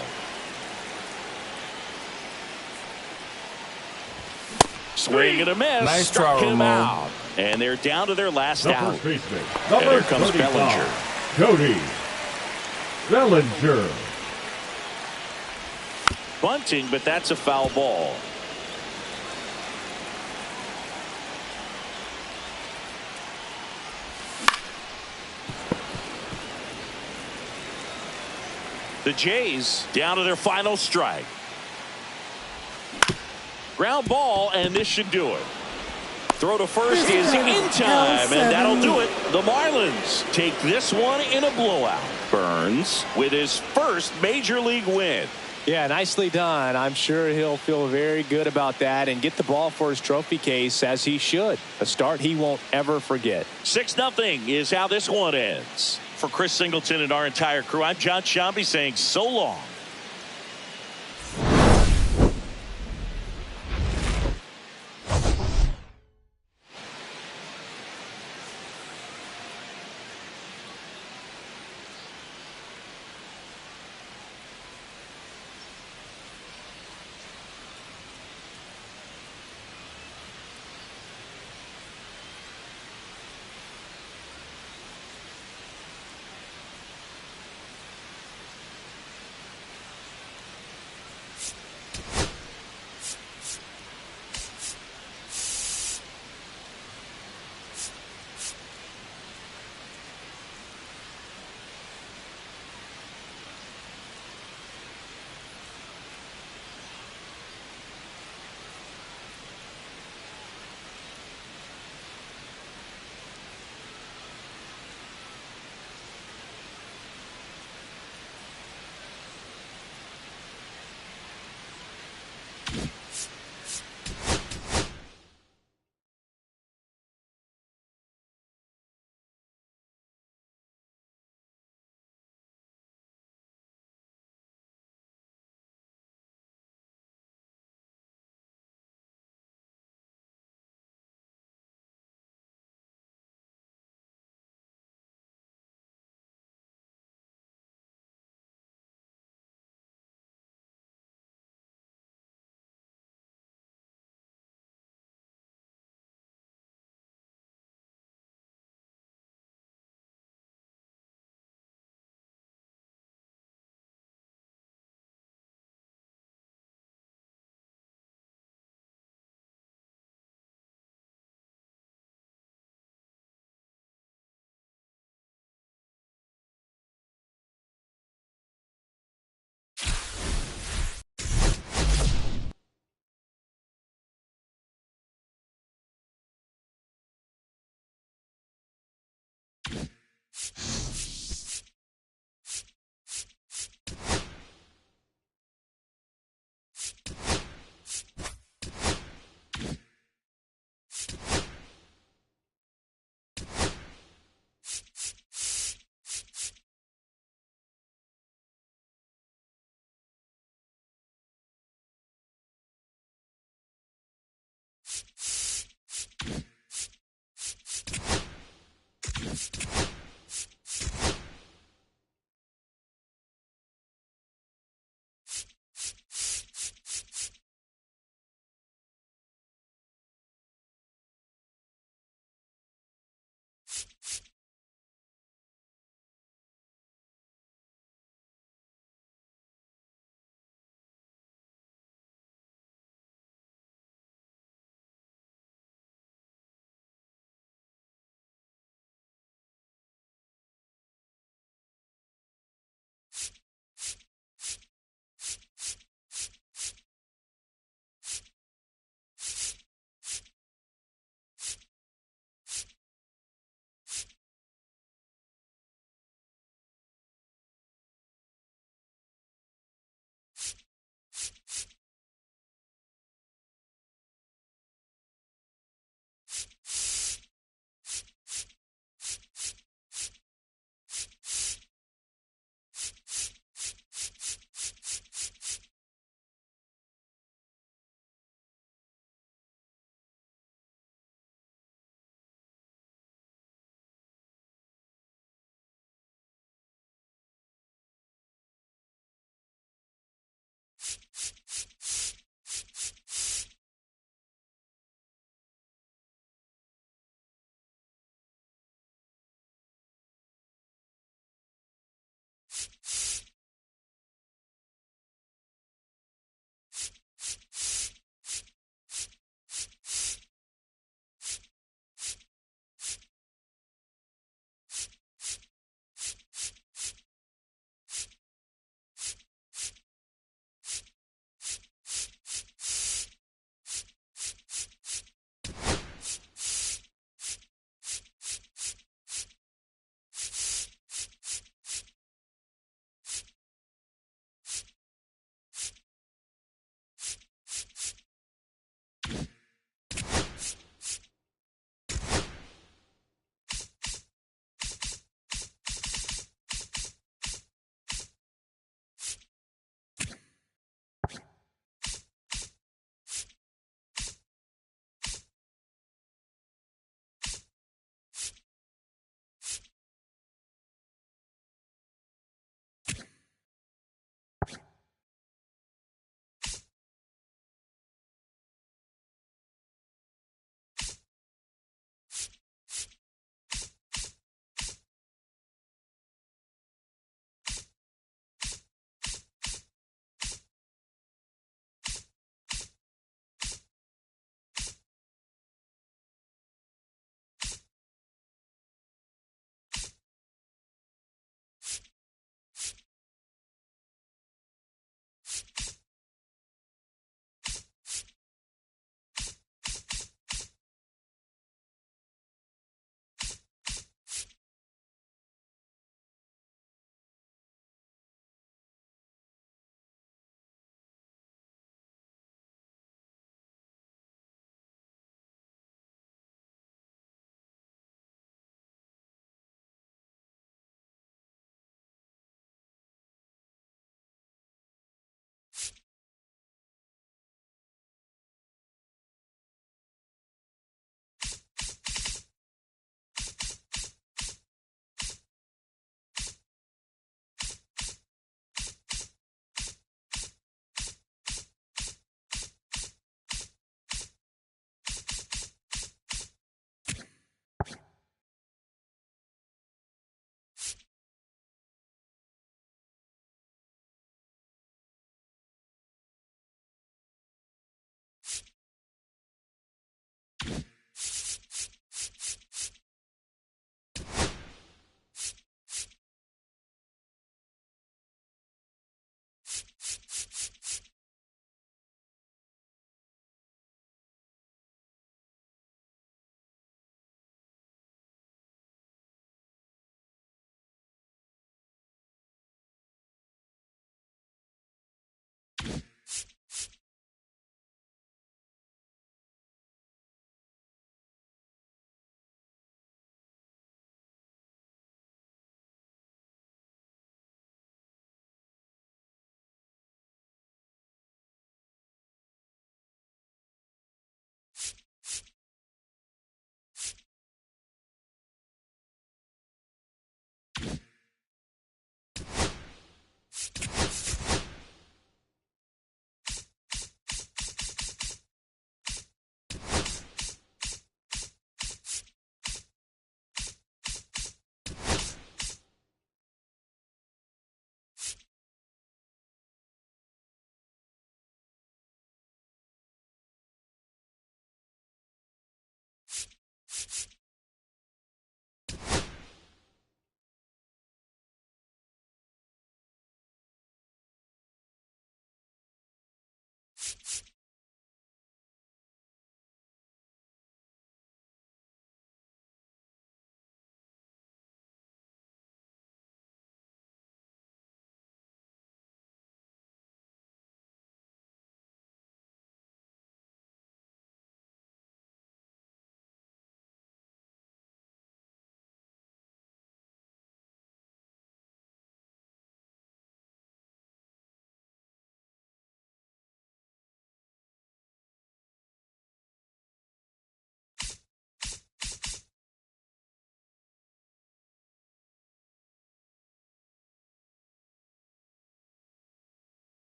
Swing and a miss. Nice Struck try, him Ramon. out. And they're down to their last The out. first baseman, And number here comes 35, Bellinger. Cody Bellinger. Bunting, but that's a foul ball. The Jays down to their final strike. Ground ball, and this should do it. Throw to first is in time, and that'll do it. The Marlins take this one in a blowout. Burns with his first major league win. Yeah, nicely done. I'm sure he'll feel very good about that and get the ball for his trophy case, as he should. A start he won't ever forget. 6-0 is how this one ends. For Chris Singleton and our entire crew, I'm John Shambi saying so long.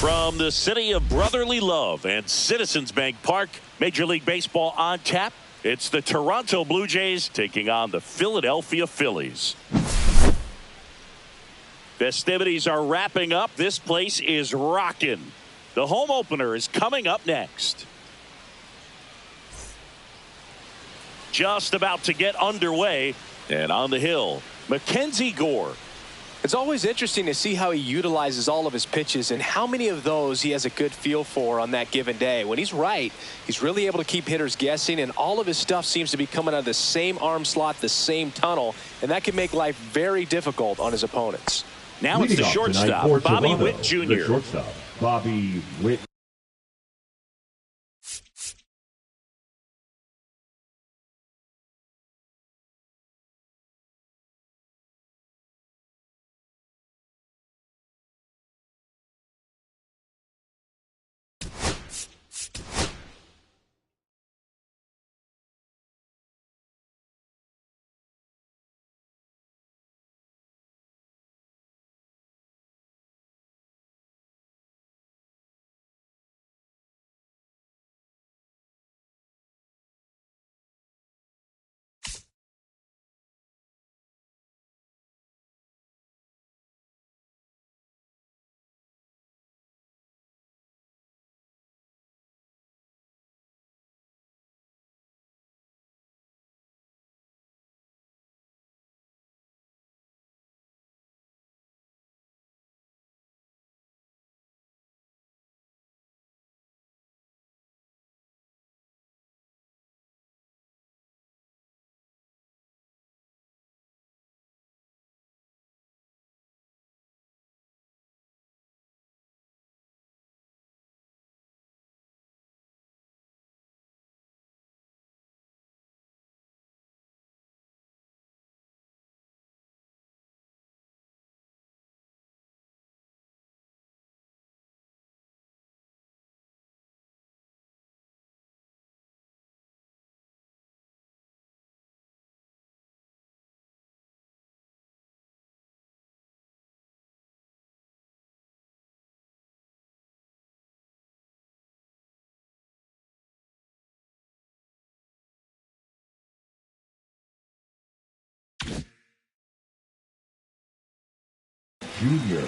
From the city of brotherly love and Citizens Bank Park, Major League Baseball on tap. It's the Toronto Blue Jays taking on the Philadelphia Phillies. Festivities are wrapping up. This place is rocking. The home opener is coming up next. Just about to get underway. And on the hill, Mackenzie Gore. It's always interesting to see how he utilizes all of his pitches and how many of those he has a good feel for on that given day. When he's right, he's really able to keep hitters guessing, and all of his stuff seems to be coming out of the same arm slot, the same tunnel, and that can make life very difficult on his opponents. Now it's the shortstop, Bobby Witt Jr. The shortstop, Bobby Witt. Jr.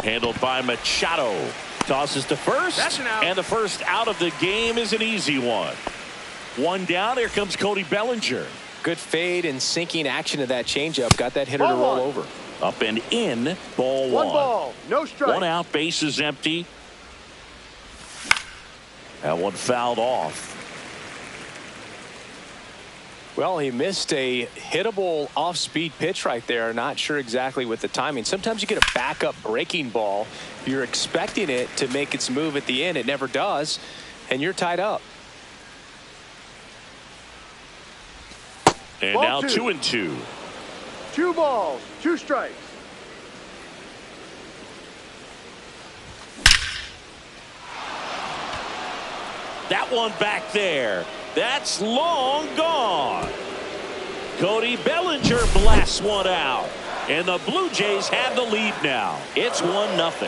Handled by Machado. Tosses to first. That's an out. And the first out of the game is an easy one. One down. Here comes Cody Bellinger. Good fade and sinking action to that changeup. Got that hitter to roll over. Up and in. Ball one. One ball. No strike. One out. Base is empty. That one fouled off. Well, he missed a hittable off-speed pitch right there. Not sure exactly with the timing. Sometimes you get a backup breaking ball. You're expecting it to make its move at the end. It never does, and you're tied up. And Ball now two. 2-2. 2 balls. 2 strikes. That one back there. That's long gone. Cody Bellinger blasts one out. And the Blue Jays have the lead now. It's 1-0.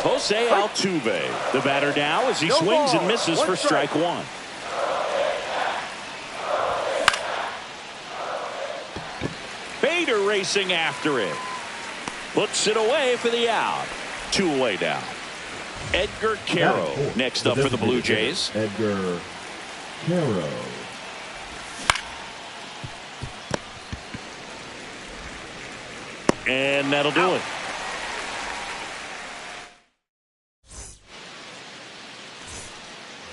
Jose Altuve, the batter now as he No swings ball. and misses One for strike one. Bader racing after it. Puts it away for the out. 2 away now. Edgar Caro next up for the Blue Jays. Edgar Caro. And that'll do it.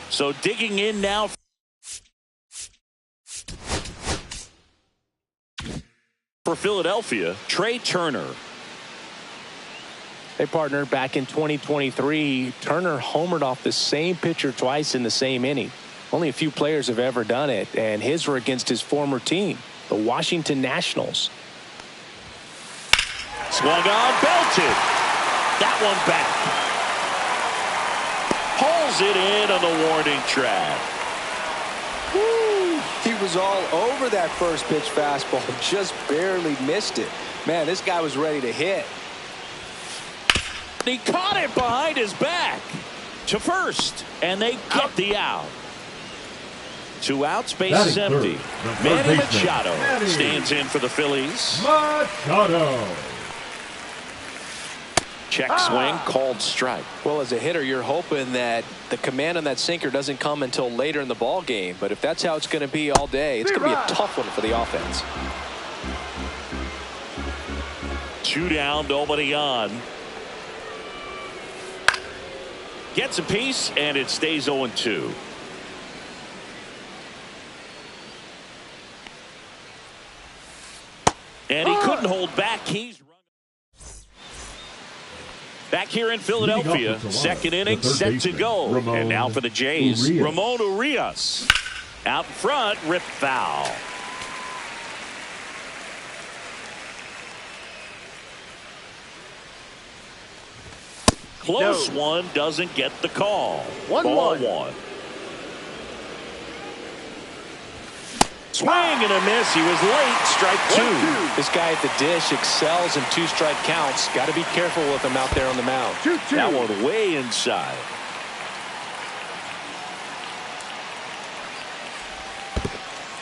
So digging in now for Philadelphia, Trey Turner. They partnered back in 2023. Turner homered off the same pitcher twice in the same inning. Only a few players have ever done it, and his were against his former team, the Washington Nationals. Swung on, belted. That one back. Pulls it in on the warning track. Woo! He was all over that first pitch fastball. Just barely missed it. Man, this guy was ready to hit. He caught it behind his back to first, and they get the out. 2 outs, base is empty. Manny Machado stands in for the Phillies. Machado. Check swing, called strike. Well, as a hitter, you're hoping that the command on that sinker doesn't come until later in the ball game. But if that's how it's going to be all day, it's going to be a tough one for the offense. 2 down, nobody on. Gets a piece, and it stays 0-2. And he couldn't hold back. He's back here in Philadelphia. Second inning set to go. And now for the Jays, Ramon Urias. Out in front, rip foul. Close one, doesn't get the call. Ball 1. Swing and a miss. He was late. Strike 2. This guy at the dish excels in 2-strike counts. Got to be careful with him out there on the mound. That one way inside.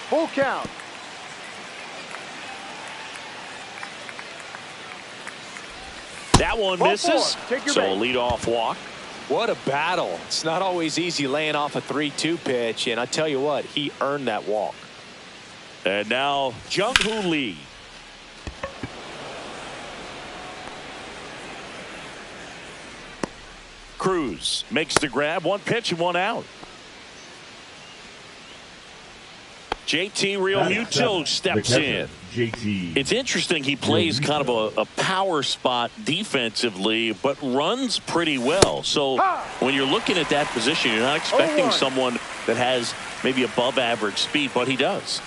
Full count. That one misses. So a leadoff walk. What a battle. It's not always easy laying off a 3-2 pitch. And I tell you what, he earned that walk. And now Jung-Hoo Lee. Cruz makes the grab. 1 pitch and 1 out. JT Realmuto steps in. It's interesting. He plays kind of a power spot defensively, but runs pretty well. So when you're looking at that position, you're not expecting someone that has maybe above average speed, but he does.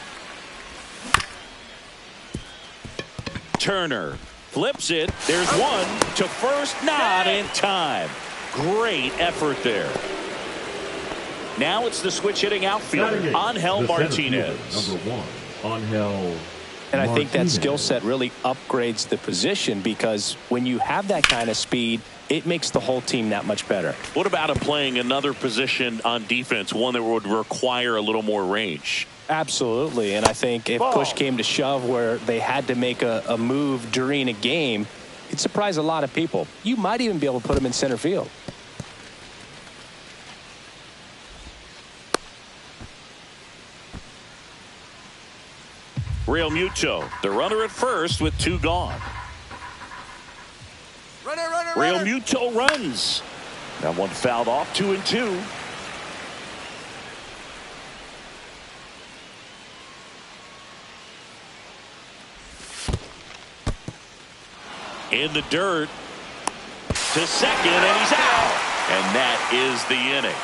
Turner flips it. There's one to first, not in time. Great effort there. Now it's the switch hitting outfielder, Angel Martinez. Number 1, Angel. And I think that skill set really upgrades the position, because when you have that kind of speed, it makes the whole team that much better. What about him playing another position on defense, one that would require a little more range? Absolutely. And I think if push came to shove where they had to make a move during a game, it'd surprise a lot of people. You might even be able to put him in center field. Realmuto, the runner at first with 2 gone. Realmuto runs. That one fouled off. 2-2. In the dirt to second, and he's out. And that is the inning.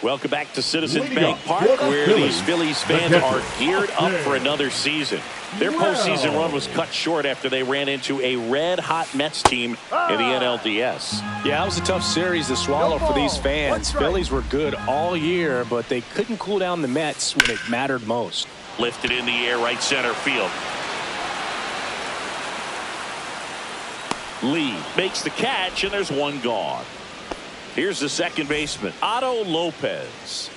Welcome back to Citizens Bank Park, where these Phillies fans are geared up for another season. Their postseason run was cut short after they ran into a red-hot Mets team in the NLDS. Yeah, it was a tough series to swallow for these fans. Phillies were good all year, but they couldn't cool down the Mets when it mattered most. Lifted in the air, right center field. Lee makes the catch, and there's 1 gone. Here's the second baseman, Otto Lopez.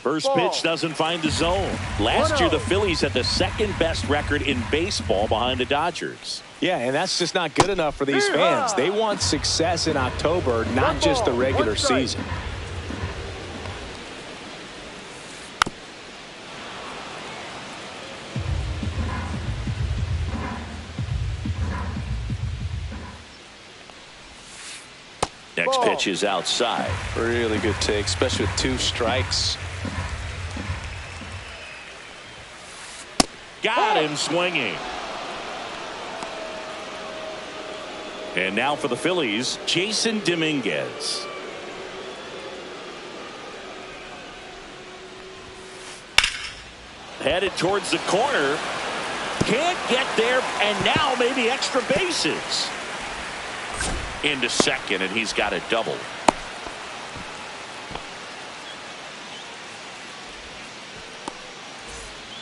First pitch doesn't find the zone. Last year, the Phillies had the second best record in baseball behind the Dodgers. Yeah, and that's just not good enough for these fans. They want success in October, not just the regular season. Next pitch is outside. Really good take, especially with 2 strikes. Got him swinging. And now for the Phillies, Jason Dominguez. Headed towards the corner. Can't get there, and now maybe extra bases. Into second, and he's got a double.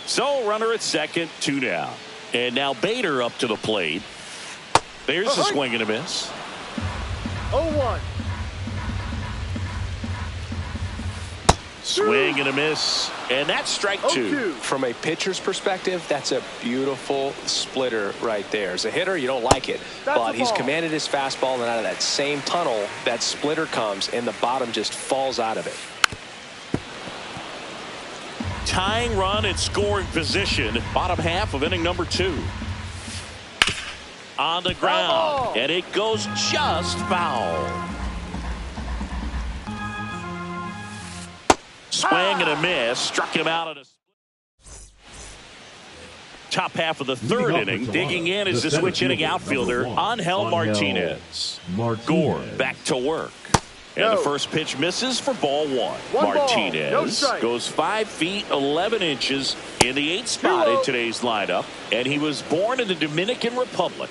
So runner at second, 2 down. And now Bader up to the plate. There's a swing and a miss. 0-1. Swing and a miss, and that's strike 2. From a pitcher's perspective, that's a beautiful splitter right there. As a hitter, you don't like it, but he's commanded his fastball, and out of that same tunnel, that splitter comes, and the bottom just falls out of it. Tying run in scoring position, bottom half of inning number 2. On the ground, and it goes just foul. Swing and a miss, struck him out at a top half of the third inning. Digging in is the switch hitting outfielder Angel Martinez. Gore back to work. And the first pitch misses for ball 1. Martinez goes 5 feet 11 inches in the 8th spot in today's lineup, and he was born in the Dominican Republic.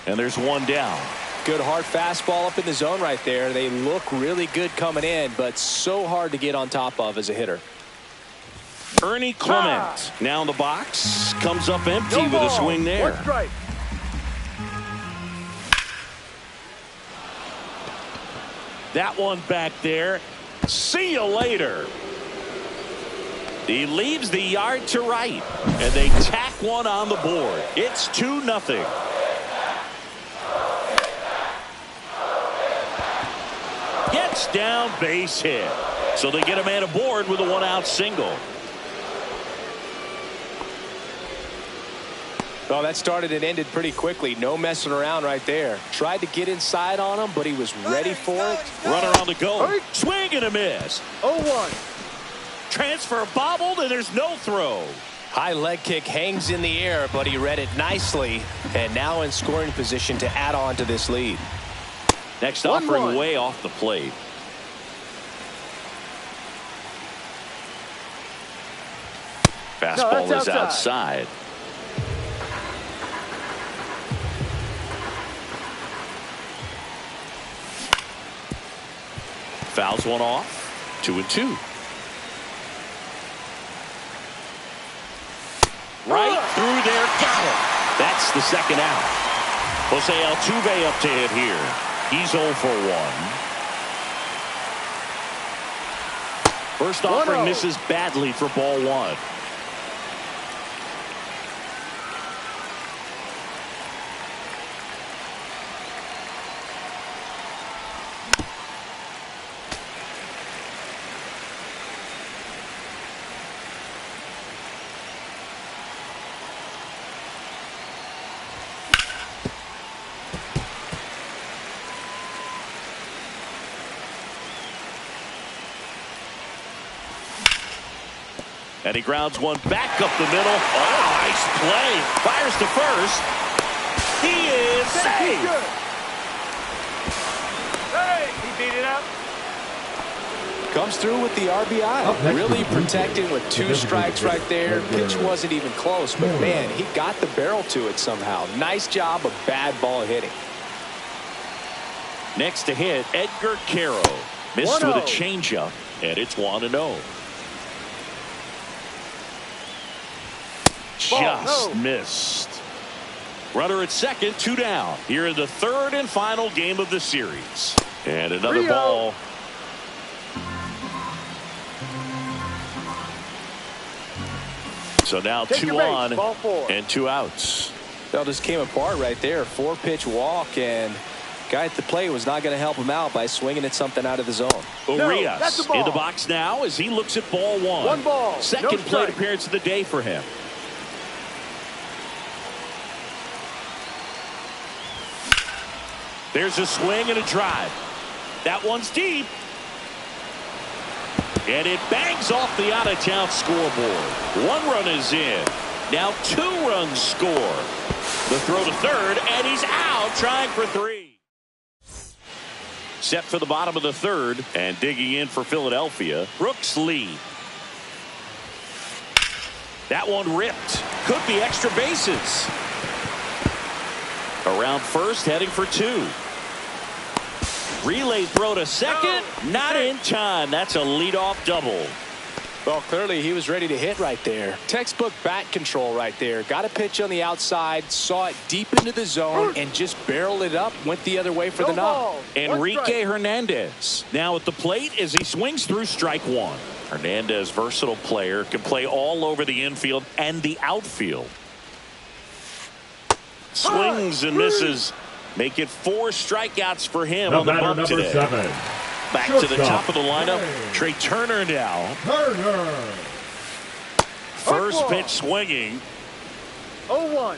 And there's 1 down. Good hard fastball up in the zone right there. They look really good coming in, but so hard to get on top of as a hitter. Ernie Clement now in the box, comes up empty with a swing there. That one back there. See you later. He leaves the yard to right, and they tack one on the board. It's 2-0. Gets down, base hit. So they get a man aboard with a 1-out single. Well, that started and ended pretty quickly. No messing around right there. Tried to get inside on him, but he was ready for it. Runner on the go. Swing and a miss. 0-1. Transfer bobbled, and there's no throw. High leg kick hangs in the air, but he read it nicely. And now in scoring position to add on to this lead. Next offering way off the plate. Fastball is outside. Fouls one off. 2-2. Right through there. Got it. That's the second out. Jose Altuve up to hit here. He's 0 for 1. First offering misses badly for ball 1. And he grounds one back up the middle. Oh, nice play. Fires to first. He is safe. Hey, he beat it up. Comes through with the RBI. Really protecting with 2 strikes right there. Pitch wasn't even close, but man, he got the barrel to it somehow. Nice job of bad ball hitting. Next to hit, Edgar Caro. Missed with a changeup, and it's 1-0. Just missed. Runner at second, 2 down. Here in the third and final game of the series. And another ball. So now 2 on and 2 outs. That just came apart right there. 4-pitch walk, and guy at the plate was not going to help him out by swinging at something out of the zone. Urias in the box now as he looks at ball 1. 1 ball. Second plate appearance of the day for him. There's a swing and a drive. That one's deep. And it bangs off the out-of-town scoreboard. 1 run is in. Now 2 runs score. The throw to third, and he's out trying for 3. set for the bottom of the third, and digging in for Philadelphia, Brooks Lee. That one ripped. Could be extra bases. Around first, heading for two. Relay throw to second. Not in time. That's a leadoff double. Well, clearly he was ready to hit right there. Textbook bat control right there. Got a pitch on the outside, saw it deep into the zone, and just barreled it up. Went the other way for the knock. Enrique Hernandez now at the plate as he swings through strike one. Hernandez, versatile player, can play all over the infield and the outfield. Swings and misses. Make it 4 strikeouts for him on the bump today. 7. Back to the top of the lineup. Trey Turner now. First pitch swinging. 0-1.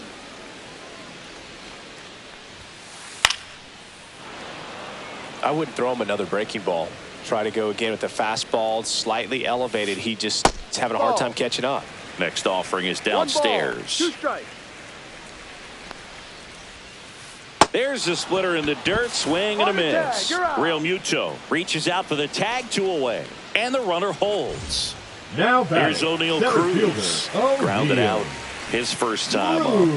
I wouldn't throw him another breaking ball. Try to go again with the fastball, slightly elevated. He just is having a hard time catching up. Next offering is downstairs. 2 strikes. There's the splitter in the dirt. Swing and a miss. Real Muto reaches out for the tag, 2 away. And the runner holds. Now here's O'Neal Cruz. Grounded out his first time up.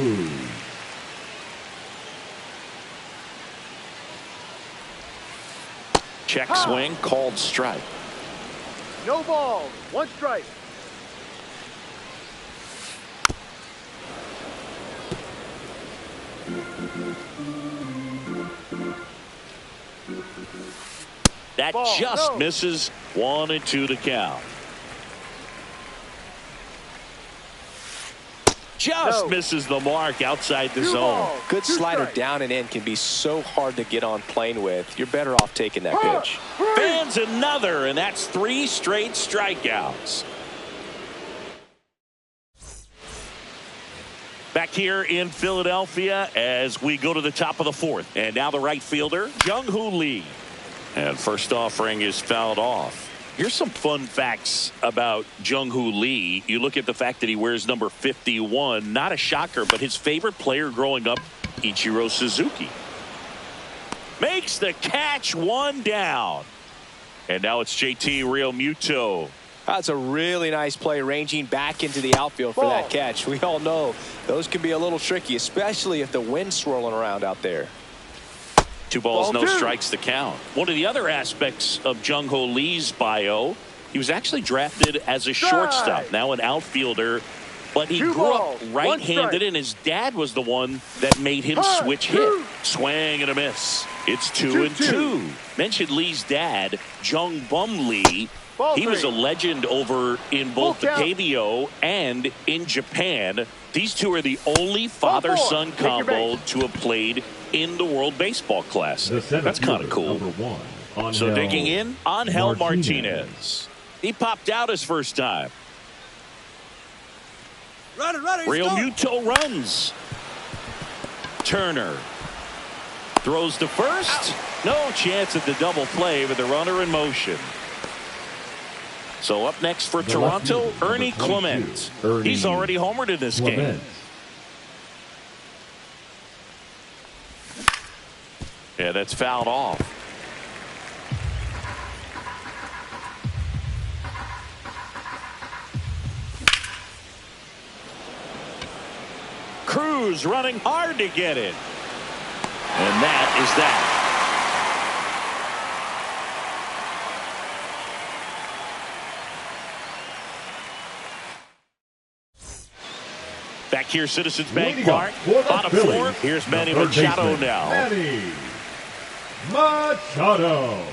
Check swing, called strike. No ball. 1 strike. That just misses. 1-2 to count. Just misses the mark outside the zone. Good slider down and in can be so hard to get on plane with. You're better off taking that pitch. Fans another, and that's 3 straight strikeouts. Back here in Philadelphia as we go to the top of the 4th. And now the right fielder, Jung-Hoo Lee. And first offering is fouled off. Here's some fun facts about Jung-Hoo Lee. You look at the fact that he wears number 51. Not a shocker, but his favorite player growing up, Ichiro Suzuki. Makes the catch, 1 down. And now it's JT Realmuto. That's a really nice play, ranging back into the outfield for that catch. We all know those can be a little tricky, especially if the wind's swirling around out there. 2 balls, no strikes to count. One of the other aspects of Jung-Hoo Lee's bio, he was actually drafted as a shortstop, now an outfielder, but he grew up right-handed, and his dad was the one that made him switch hit. Swing and a miss. It's 2-2. Mentioned Lee's dad, Jung Bum Lee. He was a legend over in both the KBO and in Japan. These two are the only father-son combo to have played in the World Baseball Classic. That's kind of cool. So digging in, Angel Martinez. He popped out his first time. Realmuto runs. Turner throws to first. No chance at the double play with the runner in motion. So up next for Toronto, Ernie Clement. He's already homered in this game. Yeah, that's fouled off. Cruz running hard to get it. And that is that. Back here, Citizens Bank Park. On a 4th, here's Manny Machado now. Manny Machado.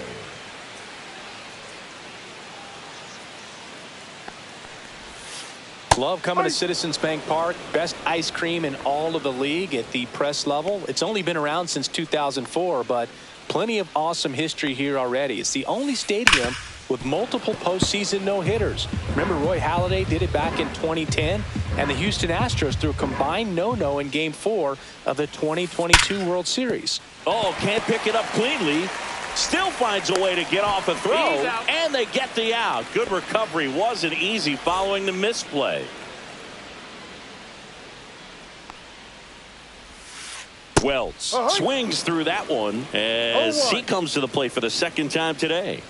Love coming to Citizens Bank Park. Best ice cream in all of the league at the press level. It's only been around since 2004, but plenty of awesome history here already. It's the only stadium with multiple postseason no-hitters. Remember, Roy Halladay did it back in 2010, and the Houston Astros threw a combined no-no in Game 4 of the 2022 World Series. Oh, can't pick it up cleanly. Still finds a way to get off a throw, and they get the out. Good recovery. Wasn't easy following the misplay. Welts swings through that one as he comes to the plate for the second time today.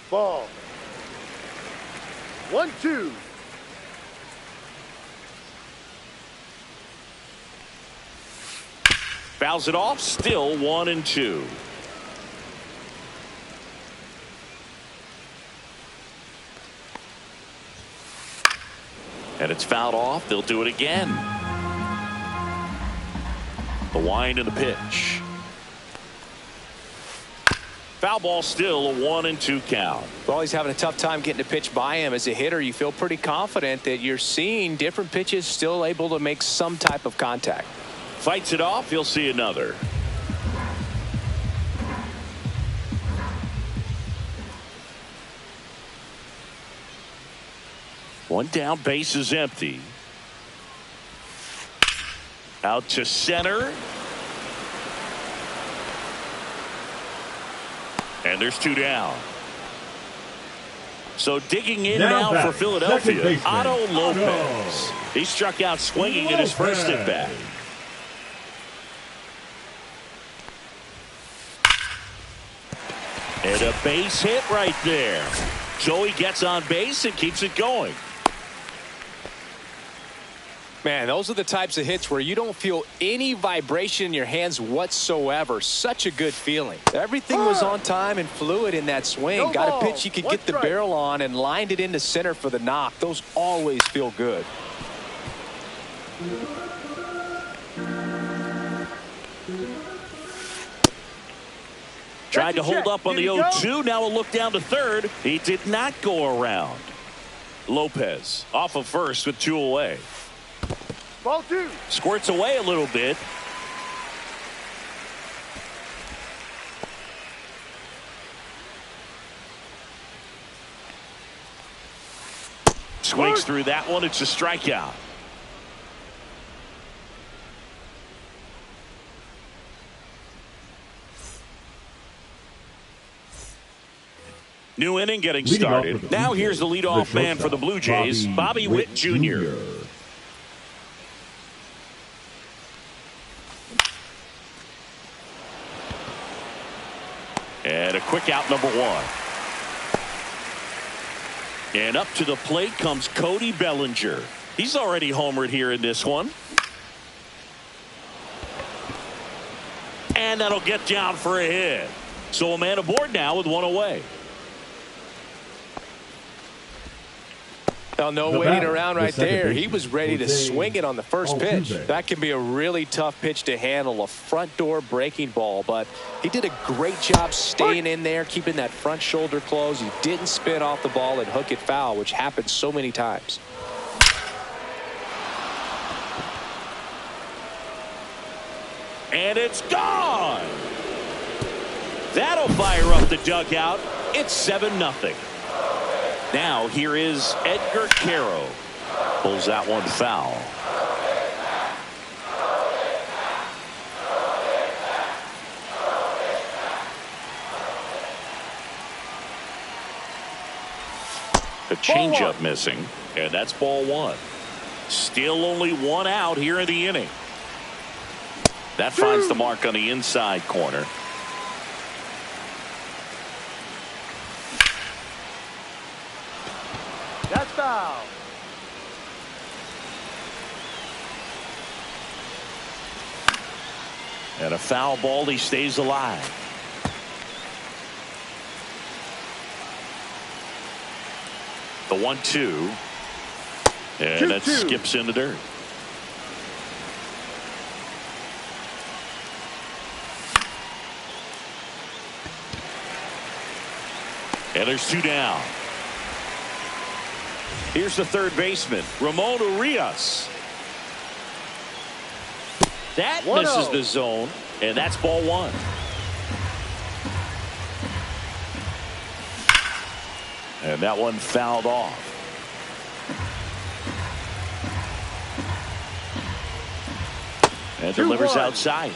Ball. 1-2. Fouls it off. Still 1-2. And it's fouled off. They'll do it again. The wind and the pitch. Foul ball, still a 1-2 count. Well, he's having a tough time getting a pitch by him. As a hitter, you feel pretty confident that you're seeing different pitches still able to make some type of contact. Fights it off. He'll see another. One down, base is empty. Out to center. And there's 2 down. So digging in now for Philadelphia, Otto Lopez. He struck out swinging in his first at bat. And a base hit right there. Joey gets on base and keeps it going. Man, those are the types of hits where you don't feel any vibration in your hands whatsoever. Such a good feeling. Everything was on time and fluid in that swing. Got a pitch you could get the barrel on and lined it into center for the knock. Those always feel good. Tried to hold up on the 0-2. Now a look down to third. He did not go around. Lopez off of first with 2 away. Ball 2. Squirts away a little bit. Swings through that one. It's a strikeout. New inning getting started. Now here's the leadoff man for the Blue Jays, Bobby Witt Jr. And a quick out, number 1. And up to the plate comes Cody Bellinger. He's already homered here in this one. And that'll get down for a hit. So a man aboard now with 1 away. Well, no waiting around right there. He was ready to swing it on the first pitch. That can be a really tough pitch to handle, a front door breaking ball. But he did a great job staying in there, keeping that front shoulder closed. He didn't spin off the ball and hook it foul, which happens so many times. And it's gone. That'll fire up the dugout. It's 7-0. Now here is Edgar Quero. Pulls that one foul. A changeup missing, and that's ball 1. Still only 1 out here in the inning. That finds the mark on the inside corner. That's foul. And a foul ball. He stays alive. The 1-2. And that skips in the dirt. And there's 2 down. Here's the third baseman, Ramon Urias. That misses the zone, and that's ball 1. And that one fouled off. And delivers outside.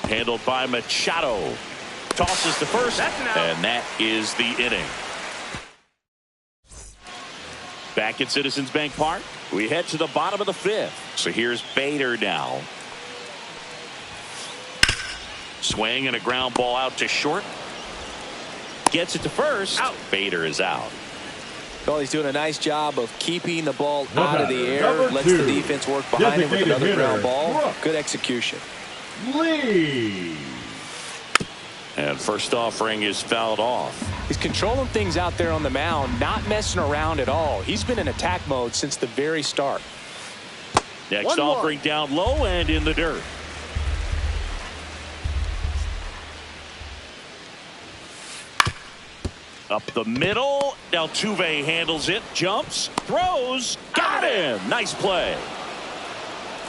Handled by Machado. Tosses to first, and that is the inning. Back at Citizens Bank Park, we head to the bottom of the fifth. So here's Bader now. Swing and a ground ball out to short. Gets it to first. Out. Bader is out. Well, he's doing a nice job of keeping the ball out of the air. Lets the defense work behind him with another ground ball. Good execution. Lee. And first offering is fouled off. He's controlling things out there on the mound, not messing around at all. He's been in attack mode since the very start. Next offering down low and in the dirt. Up the middle. Altuve handles it, jumps, throws, got him. Nice play.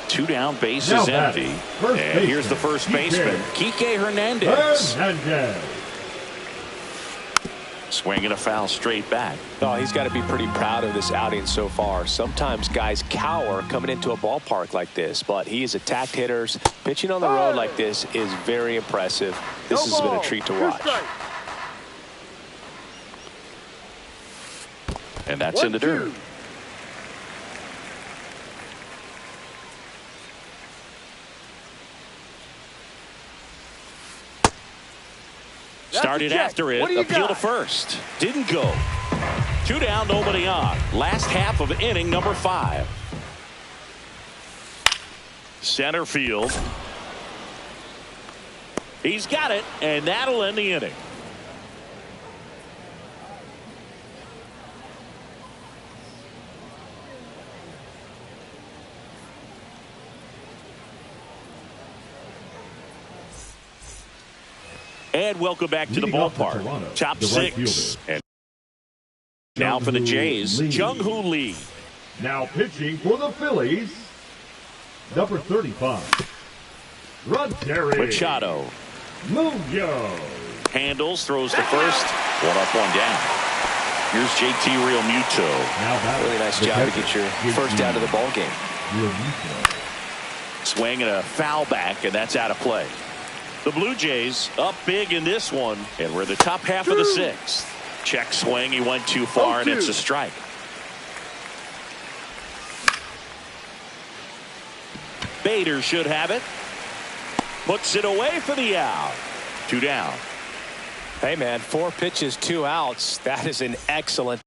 Two down, base is empty. And here's the first baseman, Kike Hernandez. Swinging a foul straight back. Oh, he's got to be pretty proud of this outing so far. Sometimes guys cower coming into a ballpark like this, but he has attacked hitters. Pitching on the road like this is very impressive. This has been a treat to watch. And that's in the dirt. Started after it, appeal to first. Didn't go. Two down, nobody on. Last half of inning number 5. Center field. He's got it, and that'll end the inning. And welcome back to the ballpark. Top 6. And now for the Jays, Jung-Hoo Lee. Now pitching for the Phillies, number 35, Roderick Machado. Munoz. Handles, throws to first. One up, one down. Here's JT Realmuto. Really nice job to get your first out of the ball game. Swing and a foul back, and that's out of play. The Blue Jays up big in this one, and we're in the top half of the 6th. Check swing, he went too far, and it's a strike. Bader should have it. Puts it away for the out. 2 down. Hey, man, 4 pitches, 2 outs. That is an excellent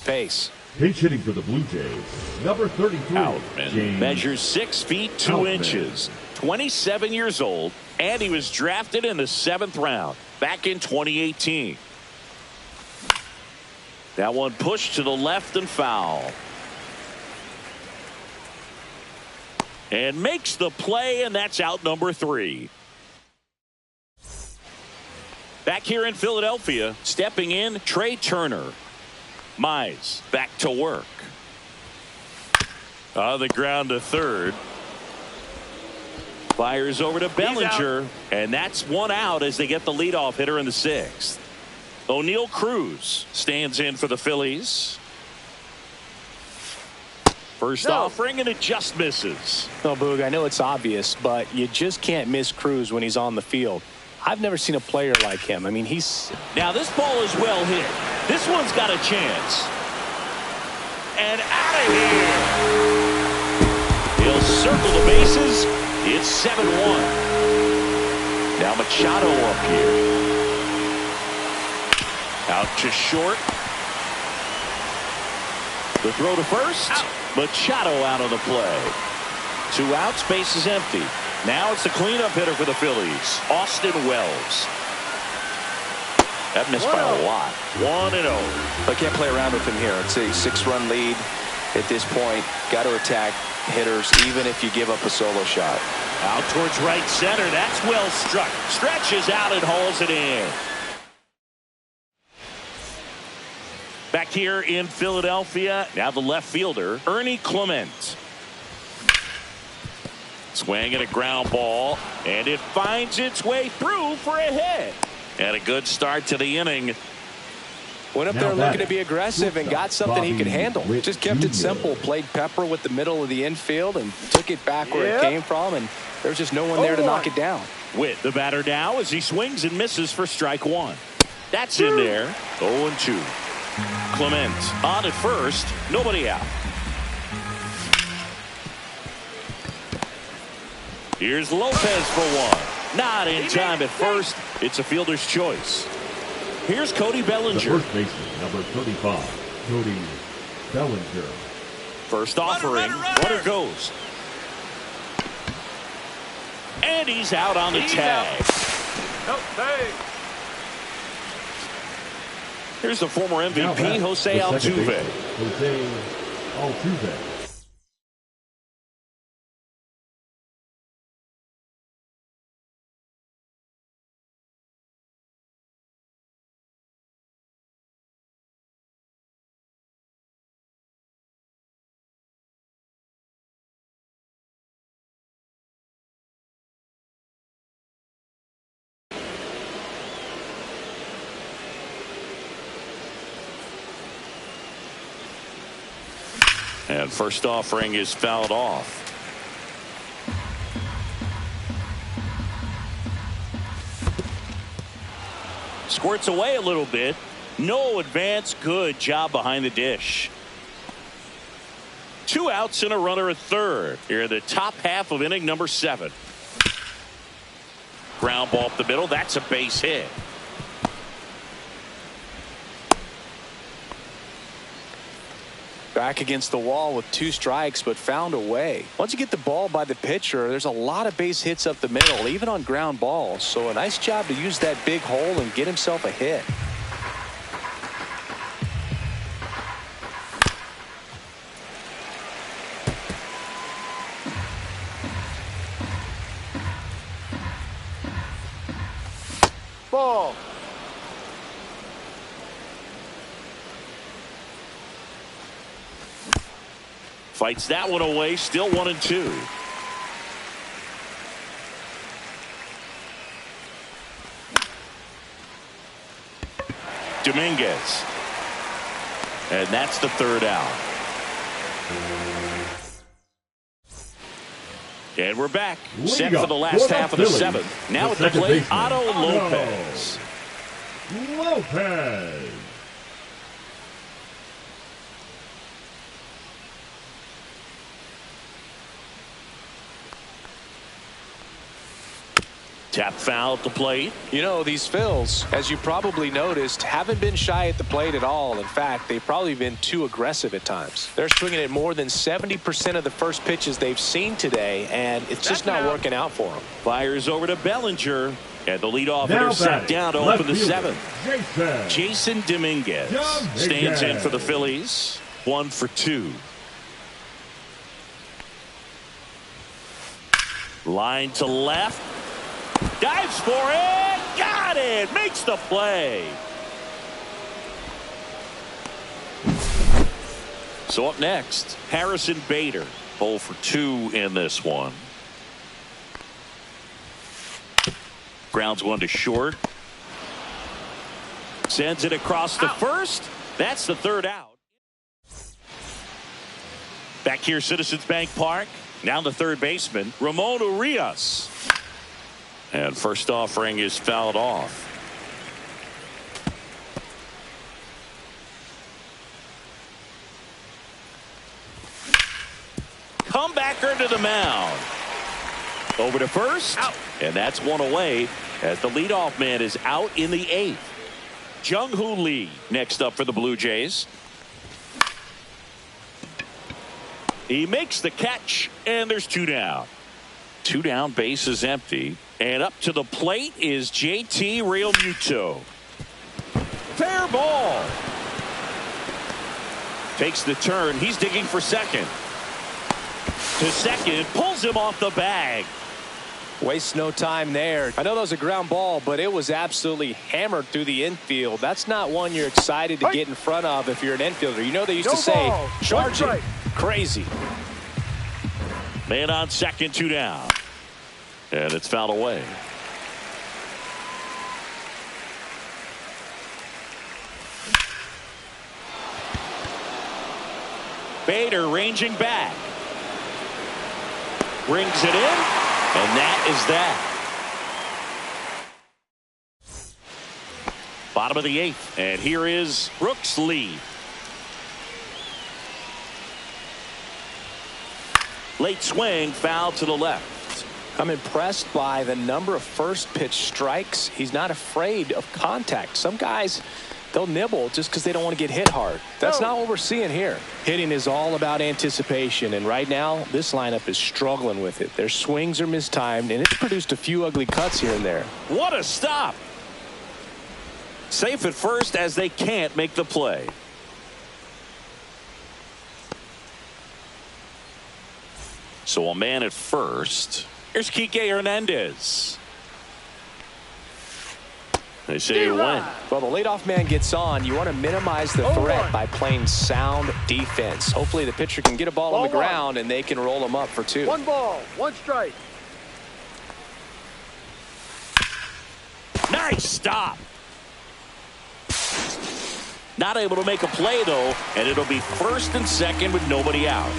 pace. Pinch hitting for the Blue Jays, number 33. Outman measures 6 feet 2 inches, 27 years old, and he was drafted in the 7th round back in 2018. That one pushed to the left and foul. And makes the play, and that's out number 3. Back here in Philadelphia, stepping in, Trey Turner. Mize back to work. On the ground to third. Fires over to Bellinger, and that's 1 out as they get the leadoff hitter in the 6th. O'Neal Cruz stands in for the Phillies. First offering, and it just misses. No, Boog, I know it's obvious, but you just can't miss Cruz when he's on the field. I've never seen a player like him. I mean, he's... Now, this ball is well hit. This one's got a chance. And out of here. He'll circle the bases. It's 7-1. Now Machado up here. Out to short. The throw to first. Out. Machado out of the play. 2 outs, base is empty. Now it's the cleanup hitter for the Phillies, Austin Wells. That missed by a lot. 1-0. I can't play around with him here. It's a 6-run lead at this point. Got to attack hitters even if you give up a solo shot. Out towards right center. That's well struck. Stretches out and hauls it in. Back here in Philadelphia, now the left fielder, Ernie Clement. Swing and a ground ball, and it finds its way through for a hit. And a good start to the inning. Went up there looking to be aggressive and got something he could handle. Just kept it simple. Played pepper with the middle of the infield and took it back where it came from. And there's just no one there to knock it down. Witt, the batter now, as he swings and misses for strike one. That's in there. 0-2. Clement on at first. Nobody out. Here's Lopez for one. Not in time at first. It's a fielder's choice. Here's Cody Bellinger. The first baseman, number 35, Cody Bellinger. First offering. Runner goes. And he's out on the tag. Nope, hey. Here's the former MVP, Jose Altuve. Jose Altuve. And first offering is fouled off. Squirts away a little bit. No advance. Good job behind the dish. 2 outs and a runner at third. Here in the top half of inning number 7. Ground ball up the middle. That's a base hit. Back against the wall with 2 strikes, but found a way. Once you get the ball by the pitcher, there's a lot of base hits up the middle, even on ground balls. So a nice job to use that big hole and get himself a hit. Ball. Fights that one away. Still 1-2. Dominguez. And that's the third out. And we're back. Set for the last half of the 7th. Now at the plate, Otto Lopez. Lopez. Tap foul at the plate. You know, these Phils, as you probably noticed, haven't been shy at the plate at all. In fact, they've probably been too aggressive at times. They're swinging at more than 70% of the first pitches they've seen today, and it's just not working out for them. Fires over to Bellinger, and the leadoff hitter set down to open the 7th. Jason Dominguez stands in for the Phillies. 1 for 2. Line to left. Dives for it. Got it. Makes the play. So up next, Harrison Bader. 0 for 2 in this one. Grounds one to short. Sends it across the first. That's the third out. Back here, Citizens Bank Park. Now the third baseman, Ramon Urias. And first offering is fouled off. Comebacker to the mound. Over to first. Out. And that's one away as the leadoff man is out in the 8th. Jung-Hoo Lee next up for the Blue Jays. He makes the catch, and there's 2 down. 2 down, base is empty. And up to the plate is JT Realmuto. Fair ball. Takes the turn. He's digging for second. To second, pulls him off the bag. Wastes no time there. I know that was a ground ball, but it was absolutely hammered through the infield. That's not one you're excited to get in front of if you're an infielder. You know they used to say, charging, crazy. Man on second, 2 down. And it's fouled away. Bader ranging back. Brings it in. And that is that. Bottom of the 8th. And here is Brooks Lee. Late swing, foul to the left. I'm impressed by the number of first pitch strikes. He's not afraid of contact. Some guys, they'll nibble just because they don't want to get hit hard. That's not what we're seeing here. Hitting is all about anticipation, and right now this lineup is struggling with it. Their swings are mistimed, and it's produced a few ugly cuts here and there. What a stop. Safe at first as they can't make the play. So a man at first. Here's Kike Hernandez. They say you win. Well, the leadoff man gets on. You want to minimize the threat by playing sound defense. Hopefully the pitcher can get a ball on the ground and they can roll him up for 2. 1 ball, 1 strike. Nice stop. Not able to make a play, though, and it'll be first and second with nobody out.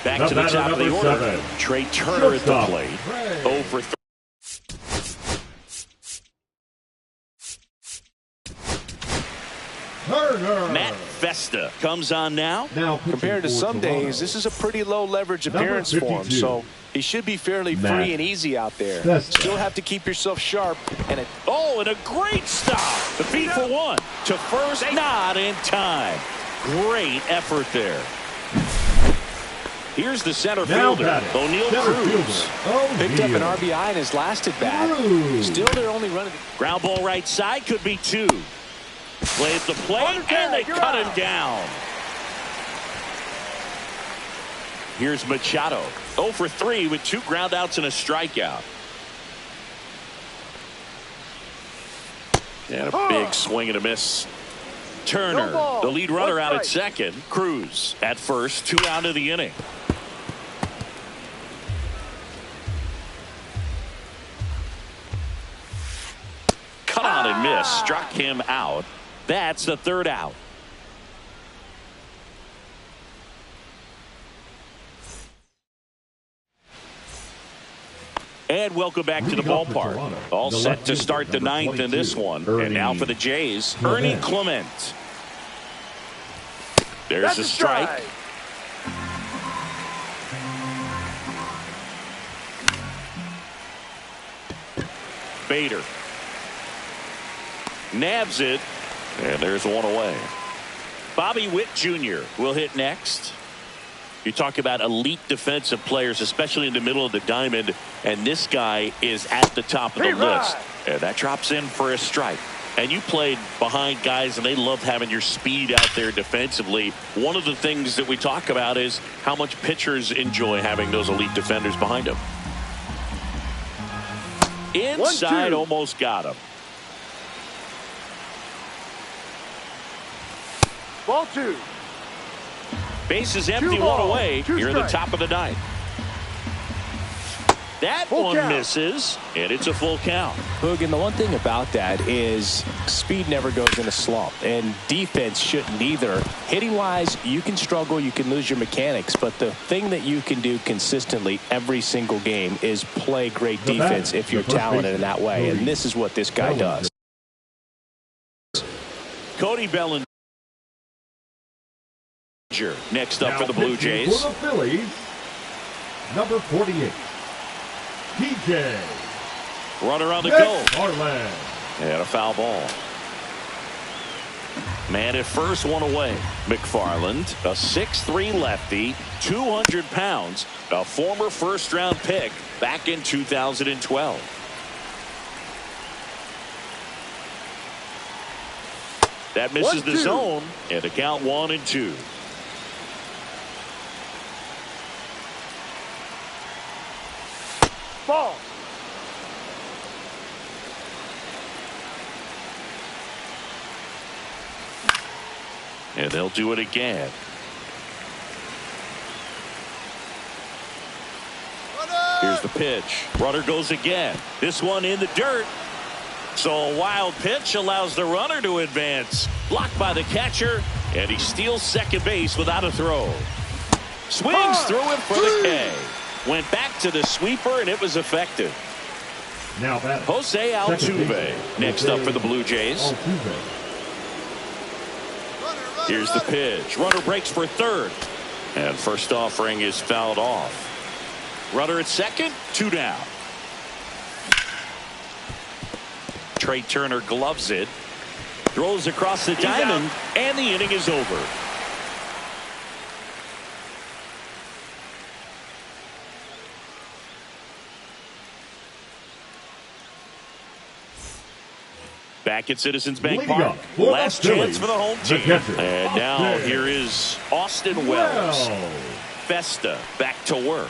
Back to the top of the order. Trey Turner at the plate. 0 for 3. Turner. Matt Festa comes on now. Compared to some days, this is a pretty low leverage appearance for him, so he should be fairly free and easy out there. Still have to keep yourself sharp. And a great stop. The feet for 1 to first, not in time. Great effort there. Here's the center fielder, O'Neal Cruz. Picked up an RBI in his last at bat. Still, they're only running. Ground ball right side, could be 2. Play at the plate, and they cut him down. Here's Machado. 0 for 3 with 2 ground outs and a strikeout. And a big swing and a miss. Turner, the lead runner, out at second. Cruz at first, 2 out of the inning. Cut on and miss. Struck him out. That's the 3rd out. And welcome back to the ballpark. All set to start the 9th in this one. And now for the Jays, Ernie Clement. There's a strike. Bader nabs it, and there's 1 away. Bobby Witt Jr. will hit next. You talk about elite defensive players, especially in the middle of the diamond, and this guy is at the top of the list. And that drops in for a strike. And you played behind guys, and they love having your speed out there defensively. One of the things that we talk about is how much pitchers enjoy having those elite defenders behind them. Inside, almost got him. Ball 2. Base is empty, 1 away. Here in the top of the 9th. That one misses, and it's a full count. Hoog, and the one thing about that is speed never goes in a slump, and defense shouldn't either. Hitting-wise, you can struggle, you can lose your mechanics, but the thing that you can do consistently every single game is play great defense if you're talented in that way, and this is what this guy does. Cody Bellinger next up for the Blue Jays. For the Phillies, number 48. TJ. Runner on the go. Garland. And a foul ball. Man at first, 1 away. McFarland, a 6'3" lefty, 200 pounds, a former first-round pick back in 2012. That misses the zone, and a count 1-2. Ball. And they'll do it again. Here's the pitch. Runner goes again. This one in the dirt. So a wild pitch allows the runner to advance. Blocked by the catcher, and he steals second base without a throw. Swings through it for the K. Went back to the sweeper, and it was effective. Now batting, Jose Altuve next up for the Blue Jays. Here's the pitch. Runner breaks for third. And first offering is fouled off. Runner at second, 2 down. Trey Turner gloves it. Throws across the diamond, and the inning is over. Back at Citizens Bank Park. Last chance for the home team. And now here is Austin Wells. Festa back to work.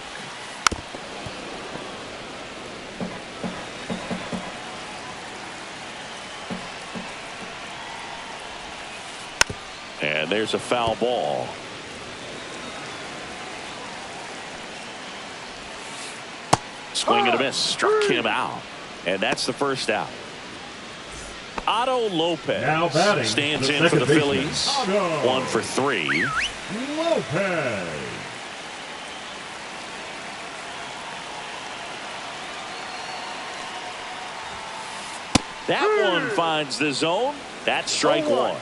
And there's a foul ball. Swing and a miss. Struck him out. And that's the first out. Otto Lopez stands in for the Phillies. 1 for 3. Lopez. That one finds the zone. That's strike 1.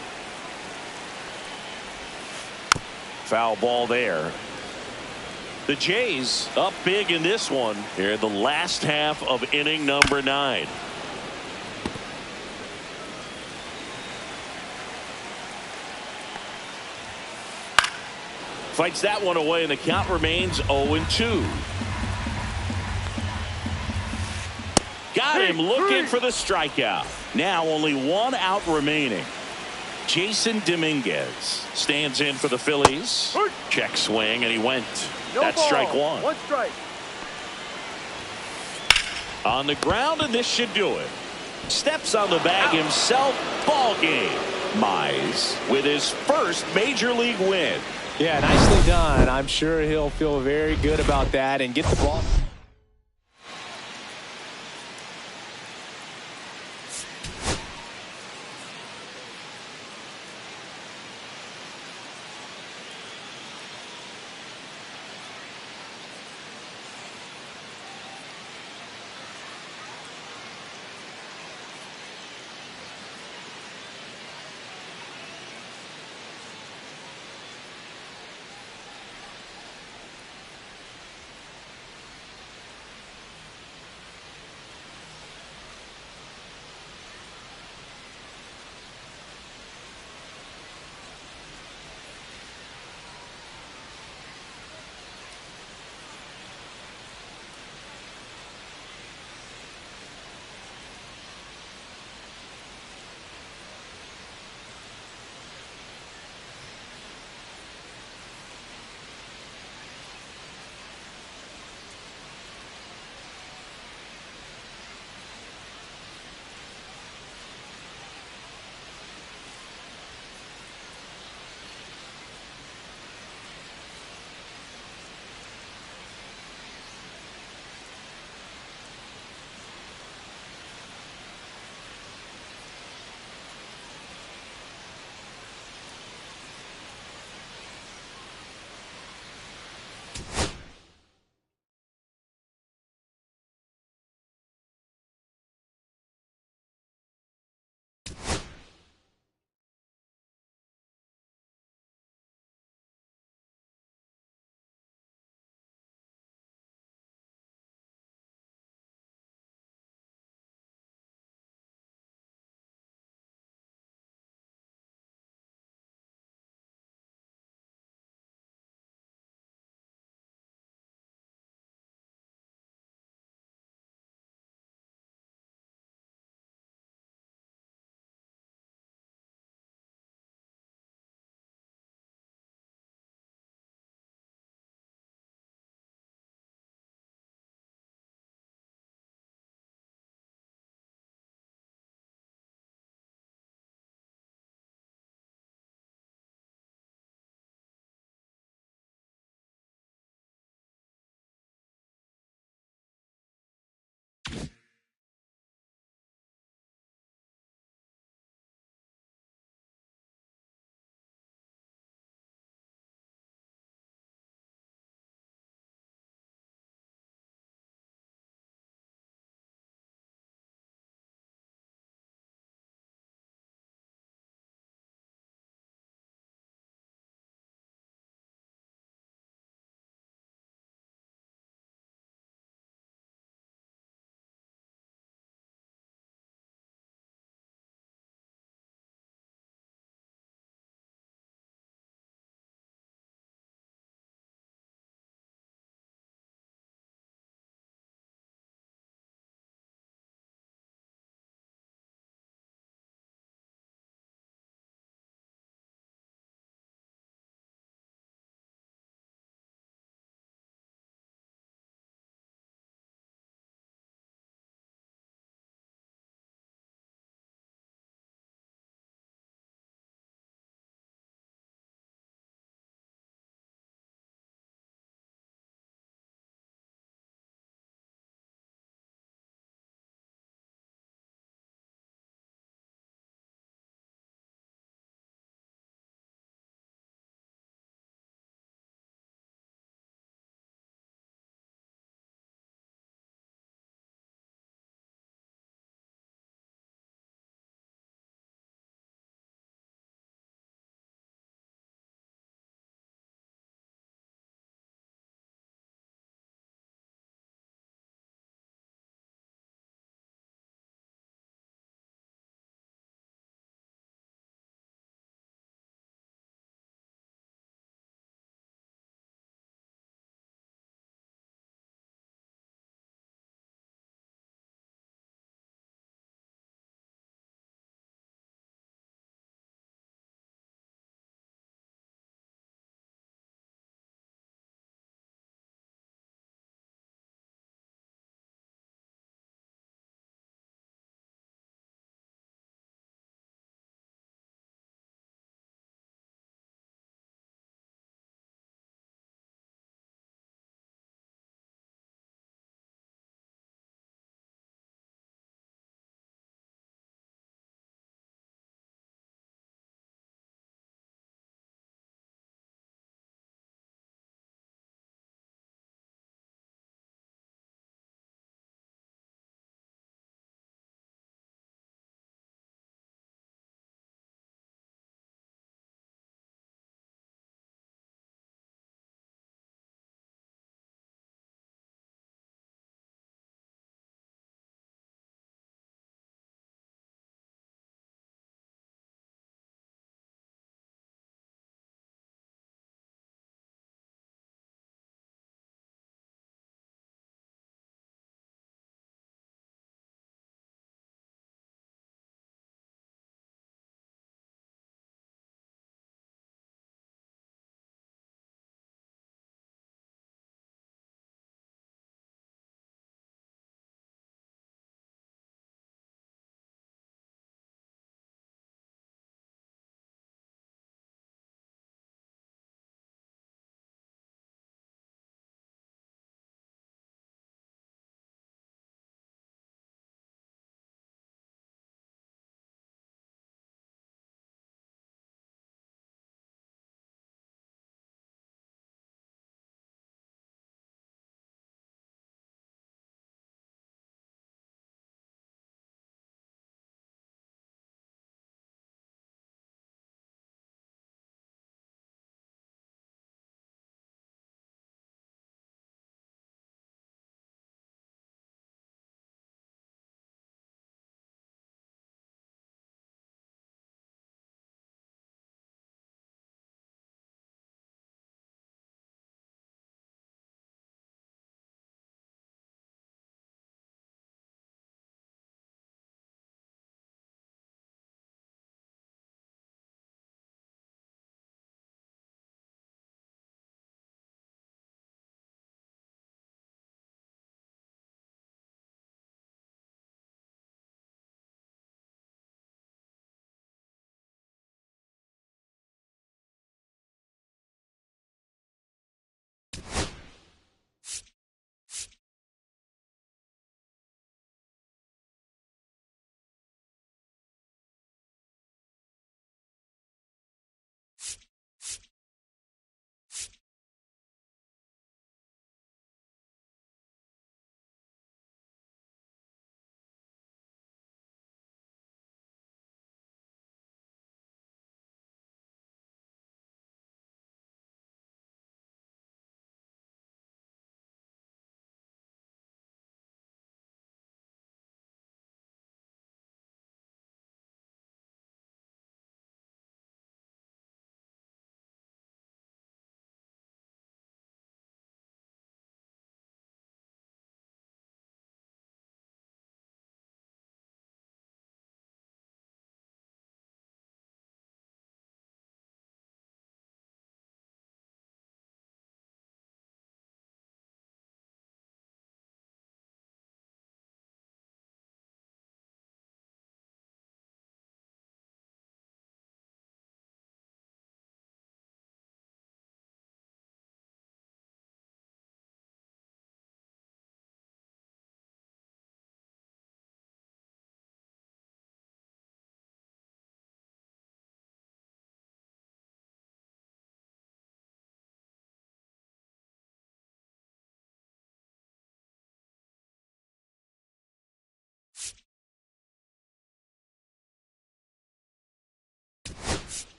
Foul ball there. The Jays up big in this one here in the last half of inning number 9. Fights that one away, and the count remains 0-2. Got him looking for the strikeout. Now only 1 out remaining. Jason Dominguez stands in for the Phillies. Check swing, and he went. That's strike 1. 1 strike. On the ground, and this should do it. Steps on the bag himself. Ball game. Mize with his first major league win. Yeah, nicely done. I'm sure he'll feel very good about that and get the ball.